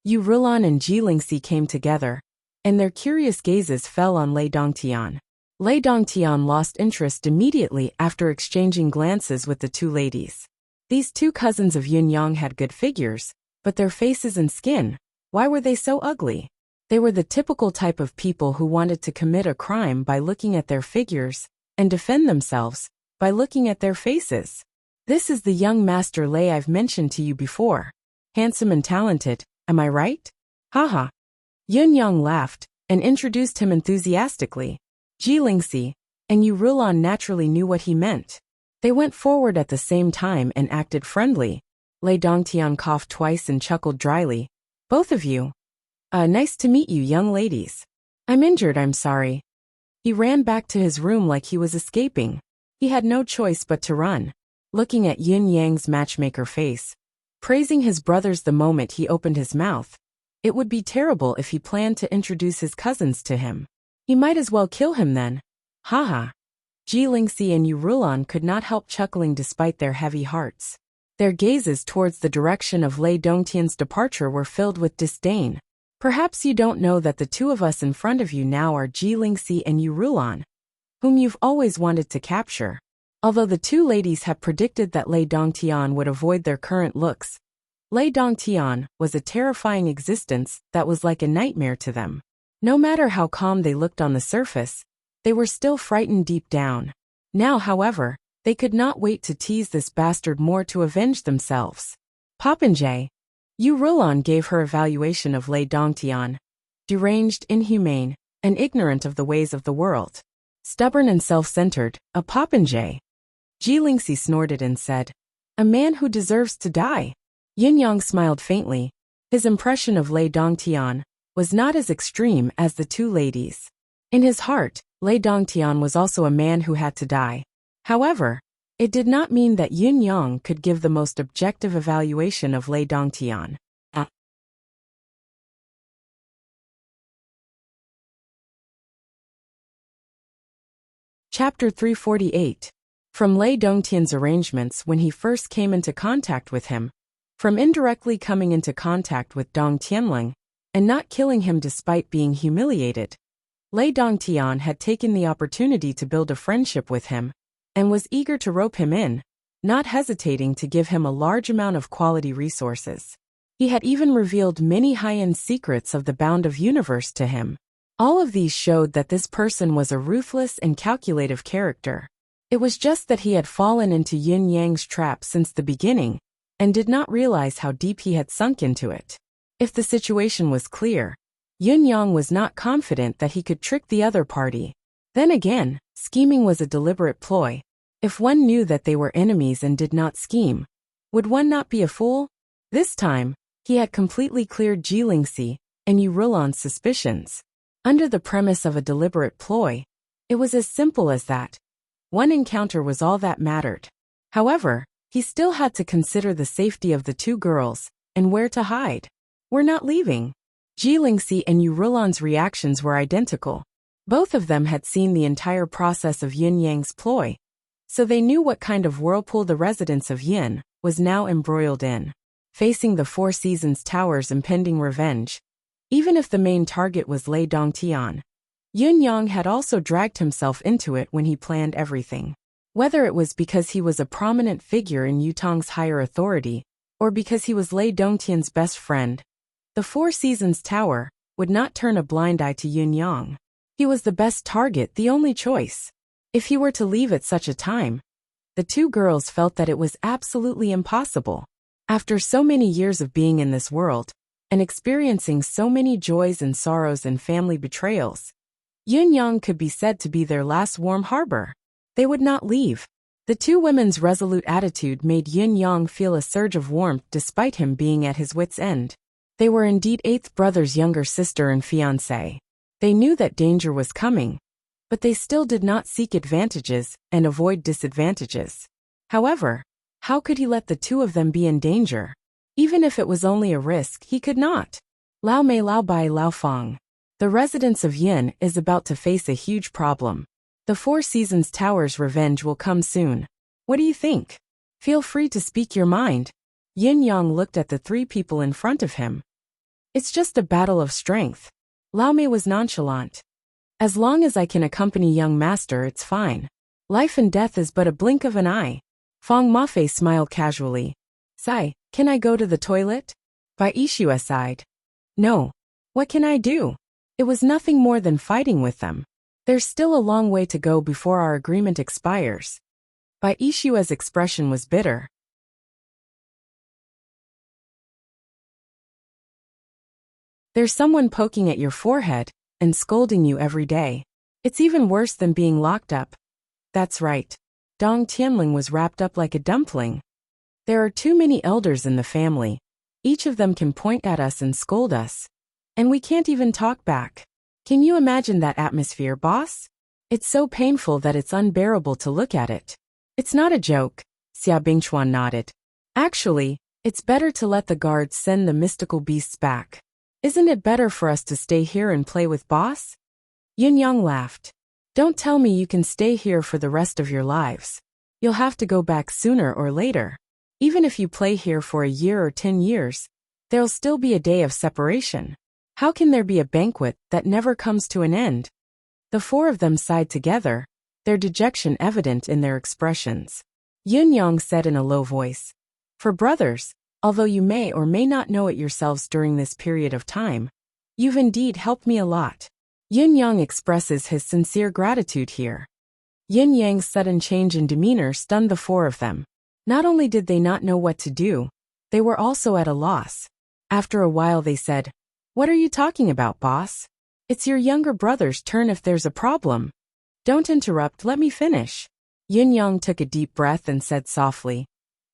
Yu Rulan and Ji Lingxi came together, and their curious gazes fell on Lei Dongtian. Lei Dongtian lost interest immediately after exchanging glances with the two ladies. These two cousins of Yun Yang had good figures, but their faces and skin, why were they so ugly? They were the typical type of people who wanted to commit a crime by looking at their figures, and defend themselves by looking at their faces. This is the young Master Lei I've mentioned to you before. Handsome and talented, am I right? Haha. Yun Yang laughed and introduced him enthusiastically. Ji Lingxi and Yu Rulan naturally knew what he meant. They went forward at the same time and acted friendly. Lei Dongtian coughed twice and chuckled dryly. Both of you. Nice to meet you, young ladies. I'm injured, I'm sorry. He ran back to his room like he was escaping. He had no choice but to run, looking at Yin Yang's matchmaker face, praising his brothers the moment he opened his mouth. It would be terrible if he planned to introduce his cousins to him. He might as well kill him then. Haha. Ji Lingxi and Yu Rulan could not help chuckling despite their heavy hearts. Their gazes towards the direction of Lei Dongtian's departure were filled with disdain. Perhaps you don't know that the two of us in front of you now are Ji Lingxi and Yu Rulan, whom you've always wanted to capture. Although the two ladies had predicted that Lei Dongtian would avoid their current looks, Lei Dongtian was a terrifying existence that was like a nightmare to them. No matter how calm they looked on the surface, they were still frightened deep down. Now, however, they could not wait to tease this bastard more to avenge themselves. Popinjay. Yu Rulan gave her evaluation of Lei Dongtian. Deranged, inhumane, and ignorant of the ways of the world. Stubborn and self-centered, a popinjay. Ji Lingxi snorted and said, "A man who deserves to die." Yin Yang smiled faintly. His impression of Lei Dongtian was not as extreme as the two ladies. In his heart, Lei Dongtian was also a man who had to die. However, it did not mean that Yin Yang could give the most objective evaluation of Lei Dongtian. Chapter 348. From Lei Dongtian's arrangements when he first came into contact with him, from indirectly coming into contact with Dong Tianling, and not killing him despite being humiliated, Lei Dongtian had taken the opportunity to build a friendship with him, and was eager to rope him in, not hesitating to give him a large amount of quality resources. He had even revealed many high-end secrets of the bound of universe to him. All of these showed that this person was a ruthless and calculative character. It was just that he had fallen into Yin Yang's trap since the beginning, and did not realize how deep he had sunk into it. If the situation was clear, Yin Yang was not confident that he could trick the other party. Then again, scheming was a deliberate ploy. If one knew that they were enemies and did not scheme, would one not be a fool? This time, he had completely cleared Ji Lingxi and Yu Rulan's suspicions. Under the premise of a deliberate ploy, it was as simple as that. One encounter was all that mattered. However, he still had to consider the safety of the two girls, and where to hide. "We're not leaving." Ji Lingxi and Yu Rulan's reactions were identical. Both of them had seen the entire process of Yin Yang's ploy, so they knew what kind of whirlpool the residents of Yin was now embroiled in. Facing the Four Seasons Tower's impending revenge, even if the main target was Lei Dongtian, Yun Yang had also dragged himself into it when he planned everything. Whether it was because he was a prominent figure in Yutong's higher authority, or because he was Lei Dongtian's best friend, the Four Seasons Tower would not turn a blind eye to Yun Yang. He was the best target, the only choice. If he were to leave at such a time, the two girls felt that it was absolutely impossible. After so many years of being in this world, and experiencing so many joys and sorrows and family betrayals, Yun-yang could be said to be their last warm harbor. They would not leave. The two women's resolute attitude made Yun-yang feel a surge of warmth despite him being at his wits' end. They were indeed eighth brother's younger sister and fiancé. They knew that danger was coming, but they still did not seek advantages and avoid disadvantages. However, how could he let the two of them be in danger? Even if it was only a risk, he could not. Lao Mei Lao Bai Lao Fang. The residents of Yin is about to face a huge problem. The Four Seasons Tower's revenge will come soon. What do you think? Feel free to speak your mind. Yin-yang looked at the three people in front of him. It's just a battle of strength. Lao Mei was nonchalant. As long as I can accompany young master, it's fine. Life and death is but a blink of an eye. Fang Mafei smiled casually. Sai, can I go to the toilet? Bai Ishu sighed. No. What can I do? It was nothing more than fighting with them. There's still a long way to go before our agreement expires. Bai Ishua's expression was bitter. There's someone poking at your forehead and scolding you every day. It's even worse than being locked up. That's right. Dong Tianling was wrapped up like a dumpling. There are too many elders in the family. Each of them can point at us and scold us. And we can't even talk back. Can you imagine that atmosphere, boss? It's so painful that it's unbearable to look at it. It's not a joke, Xia Bingchuan nodded. Actually, it's better to let the guards send the mystical beasts back. Isn't it better for us to stay here and play with boss? Yin-yang laughed. Don't tell me you can stay here for the rest of your lives. You'll have to go back sooner or later. Even if you play here for a year or 10 years, there'll still be a day of separation. How can there be a banquet that never comes to an end? The four of them sighed together, their dejection evident in their expressions. Yin-yang said in a low voice, For brothers, although you may or may not know it yourselves during this period of time, you've indeed helped me a lot. Yin-yang expresses his sincere gratitude here. Yin-yang's sudden change in demeanor stunned the four of them. Not only did they not know what to do, they were also at a loss. After a while they said, What are you talking about, boss? It's your younger brother's turn if there's a problem. Don't interrupt, let me finish. Yin-yang took a deep breath and said softly,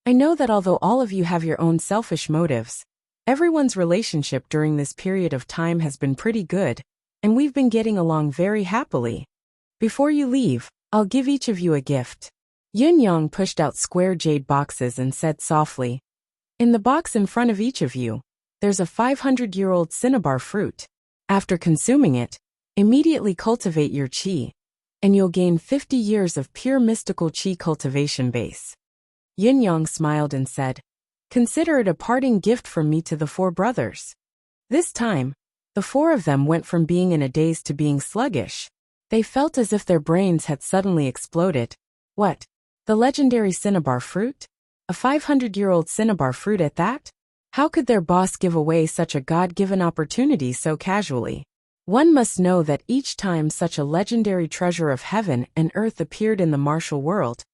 I know that although all of you have your own selfish motives, everyone's relationship during this period of time has been pretty good, and we've been getting along very happily. Before you leave, I'll give each of you a gift. Yin-yang pushed out square jade boxes and said softly, In the box in front of each of you, there's a 500-year-old cinnabar fruit. After consuming it, immediately cultivate your qi, and you'll gain 50 years of pure mystical qi cultivation base. Yin-yang smiled and said, Consider it a parting gift from me to the four brothers. This time, the four of them went from being in a daze to being sluggish. They felt as if their brains had suddenly exploded. What? The legendary cinnabar fruit? A 500-year-old cinnabar fruit at that? How could their boss give away such a God-given opportunity so casually? One must know that each time such a legendary treasure of heaven and earth appeared in the martial world,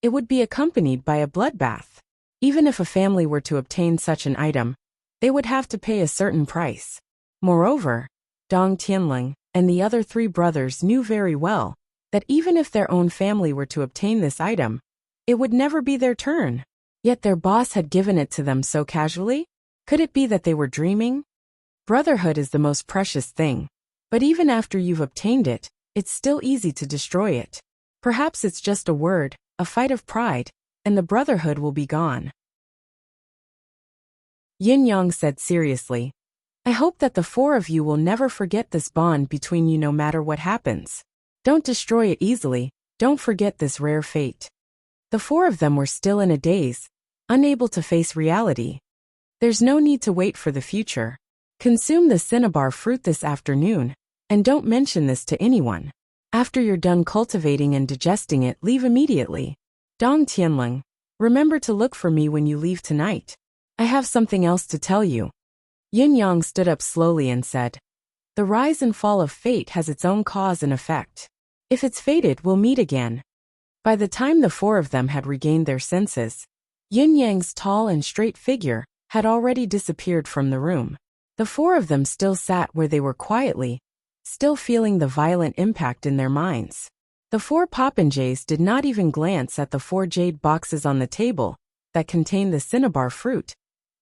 it would be accompanied by a bloodbath. Even if a family were to obtain such an item, they would have to pay a certain price. Moreover, Dong Tianling and the other three brothers knew very well that even if their own family were to obtain this item, it would never be their turn. Yet their boss had given it to them so casually? Could it be that they were dreaming? Brotherhood is the most precious thing, but even after you've obtained it, it's still easy to destroy it. Perhaps it's just a word, a fight of pride, and the brotherhood will be gone. Yin-yang said seriously, I hope that the four of you will never forget this bond between you no matter what happens. Don't destroy it easily, don't forget this rare fate. The four of them were still in a daze, unable to face reality. There's no need to wait for the future. Consume the cinnabar fruit this afternoon, and don't mention this to anyone. After you're done cultivating and digesting it, leave immediately. Dong Tianling, remember to look for me when you leave tonight. I have something else to tell you. Yin-yang stood up slowly and said, The rise and fall of fate has its own cause and effect. If it's fated, we'll meet again. By the time the four of them had regained their senses, Yin Yang's tall and straight figure had already disappeared from the room. The four of them still sat where they were quietly, still feeling the violent impact in their minds. The four popinjays did not even glance at the four jade boxes on the table that contained the cinnabar fruit,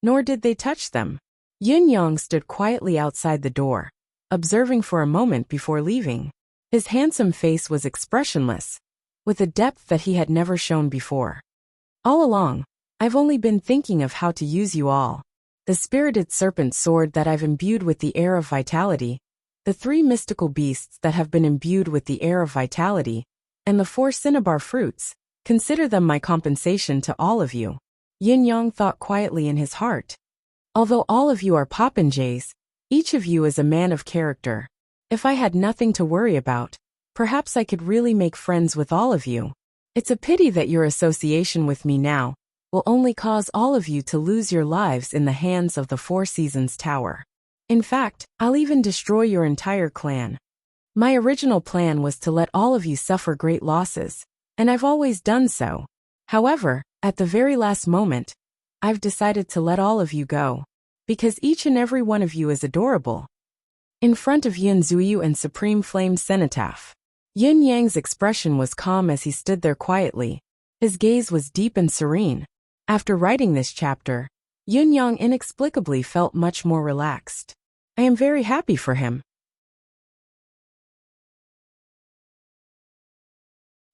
nor did they touch them. Yin Yang stood quietly outside the door, observing for a moment before leaving. His handsome face was expressionless, with a depth that he had never shown before. All along, I've only been thinking of how to use you all. The spirited serpent sword that I've imbued with the air of vitality, the three mystical beasts that have been imbued with the air of vitality, and the four cinnabar fruits, consider them my compensation to all of you. Yin Yang thought quietly in his heart. Although all of you are popinjays, each of you is a man of character. If I had nothing to worry about, perhaps I could really make friends with all of you. It's a pity that your association with me now will only cause all of you to lose your lives in the hands of the Four Seasons Tower. In fact, I'll even destroy your entire clan. My original plan was to let all of you suffer great losses, and I've always done so. However, at the very last moment, I've decided to let all of you go, because each and every one of you is adorable. In front of Yin Zuyu and Supreme Flame Cenotaph, Yin Yang's expression was calm as he stood there quietly. His gaze was deep and serene. After writing this chapter, Yin Yang inexplicably felt much more relaxed. I am very happy for him.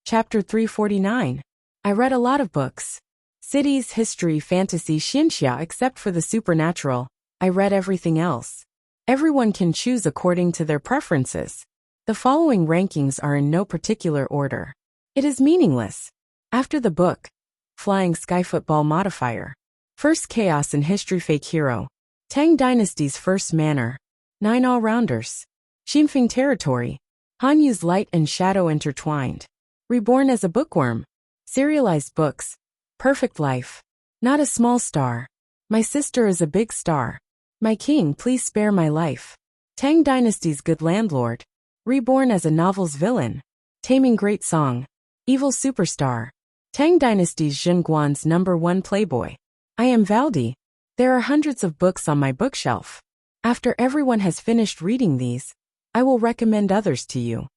Chapter 349. I read a lot of books. Cities, history, fantasy, xinxia, except for the supernatural. I read everything else. Everyone can choose according to their preferences. The following rankings are in no particular order. It is meaningless. After the book, Flying Sky Football Modifier, First Chaos in History Fake Hero, Tang Dynasty's First Manor, 9 All-Rounders, Xinfeng Territory, Hanyu's Light and Shadow Intertwined, Reborn as a Bookworm, Serialized Books, Perfect Life, Not a Small Star, My Sister is a Big Star, My King, Please Spare My Life, Tang Dynasty's Good Landlord, Reborn as a Novel's Villain, Taming Great Song, Evil Superstar, Tang Dynasty's Jin Guan's #1 Playboy. I am Valdi. There are hundreds of books on my bookshelf. After everyone has finished reading these, I will recommend others to you.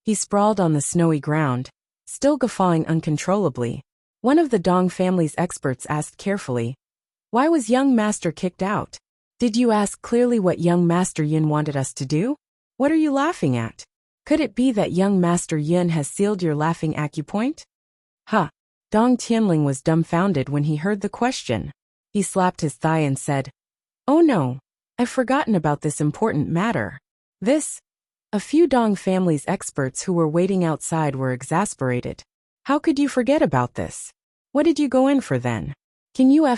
He sprawled on the snowy ground, still guffawing uncontrollably. One of the Dong family's experts asked carefully, "Why was young Master kicked out? Did you ask clearly what young Master Yin wanted us to do? What are you laughing at? Could it be that young Master Yin has sealed your laughing acupoint?" Huh. Dong Tianling was dumbfounded when he heard the question. He slapped his thigh and said, "Oh no, I've forgotten about this important matter." A few Dong family's experts who were waiting outside were exasperated. How could you forget about this? What did you go in for then? Can you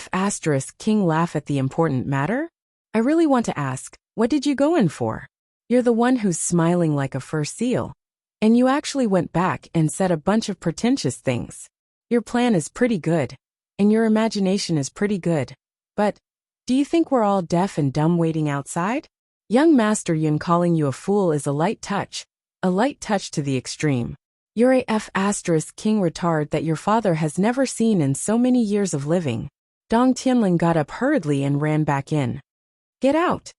King laugh at the important matter? I really want to ask, what did you go in for? You're the one who's smiling like a fur seal. And you actually went back and said a bunch of pretentious things. Your plan is pretty good, and your imagination is pretty good. But, do you think we're all deaf and dumb waiting outside? Young Master Yun calling you a fool is a light touch to the extreme. You're a King retard that your father has never seen in so many years of living. Dong Tianling got up hurriedly and ran back in. Get out!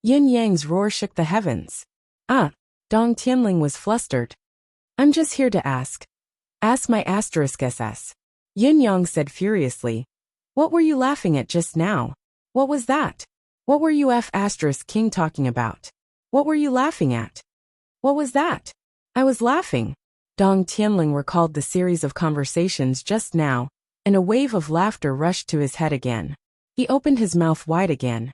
Yin Yang's roar shook the heavens. Dong Tianling was flustered. I'm just here to ask. Ask my SS. Yin Yang said furiously. What were you laughing at just now? What was that? What were you King talking about? What were you laughing at? What was that? I was laughing. Dong Tianling recalled the series of conversations just now, and a wave of laughter rushed to his head again. He opened his mouth wide again.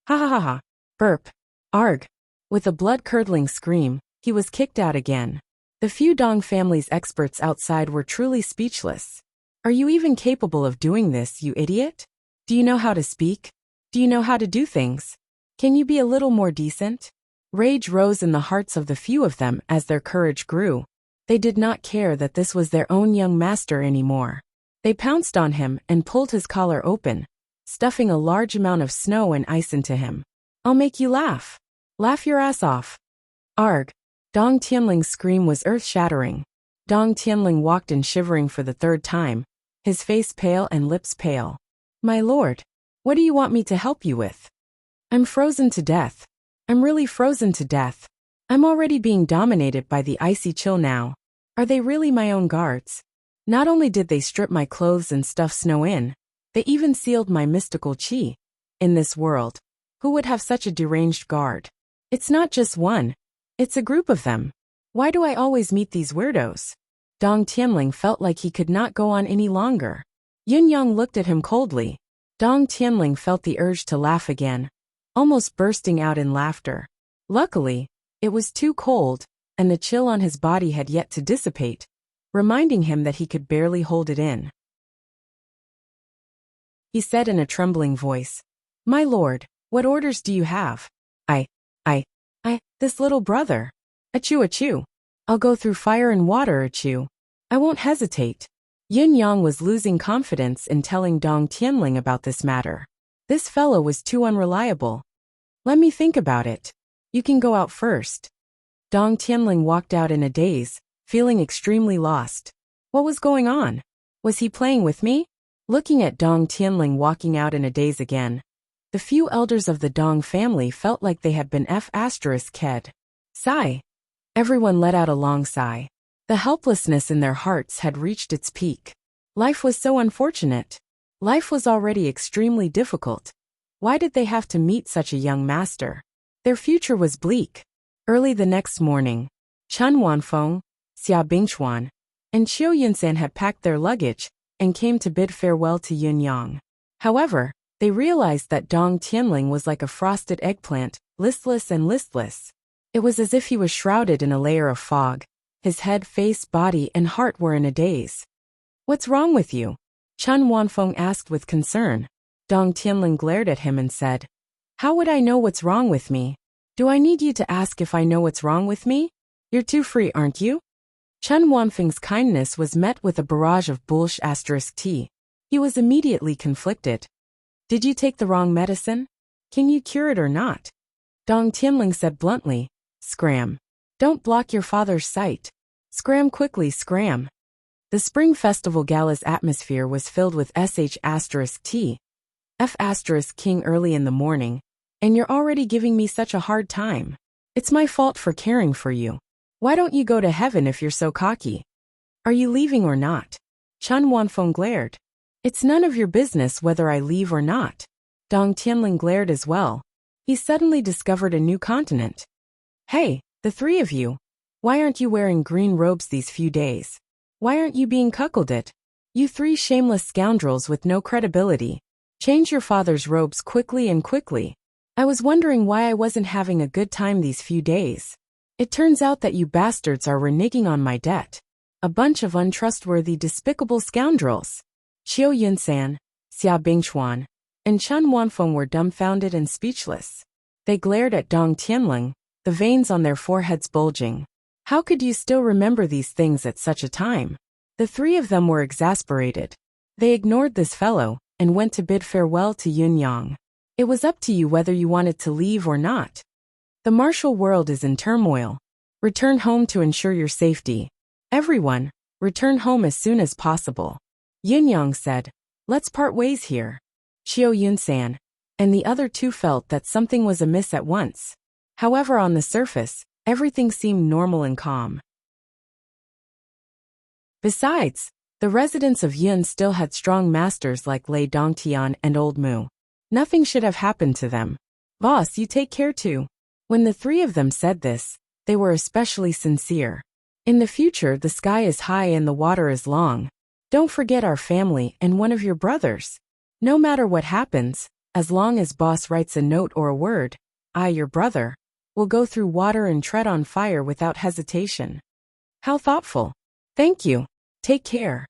Ha ha ha ha. Burp. Arg. With a blood-curdling scream, he was kicked out again. The few Dong family's experts outside were truly speechless. Are you even capable of doing this, you idiot? Do you know how to speak? Do you know how to do things? Can you be a little more decent? Rage rose in the hearts of the few of them as their courage grew. They did not care that this was their own young master anymore. They pounced on him and pulled his collar open, stuffing a large amount of snow and ice into him. I'll make you laugh. Laugh your ass off. Arg. Dong Tianling's scream was earth-shattering. Dong Tianling walked in shivering for the third time, his face pale and lips pale. My lord, what do you want me to help you with? I'm frozen to death. I'm really frozen to death. I'm already being dominated by the icy chill now. Are they really my own guards? Not only did they strip my clothes and stuff snow in, they even sealed my mystical qi. In this world, who would have such a deranged guard? It's not just one. It's a group of them. Why do I always meet these weirdos? Dong Tianling felt like he could not go on any longer. Yin Yang looked at him coldly. Dong Tianling felt the urge to laugh again, almost bursting out in laughter. Luckily, it was too cold, and the chill on his body had yet to dissipate, reminding him that he could barely hold it in. He said in a trembling voice, My lord, what orders do you have? This little brother. Achoo achoo. I'll go through fire and water, achoo. I won't hesitate. Yin Yang was losing confidence in telling Dong Tianling about this matter. This fellow was too unreliable. Let me think about it. You can go out first. Dong Tianling walked out in a daze, feeling extremely lost. What was going on? Was he playing with me? Looking at Dong Tianling walking out in a daze again, the few elders of the Dong family felt like they had been f***ed. Sigh. Everyone let out a long sigh. The helplessness in their hearts had reached its peak. Life was so unfortunate. Life was already extremely difficult. Why did they have to meet such a young master? Their future was bleak. Early the next morning, Chen Wanfeng, Xia Bingchuan, and Qiu Yunsan had packed their luggage and came to bid farewell to Yin Yang. However, they realized that Dong Tianling was like a frosted eggplant, listless and listless. It was as if he was shrouded in a layer of fog. His head, face, body, and heart were in a daze. What's wrong with you? Chen Wanfeng asked with concern. Dong Tianling glared at him and said, How would I know what's wrong with me? Do I need you to ask if I know what's wrong with me? You're too free, aren't you? Chen Wanfeng's kindness was met with a barrage of **t. He was immediately conflicted. Did you take the wrong medicine? Can you cure it or not? Dong Tianling said bluntly, Scram. Don't block your father's sight. Scram quickly, scram. The Spring Festival Gala's atmosphere was filled with **t. F***king early in the morning, and you're already giving me such a hard time. It's my fault for caring for you. Why don't you go to heaven if you're so cocky? Are you leaving or not? Chen Wanfeng glared. It's none of your business whether I leave or not. Dong Tianling glared as well. He suddenly discovered a new continent. Hey, the three of you. Why aren't you wearing green robes these few days? Why aren't you being cuckolded? You three shameless scoundrels with no credibility. Change your father's robes quickly and quickly. I was wondering why I wasn't having a good time these few days. It turns out that you bastards are reneging on my debt. A bunch of untrustworthy, despicable scoundrels. Qiu Yunsan, Xia Bingchuan, and Chen Wanfeng were dumbfounded and speechless. They glared at Dong Tianling, the veins on their foreheads bulging. How could you still remember these things at such a time? The three of them were exasperated. They ignored this fellow and went to bid farewell to Yin Yang. It was up to you whether you wanted to leave or not. The martial world is in turmoil. Return home to ensure your safety. Everyone, return home as soon as possible. Yin Yang said, Let's part ways here. Qiu Yunsan and the other two felt that something was amiss at once. However, on the surface, everything seemed normal and calm. Besides, the residents of Yun still had strong masters like Lei Dongtian and Old Mu. Nothing should have happened to them. Boss, you take care too. When the three of them said this, they were especially sincere. In the future, the sky is high and the water is long. Don't forget our family and one of your brothers. No matter what happens, as long as boss writes a note or a word, I, your brother, will go through water and tread on fire without hesitation. How thoughtful. Thank you. Take care.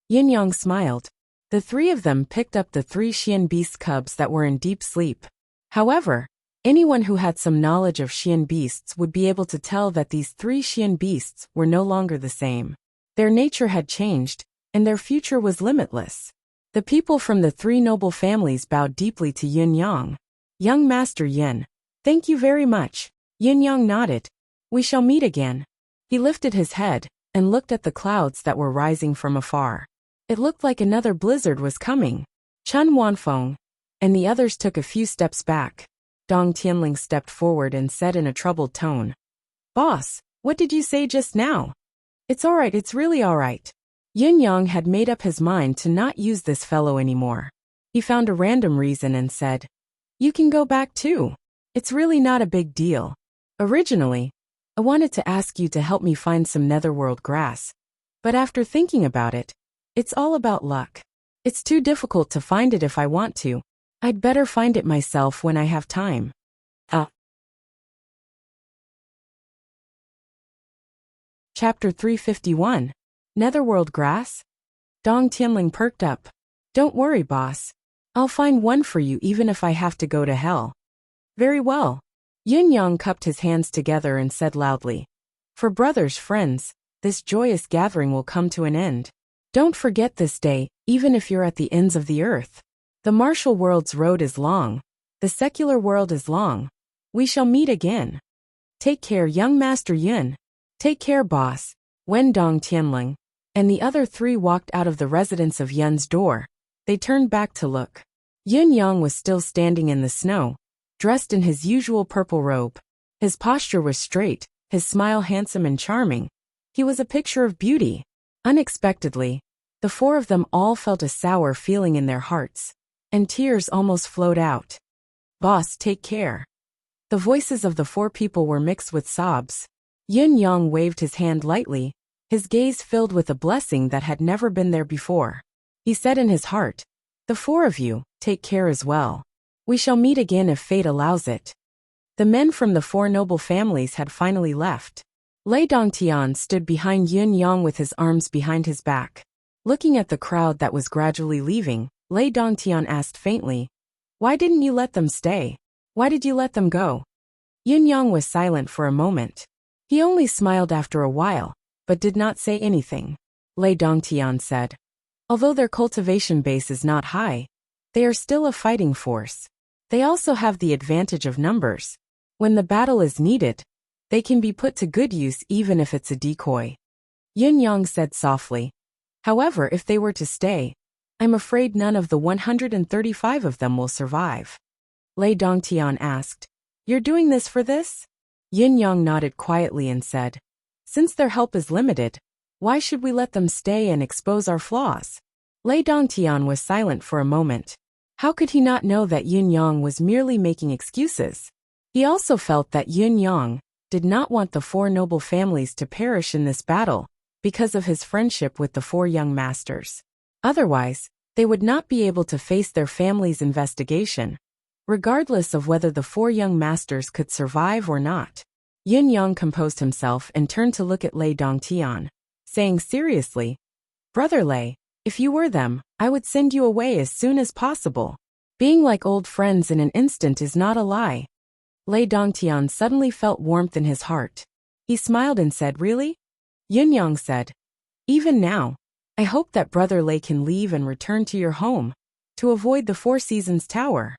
Yin Yang smiled. The three of them picked up the 3 Xian beast cubs that were in deep sleep. However, anyone who had some knowledge of Xian beasts would be able to tell that these 3 Xian beasts were no longer the same. Their nature had changed, and their future was limitless. The people from the three noble families bowed deeply to Yin Yang. Young Master Yin. Thank you very much. Yin Yang nodded. We shall meet again. He lifted his head and looked at the clouds that were rising from afar. It looked like another blizzard was coming. Chun Wanfeng and the others took a few steps back. Dong Tianling stepped forward and said in a troubled tone, Boss, what did you say just now? It's all right, it's really all right. Yin Yang had made up his mind to not use this fellow anymore. He found a random reason and said, You can go back too. It's really not a big deal. Originally, I wanted to ask you to help me find some netherworld grass. But after thinking about it, it's all about luck. It's too difficult to find it if I want to. I'd better find it myself when I have time. Chapter 351. Netherworld Grass? Dong Tianling perked up. Don't worry, boss. I'll find one for you even if I have to go to hell. Very well. Yin Yang cupped his hands together and said loudly, For brothers, friends, this joyous gathering will come to an end. Don't forget this day, even if you're at the ends of the earth. The martial world's road is long. The secular world is long. We shall meet again. Take care, young Master Yin. Take care, boss. When Dong Tianling and the other three walked out of the residence of Yun's door, they turned back to look. Yin Yang was still standing in the snow, dressed in his usual purple robe. His posture was straight, his smile handsome and charming. He was a picture of beauty. Unexpectedly, the four of them all felt a sour feeling in their hearts, and tears almost flowed out. Boss, take care. The voices of the four people were mixed with sobs. Yin Yang waved his hand lightly, his gaze filled with a blessing that had never been there before. He said in his heart, The four of you, take care as well. We shall meet again if fate allows it. The men from the four noble families had finally left. Lei Dongtian stood behind Yin Yang with his arms behind his back. Looking at the crowd that was gradually leaving, Lei Dongtian asked faintly, Why didn't you let them stay? Why did you let them go? Yin Yang was silent for a moment. He only smiled after a while, but did not say anything. Lei Dongtian said, Although their cultivation base is not high, they are still a fighting force. They also have the advantage of numbers. When the battle is needed, they can be put to good use even if it's a decoy. Yin Yang said softly, However, if they were to stay, I'm afraid none of the 135 of them will survive. Lei Dongtian asked, You're doing this for this? Yin Yang nodded quietly and said, Since their help is limited, why should we let them stay and expose our flaws? Lei Dongtian was silent for a moment. How could he not know that Yin Yang was merely making excuses? He also felt that Yin Yang did not want the four noble families to perish in this battle because of his friendship with the four young masters. Otherwise, they would not be able to face their family's investigation, regardless of whether the four young masters could survive or not. Yin Yang composed himself and turned to look at Lei Dongtian, saying seriously, Brother Lei, if you were them, I would send you away as soon as possible. Being like old friends in an instant is not a lie. Lei Dongtian suddenly felt warmth in his heart. He smiled and said, Really? Yin Yang said, Even now, I hope that Brother Lei can leave and return to your home, to avoid the Four Seasons Tower.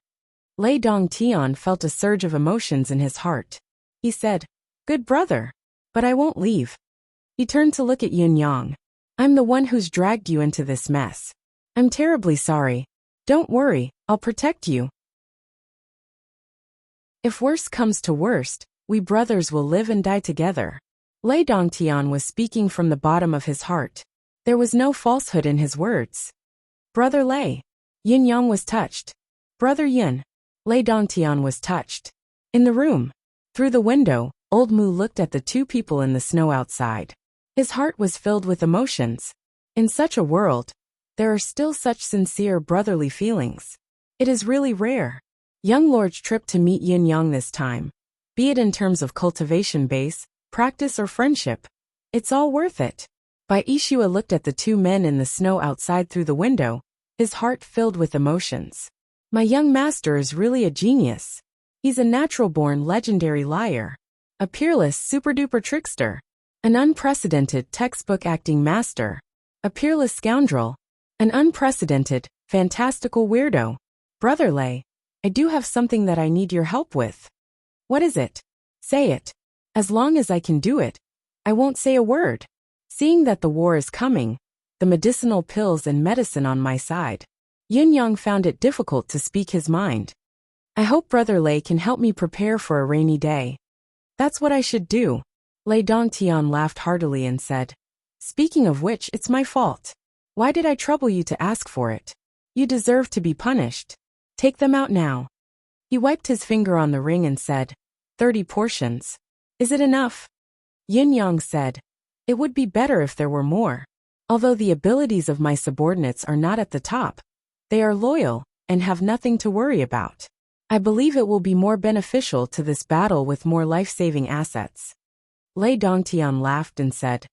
Lei Dongtian felt a surge of emotions in his heart. He said, Good brother, but I won't leave. He turned to look at Yin Yang. I'm the one who's dragged you into this mess. I'm terribly sorry. Don't worry, I'll protect you. If worst comes to worst, we brothers will live and die together. Lei Dongtian was speaking from the bottom of his heart. There was no falsehood in his words. Brother Lei. Yin Yang was touched. Brother Yin. Lei Dongtian was touched. In the room, through the window, old Mu looked at the two people in the snow outside. His heart was filled with emotions. In such a world, there are still such sincere brotherly feelings. It is really rare. Young Lord's trip to meet Yin Yang this time, be it in terms of cultivation base, practice or friendship, it's all worth it. Bai Ishua looked at the two men in the snow outside through the window, his heart filled with emotions. My young master is really a genius. He's a natural-born legendary liar, a peerless super-duper trickster, an unprecedented textbook acting master. A peerless scoundrel. An unprecedented, fantastical weirdo. Brother Lei, I do have something that I need your help with. What is it? Say it. As long as I can do it, I won't say a word. Seeing that the war is coming, the medicinal pills and medicine on my side, Yun Yang found it difficult to speak his mind. I hope Brother Lei can help me prepare for a rainy day. That's what I should do. Lei Dongtian laughed heartily and said, Speaking of which, it's my fault. Why did I trouble you to ask for it? You deserve to be punished. Take them out now. He wiped his finger on the ring and said, 30 portions. Is it enough? Yun Yang said, It would be better if there were more. Although the abilities of my subordinates are not at the top, they are loyal and have nothing to worry about. I believe it will be more beneficial to this battle with more life-saving assets. Lei Dongtian laughed and said,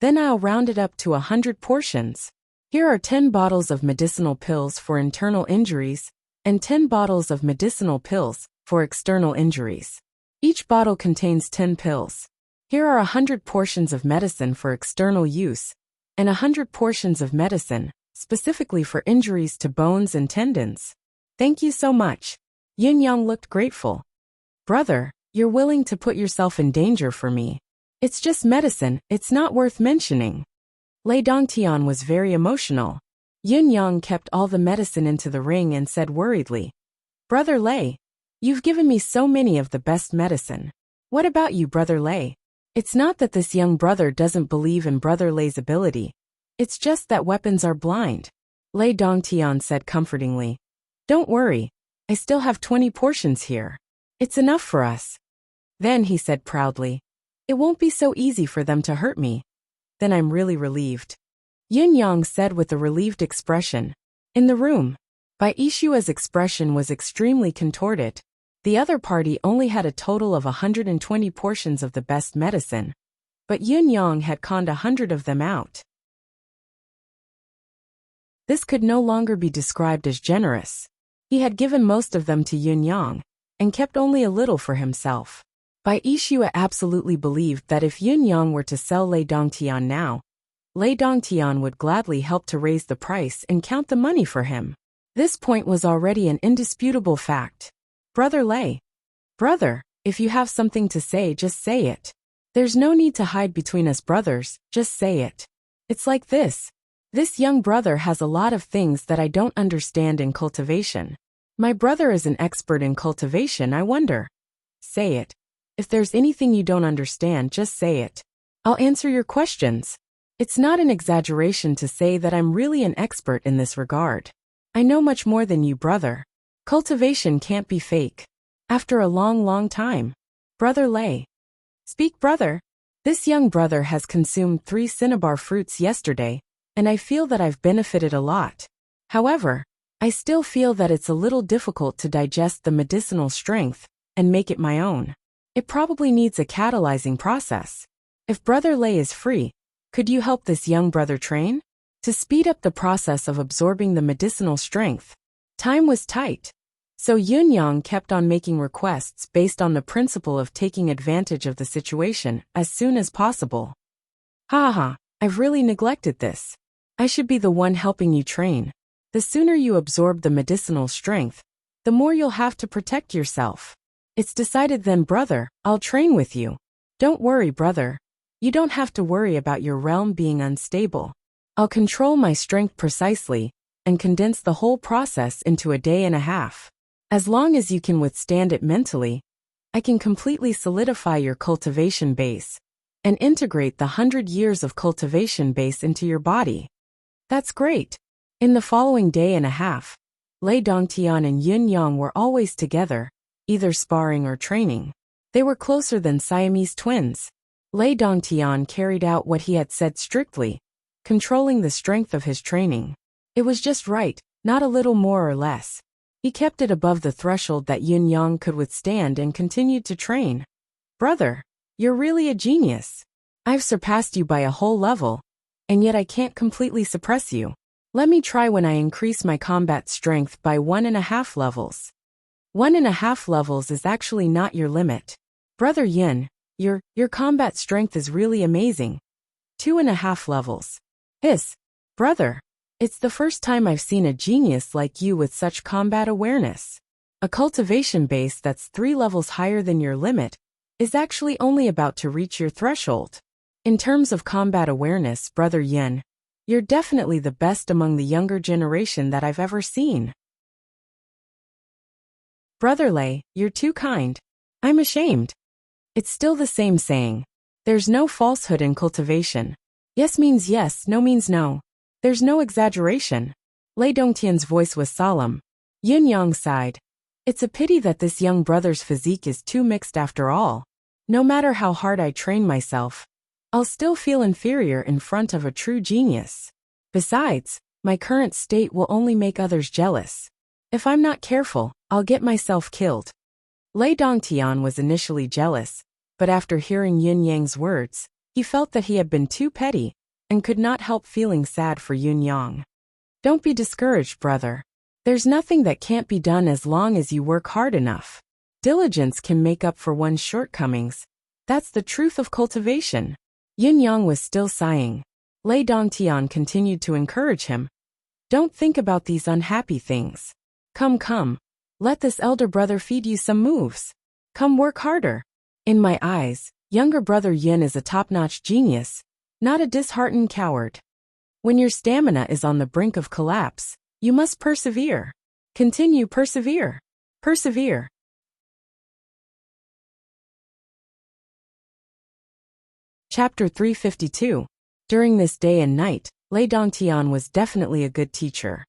Then I'll round it up to 100 portions. Here are 10 bottles of medicinal pills for internal injuries, and 10 bottles of medicinal pills for external injuries. Each bottle contains 10 pills. Here are 100 portions of medicine for external use, and 100 portions of medicine, specifically for injuries to bones and tendons. Thank you so much. Yun Yang looked grateful. Brother, you're willing to put yourself in danger for me. It's just medicine, it's not worth mentioning. Lei Dongtian was very emotional. Yun Yang kept all the medicine into the ring and said worriedly, Brother Lei, you've given me so many of the best medicine. What about you, Brother Lei? It's not that this young brother doesn't believe in Brother Lei's ability. It's just that weapons are blind. Lei Dongtian said comfortingly, Don't worry, I still have 20 portions here. It's enough for us. Then he said proudly, It won't be so easy for them to hurt me. Then I'm really relieved. Yun Yang said with a relieved expression. In the room, Bai Ishua's expression was extremely contorted. The other party only had a total of 120 portions of the best medicine, but Yun Yang had conned 100 of them out. This could no longer be described as generous. He had given most of them to Yun Yang, and kept only a little for himself. Bai Ishua absolutely believed that if Yun Yang were to sell Lei Dongtian now, Lei Dongtian would gladly help to raise the price and count the money for him. This point was already an indisputable fact. Brother Lei. Brother, if you have something to say, just say it. There's no need to hide between us brothers, just say it. It's like this. This young brother has a lot of things that I don't understand in cultivation. My brother is an expert in cultivation, I wonder. Say it. If there's anything you don't understand, just say it. I'll answer your questions. It's not an exaggeration to say that I'm really an expert in this regard. I know much more than you, brother. Cultivation can't be fake. After a long time. Brother Lei. Speak, brother. This young brother has consumed 3 cinnabar fruits yesterday, and I feel that I've benefited a lot. However, I still feel that it's a little difficult to digest the medicinal strength and make it my own. It probably needs a catalyzing process. If Brother Lei is free, could you help this young brother train? To speed up the process of absorbing the medicinal strength. Time was tight. So Yun Yang kept on making requests based on the principle of taking advantage of the situation as soon as possible. I've really neglected this. I should be the one helping you train. The sooner you absorb the medicinal strength, the more you'll have to protect yourself. It's decided then, brother, I'll train with you. Don't worry, brother. You don't have to worry about your realm being unstable. I'll control my strength precisely and condense the whole process into a day and a half. As long as you can withstand it mentally, I can completely solidify your cultivation base and integrate the 100 years of cultivation base into your body. That's great. In the following day and a half, Lei Dongtian and Yun Yang were always together, either sparring or training. They were closer than Siamese twins. Lei Dongtian carried out what he had said strictly, controlling the strength of his training. It was just right, not a little more or less. He kept it above the threshold that Yun Yang could withstand and continued to train. Brother, you're really a genius. I've surpassed you by a whole level, and yet I can't completely suppress you. Let me try when I increase my combat strength by 1.5 levels. 1.5 levels is actually not your limit. Brother Yin, your combat strength is really amazing. 2.5 levels. Hiss, Brother, it's the first time I've seen a genius like you with such combat awareness. A cultivation base that's 3 levels higher than your limit is actually only about to reach your threshold. In terms of combat awareness, Brother Yin, you're definitely the best among the younger generation that I've ever seen. Brother Lei, you're too kind. I'm ashamed. It's still the same saying. There's no falsehood in cultivation. Yes means yes, no means no. There's no exaggeration. Lei Dongtian's voice was solemn. Yin Yang sighed. It's a pity that this young brother's physique is too mixed after all. No matter how hard I train myself, I'll still feel inferior in front of a true genius. Besides, my current state will only make others jealous. If I'm not careful, I'll get myself killed. Lei Dongtian was initially jealous, but after hearing Yin Yang's words, he felt that he had been too petty and could not help feeling sad for Yin Yang. Don't be discouraged, brother. There's nothing that can't be done as long as you work hard enough. Diligence can make up for one's shortcomings. That's the truth of cultivation. Yin Yang was still sighing. Lei Dongtian continued to encourage him. Don't think about these unhappy things. Come. Let this elder brother feed you some moves. Come work harder. In my eyes, younger brother Yin is a top-notch genius, not a disheartened coward. When your stamina is on the brink of collapse, you must persevere. Persevere. Chapter 352. During this day and night, Lei Dongtian was definitely a good teacher.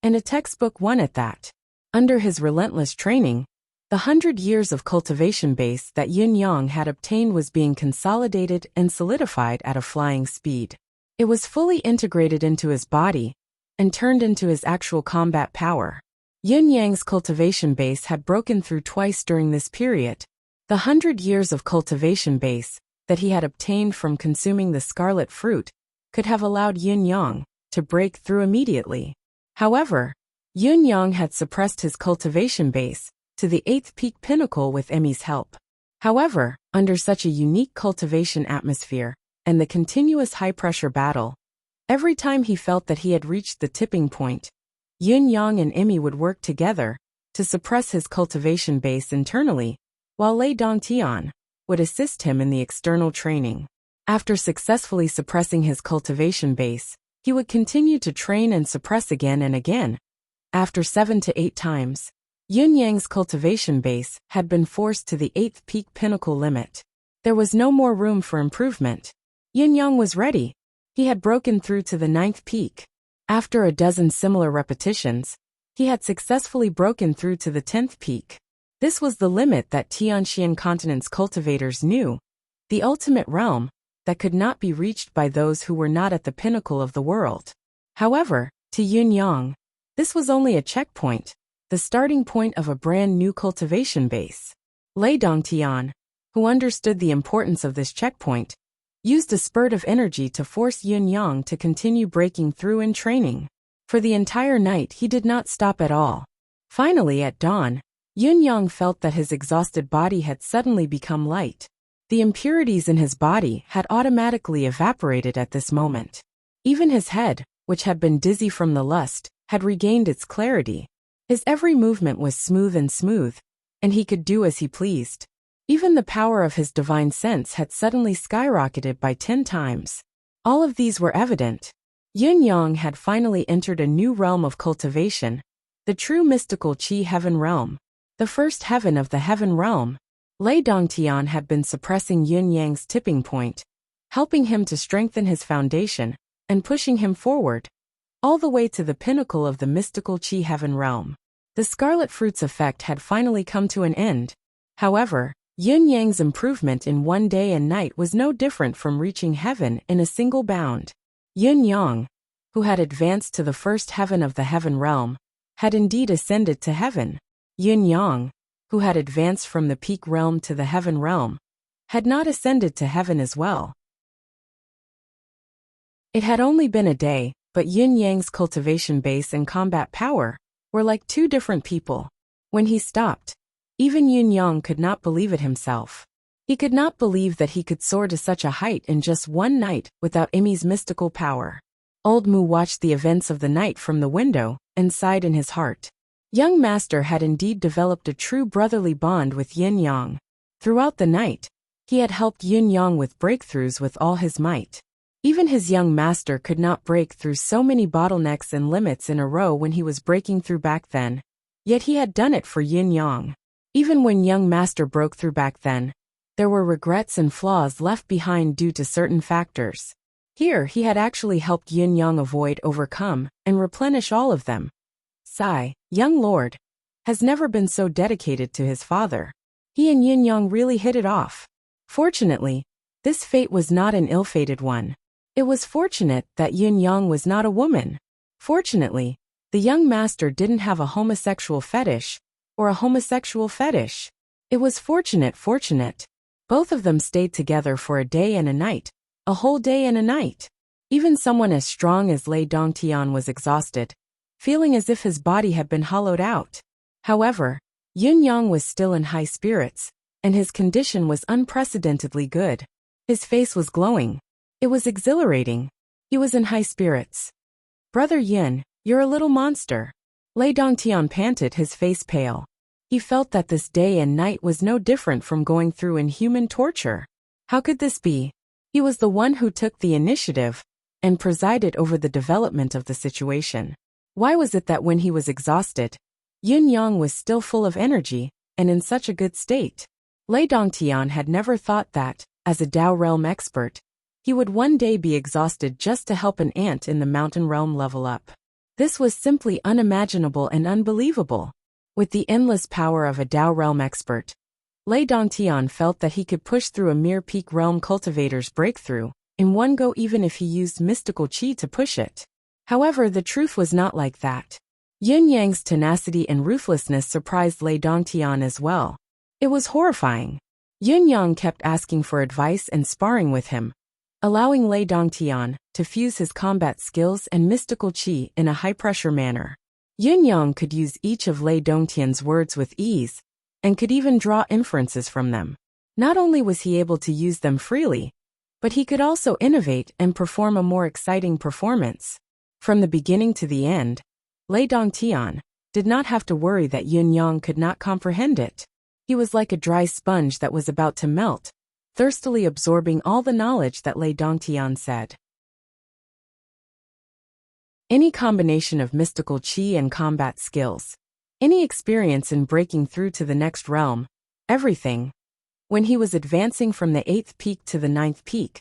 And a textbook one at that. Under his relentless training, the 100 years of cultivation base that Yin Yang had obtained was being consolidated and solidified at a flying speed. It was fully integrated into his body and turned into his actual combat power. Yin Yang's cultivation base had broken through twice during this period. The 100 years of cultivation base that he had obtained from consuming the scarlet fruit could have allowed Yin Yang to break through immediately. However, Yin Yang had suppressed his cultivation base to the 8th peak pinnacle with Emmy's help. However, under such a unique cultivation atmosphere and the continuous high-pressure battle, every time he felt that he had reached the tipping point, Yin Yang and Emmy would work together to suppress his cultivation base internally, while Lei Dongtian would assist him in the external training. After successfully suppressing his cultivation base, he would continue to train and suppress again and again. After 7 to 8 times, Yin Yang's cultivation base had been forced to the 8th peak pinnacle limit. There was no more room for improvement. Yin Yang was ready. He had broken through to the 9th peak. After a dozen similar repetitions, he had successfully broken through to the 10th peak. This was the limit that Tianxian continent's cultivators knew, the ultimate realm that could not be reached by those who were not at the pinnacle of the world. However, to Yin Yang, this was only a checkpoint, the starting point of a brand new cultivation base. Lei Dongtian, who understood the importance of this checkpoint, used a spurt of energy to force Yin Yang to continue breaking through in training. For the entire night he did not stop at all. Finally at dawn, Yin Yang felt that his exhausted body had suddenly become light. The impurities in his body had automatically evaporated at this moment. Even his head, which had been dizzy from the lust, had regained its clarity. His every movement was smooth, and he could do as he pleased. Even the power of his divine sense had suddenly skyrocketed by 10 times. All of these were evident. Yin Yang had finally entered a new realm of cultivation, the true mystical Qi heaven realm, the first heaven of the heaven realm. Lei Dongtian had been suppressing Yin Yang's tipping point, helping him to strengthen his foundation and pushing him forward, all the way to the pinnacle of the mystical Qi heaven realm. The scarlet fruit's effect had finally come to an end. However, Yin Yang's improvement in one day and night was no different from reaching heaven in a single bound. Yin Yang, who had advanced to the first heaven of the heaven realm, had indeed ascended to heaven. Yin Yang, who had advanced from the peak realm to the heaven realm, had not ascended to heaven as well. It had only been a day, but Yin Yang's cultivation base and combat power were like two different people. When he stopped, even Yin Yang could not believe it himself. He could not believe that he could soar to such a height in just one night without Emmy's mystical power. Old Mu watched the events of the night from the window and sighed in his heart. Young Master had indeed developed a true brotherly bond with Yin Yang. Throughout the night, he had helped Yin Yang with breakthroughs with all his might. Even his young master could not break through so many bottlenecks and limits in a row when he was breaking through back then. Yet he had done it for Yin Yang. Even when young master broke through back then, there were regrets and flaws left behind due to certain factors. Here he had actually helped Yin Yang avoid, overcome, and replenish all of them. Sai, young lord, has never been so dedicated to his father. He and Yin Yang really hit it off. Fortunately, this fate was not an ill-fated one. It was fortunate that Yin Yang was not a woman. Fortunately, the young master didn't have a homosexual fetish, or a homosexual fetish. It was fortunate. Both of them stayed together for a day and a night, a whole day and a night. Even someone as strong as Lei Dongtian was exhausted, feeling as if his body had been hollowed out. However, Yin Yang was still in high spirits, and his condition was unprecedentedly good. His face was glowing. It was exhilarating. He was in high spirits. Brother Yin, you're a little monster. Lei Dongtian panted, his face pale. He felt that this day and night was no different from going through inhuman torture. How could this be? He was the one who took the initiative and presided over the development of the situation. Why was it that when he was exhausted, Yin Yang was still full of energy and in such a good state? Lei Dongtian had never thought that, as a Dao realm expert, he would one day be exhausted just to help an ant in the mountain realm level up. This was simply unimaginable and unbelievable. With the endless power of a Dao realm expert, Lei Dongtian felt that he could push through a mere peak realm cultivator's breakthrough in one go, even if he used mystical qi to push it. However, the truth was not like that. Yin Yang's tenacity and ruthlessness surprised Lei Dongtian as well. It was horrifying. Yin Yang kept asking for advice and sparring with him, allowing Lei Dongtian to fuse his combat skills and mystical qi in a high-pressure manner. Yin Yang could use each of Lei Dongtian's words with ease, and could even draw inferences from them. Not only was he able to use them freely, but he could also innovate and perform a more exciting performance. From the beginning to the end, Lei Dongtian did not have to worry that Yin Yang could not comprehend it. He was like a dry sponge that was about to melt, thirstily absorbing all the knowledge that Lei Dongtian said. Any combination of mystical qi and combat skills, any experience in breaking through to the next realm, everything. When he was advancing from the 8th peak to the 9th peak,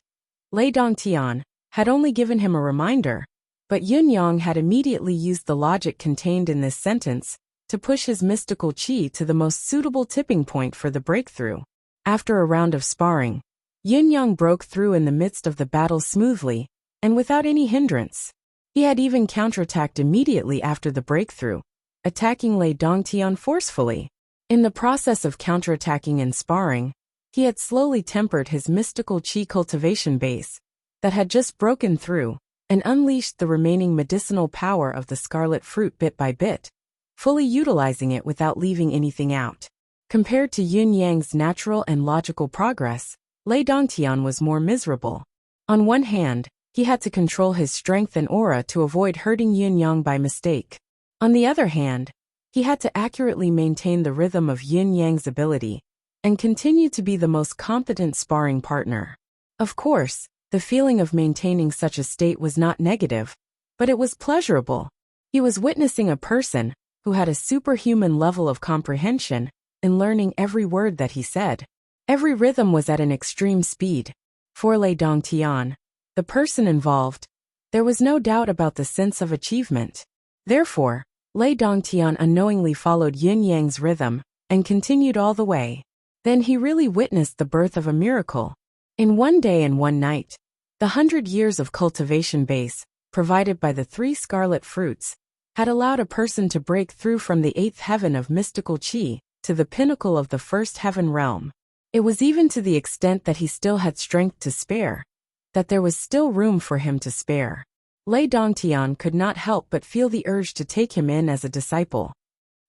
Lei Dongtian had only given him a reminder, but Yin Yang had immediately used the logic contained in this sentence to push his mystical qi to the most suitable tipping point for the breakthrough. After a round of sparring, Yin Yang broke through in the midst of the battle smoothly and without any hindrance. He had even counterattacked immediately after the breakthrough, attacking Lei Dongtian forcefully. In the process of counterattacking and sparring, he had slowly tempered his mystical qi cultivation base that had just broken through and unleashed the remaining medicinal power of the scarlet fruit bit by bit, fully utilizing it without leaving anything out. Compared to Yin Yang's natural and logical progress, Lei Dongtian was more miserable. On one hand, he had to control his strength and aura to avoid hurting Yin Yang by mistake. On the other hand, he had to accurately maintain the rhythm of Yin Yang's ability and continue to be the most competent sparring partner. Of course, the feeling of maintaining such a state was not negative, but it was pleasurable. He was witnessing a person who had a superhuman level of comprehension and learning every word that he said. Every rhythm was at an extreme speed. For Lei Dongtian, the person involved, there was no doubt about the sense of achievement. Therefore, Lei Dongtian unknowingly followed Yin Yang's rhythm and continued all the way. Then he really witnessed the birth of a miracle. In one day and one night, the 100 years of cultivation base, provided by the 3 scarlet fruits, had allowed a person to break through from the 8th heaven of mystical qi to the pinnacle of the 1st heaven realm. It was even to the extent that he still had strength to spare, that there was still room for him to spare. Lei Dongtian could not help but feel the urge to take him in as a disciple.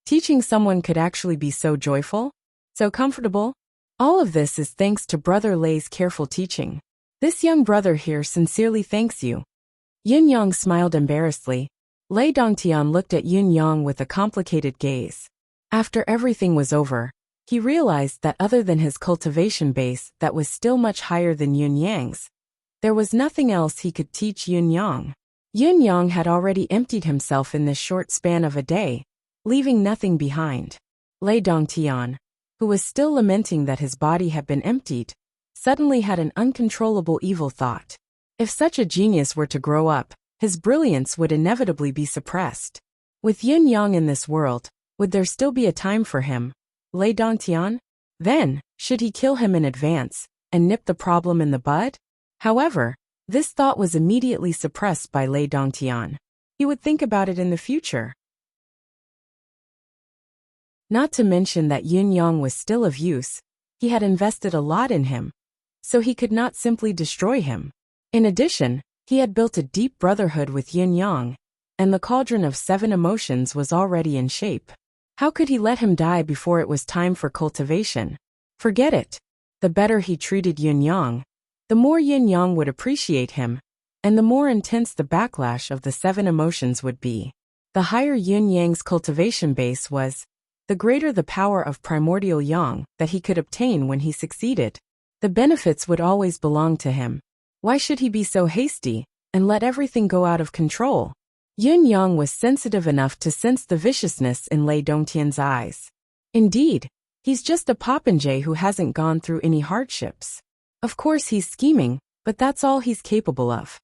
Teaching someone could actually be so joyful, so comfortable. All of this is thanks to Brother Lei's careful teaching. This young brother here sincerely thanks you. Yun Yang smiled embarrassedly. Lei Dongtian looked at Yun Yang with a complicated gaze. After everything was over, he realized that other than his cultivation base that was still much higher than Yun Yang's, there was nothing else he could teach Yun Yang. Yun Yang had already emptied himself in this short span of a day, leaving nothing behind. Lei Dongtian, who was still lamenting that his body had been emptied, suddenly had an uncontrollable evil thought. If such a genius were to grow up, his brilliance would inevitably be suppressed. With Yun Yang in this world, would there still be a time for him? Lei Dongtian? Then, should he kill him in advance, and nip the problem in the bud? However, this thought was immediately suppressed by Lei Dongtian. He would think about it in the future. Not to mention that Yun Yang was still of use, he had invested a lot in him, so he could not simply destroy him. In addition, he had built a deep brotherhood with Yun Yang, and the cauldron of 7 emotions was already in shape. How could he let him die before it was time for cultivation? Forget it. The better he treated Yun Yang, the more Yun Yang would appreciate him, and the more intense the backlash of the 7 emotions would be. The higher Yun Yang's cultivation base was, the greater the power of primordial yang that he could obtain when he succeeded. The benefits would always belong to him. Why should he be so hasty and let everything go out of control? Yun Yang was sensitive enough to sense the viciousness in Lei Dongtian's eyes. Indeed, he's just a popinjay who hasn't gone through any hardships. Of course he's scheming, but that's all he's capable of.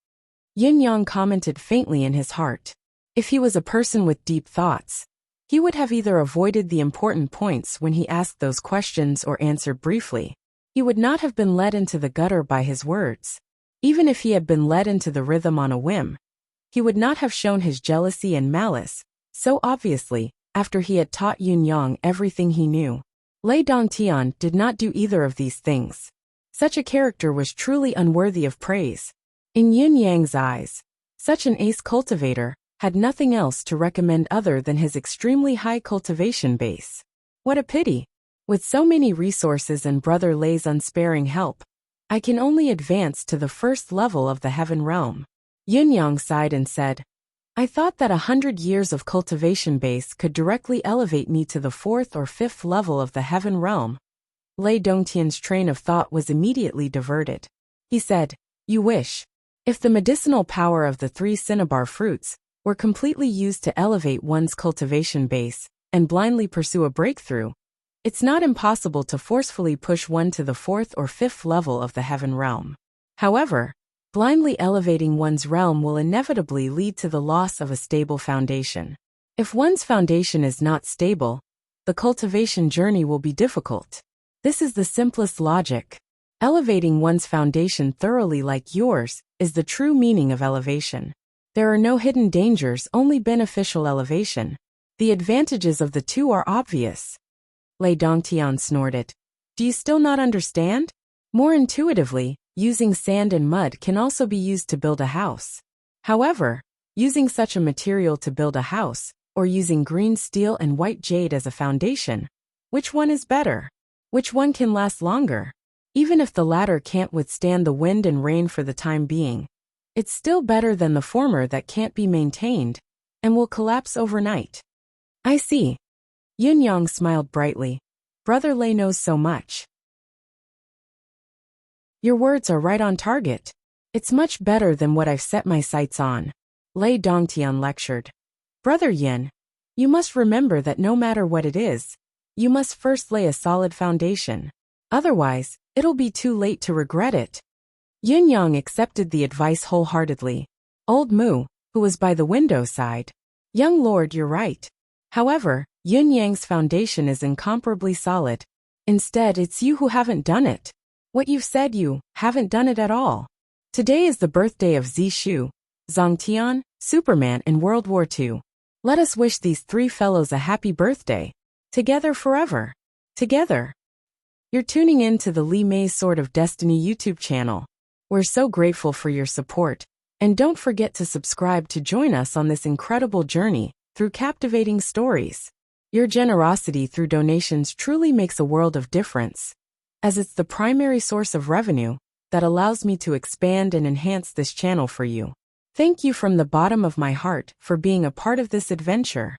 Yun Yang commented faintly in his heart. If he was a person with deep thoughts, he would have either avoided the important points when he asked those questions or answered briefly. He would not have been led into the gutter by his words. Even if he had been led into the rhythm on a whim, he would not have shown his jealousy and malice so obviously after he had taught Yun Yang everything he knew. Lei Dongtian did not do either of these things. Such a character was truly unworthy of praise. In Yun Yang's eyes, such an ace cultivator had nothing else to recommend other than his extremely high cultivation base. What a pity! With so many resources and Brother Lei's unsparing help, I can only advance to the first level of the heaven realm. Yun Yang sighed and said, I thought that 100 years of cultivation base could directly elevate me to the 4th or 5th level of the heaven realm. Lei Dongtian's train of thought was immediately diverted. He said, You wish. If the medicinal power of the 3 cinnabar fruits were completely used to elevate one's cultivation base and blindly pursue a breakthrough, it's not impossible to forcefully push one to the 4th or 5th level of the heaven realm. However, blindly elevating one's realm will inevitably lead to the loss of a stable foundation. If one's foundation is not stable, the cultivation journey will be difficult. This is the simplest logic. Elevating one's foundation thoroughly like yours is the true meaning of elevation. There are no hidden dangers, only beneficial elevation. The advantages of the two are obvious. Lei Dongtian snorted. Do you still not understand? More intuitively, using sand and mud can also be used to build a house. However, using such a material to build a house, or using green steel and white jade as a foundation, which one is better? Which one can last longer? Even if the latter can't withstand the wind and rain for the time being, it's still better than the former that can't be maintained and will collapse overnight. I see. Yun Yang smiled brightly. Brother Lei knows so much. Your words are right on target. It's much better than what I've set my sights on. Lei Dongtian lectured. Brother Yin, you must remember that no matter what it is, you must first lay a solid foundation. Otherwise, it'll be too late to regret it. Yun Yang accepted the advice wholeheartedly. Old Mu, who was by the window, sighed. Young lord, you're right. However, Yun Yang's foundation is incomparably solid. Instead, it's you who haven't done it. What you've said, you haven't done it at all. Today is the birthday of Zishu, Zhongtian, Superman in World War II. Let us wish these 3 fellows a happy birthday. Together forever. Together. You're tuning in to the Li Mei's Sword of Destiny YouTube channel. We're so grateful for your support, and don't forget to subscribe to join us on this incredible journey through captivating stories. Your generosity through donations truly makes a world of difference. as it's the primary source of revenue that allows me to expand and enhance this channel for you. Thank you from the bottom of my heart for being a part of this adventure.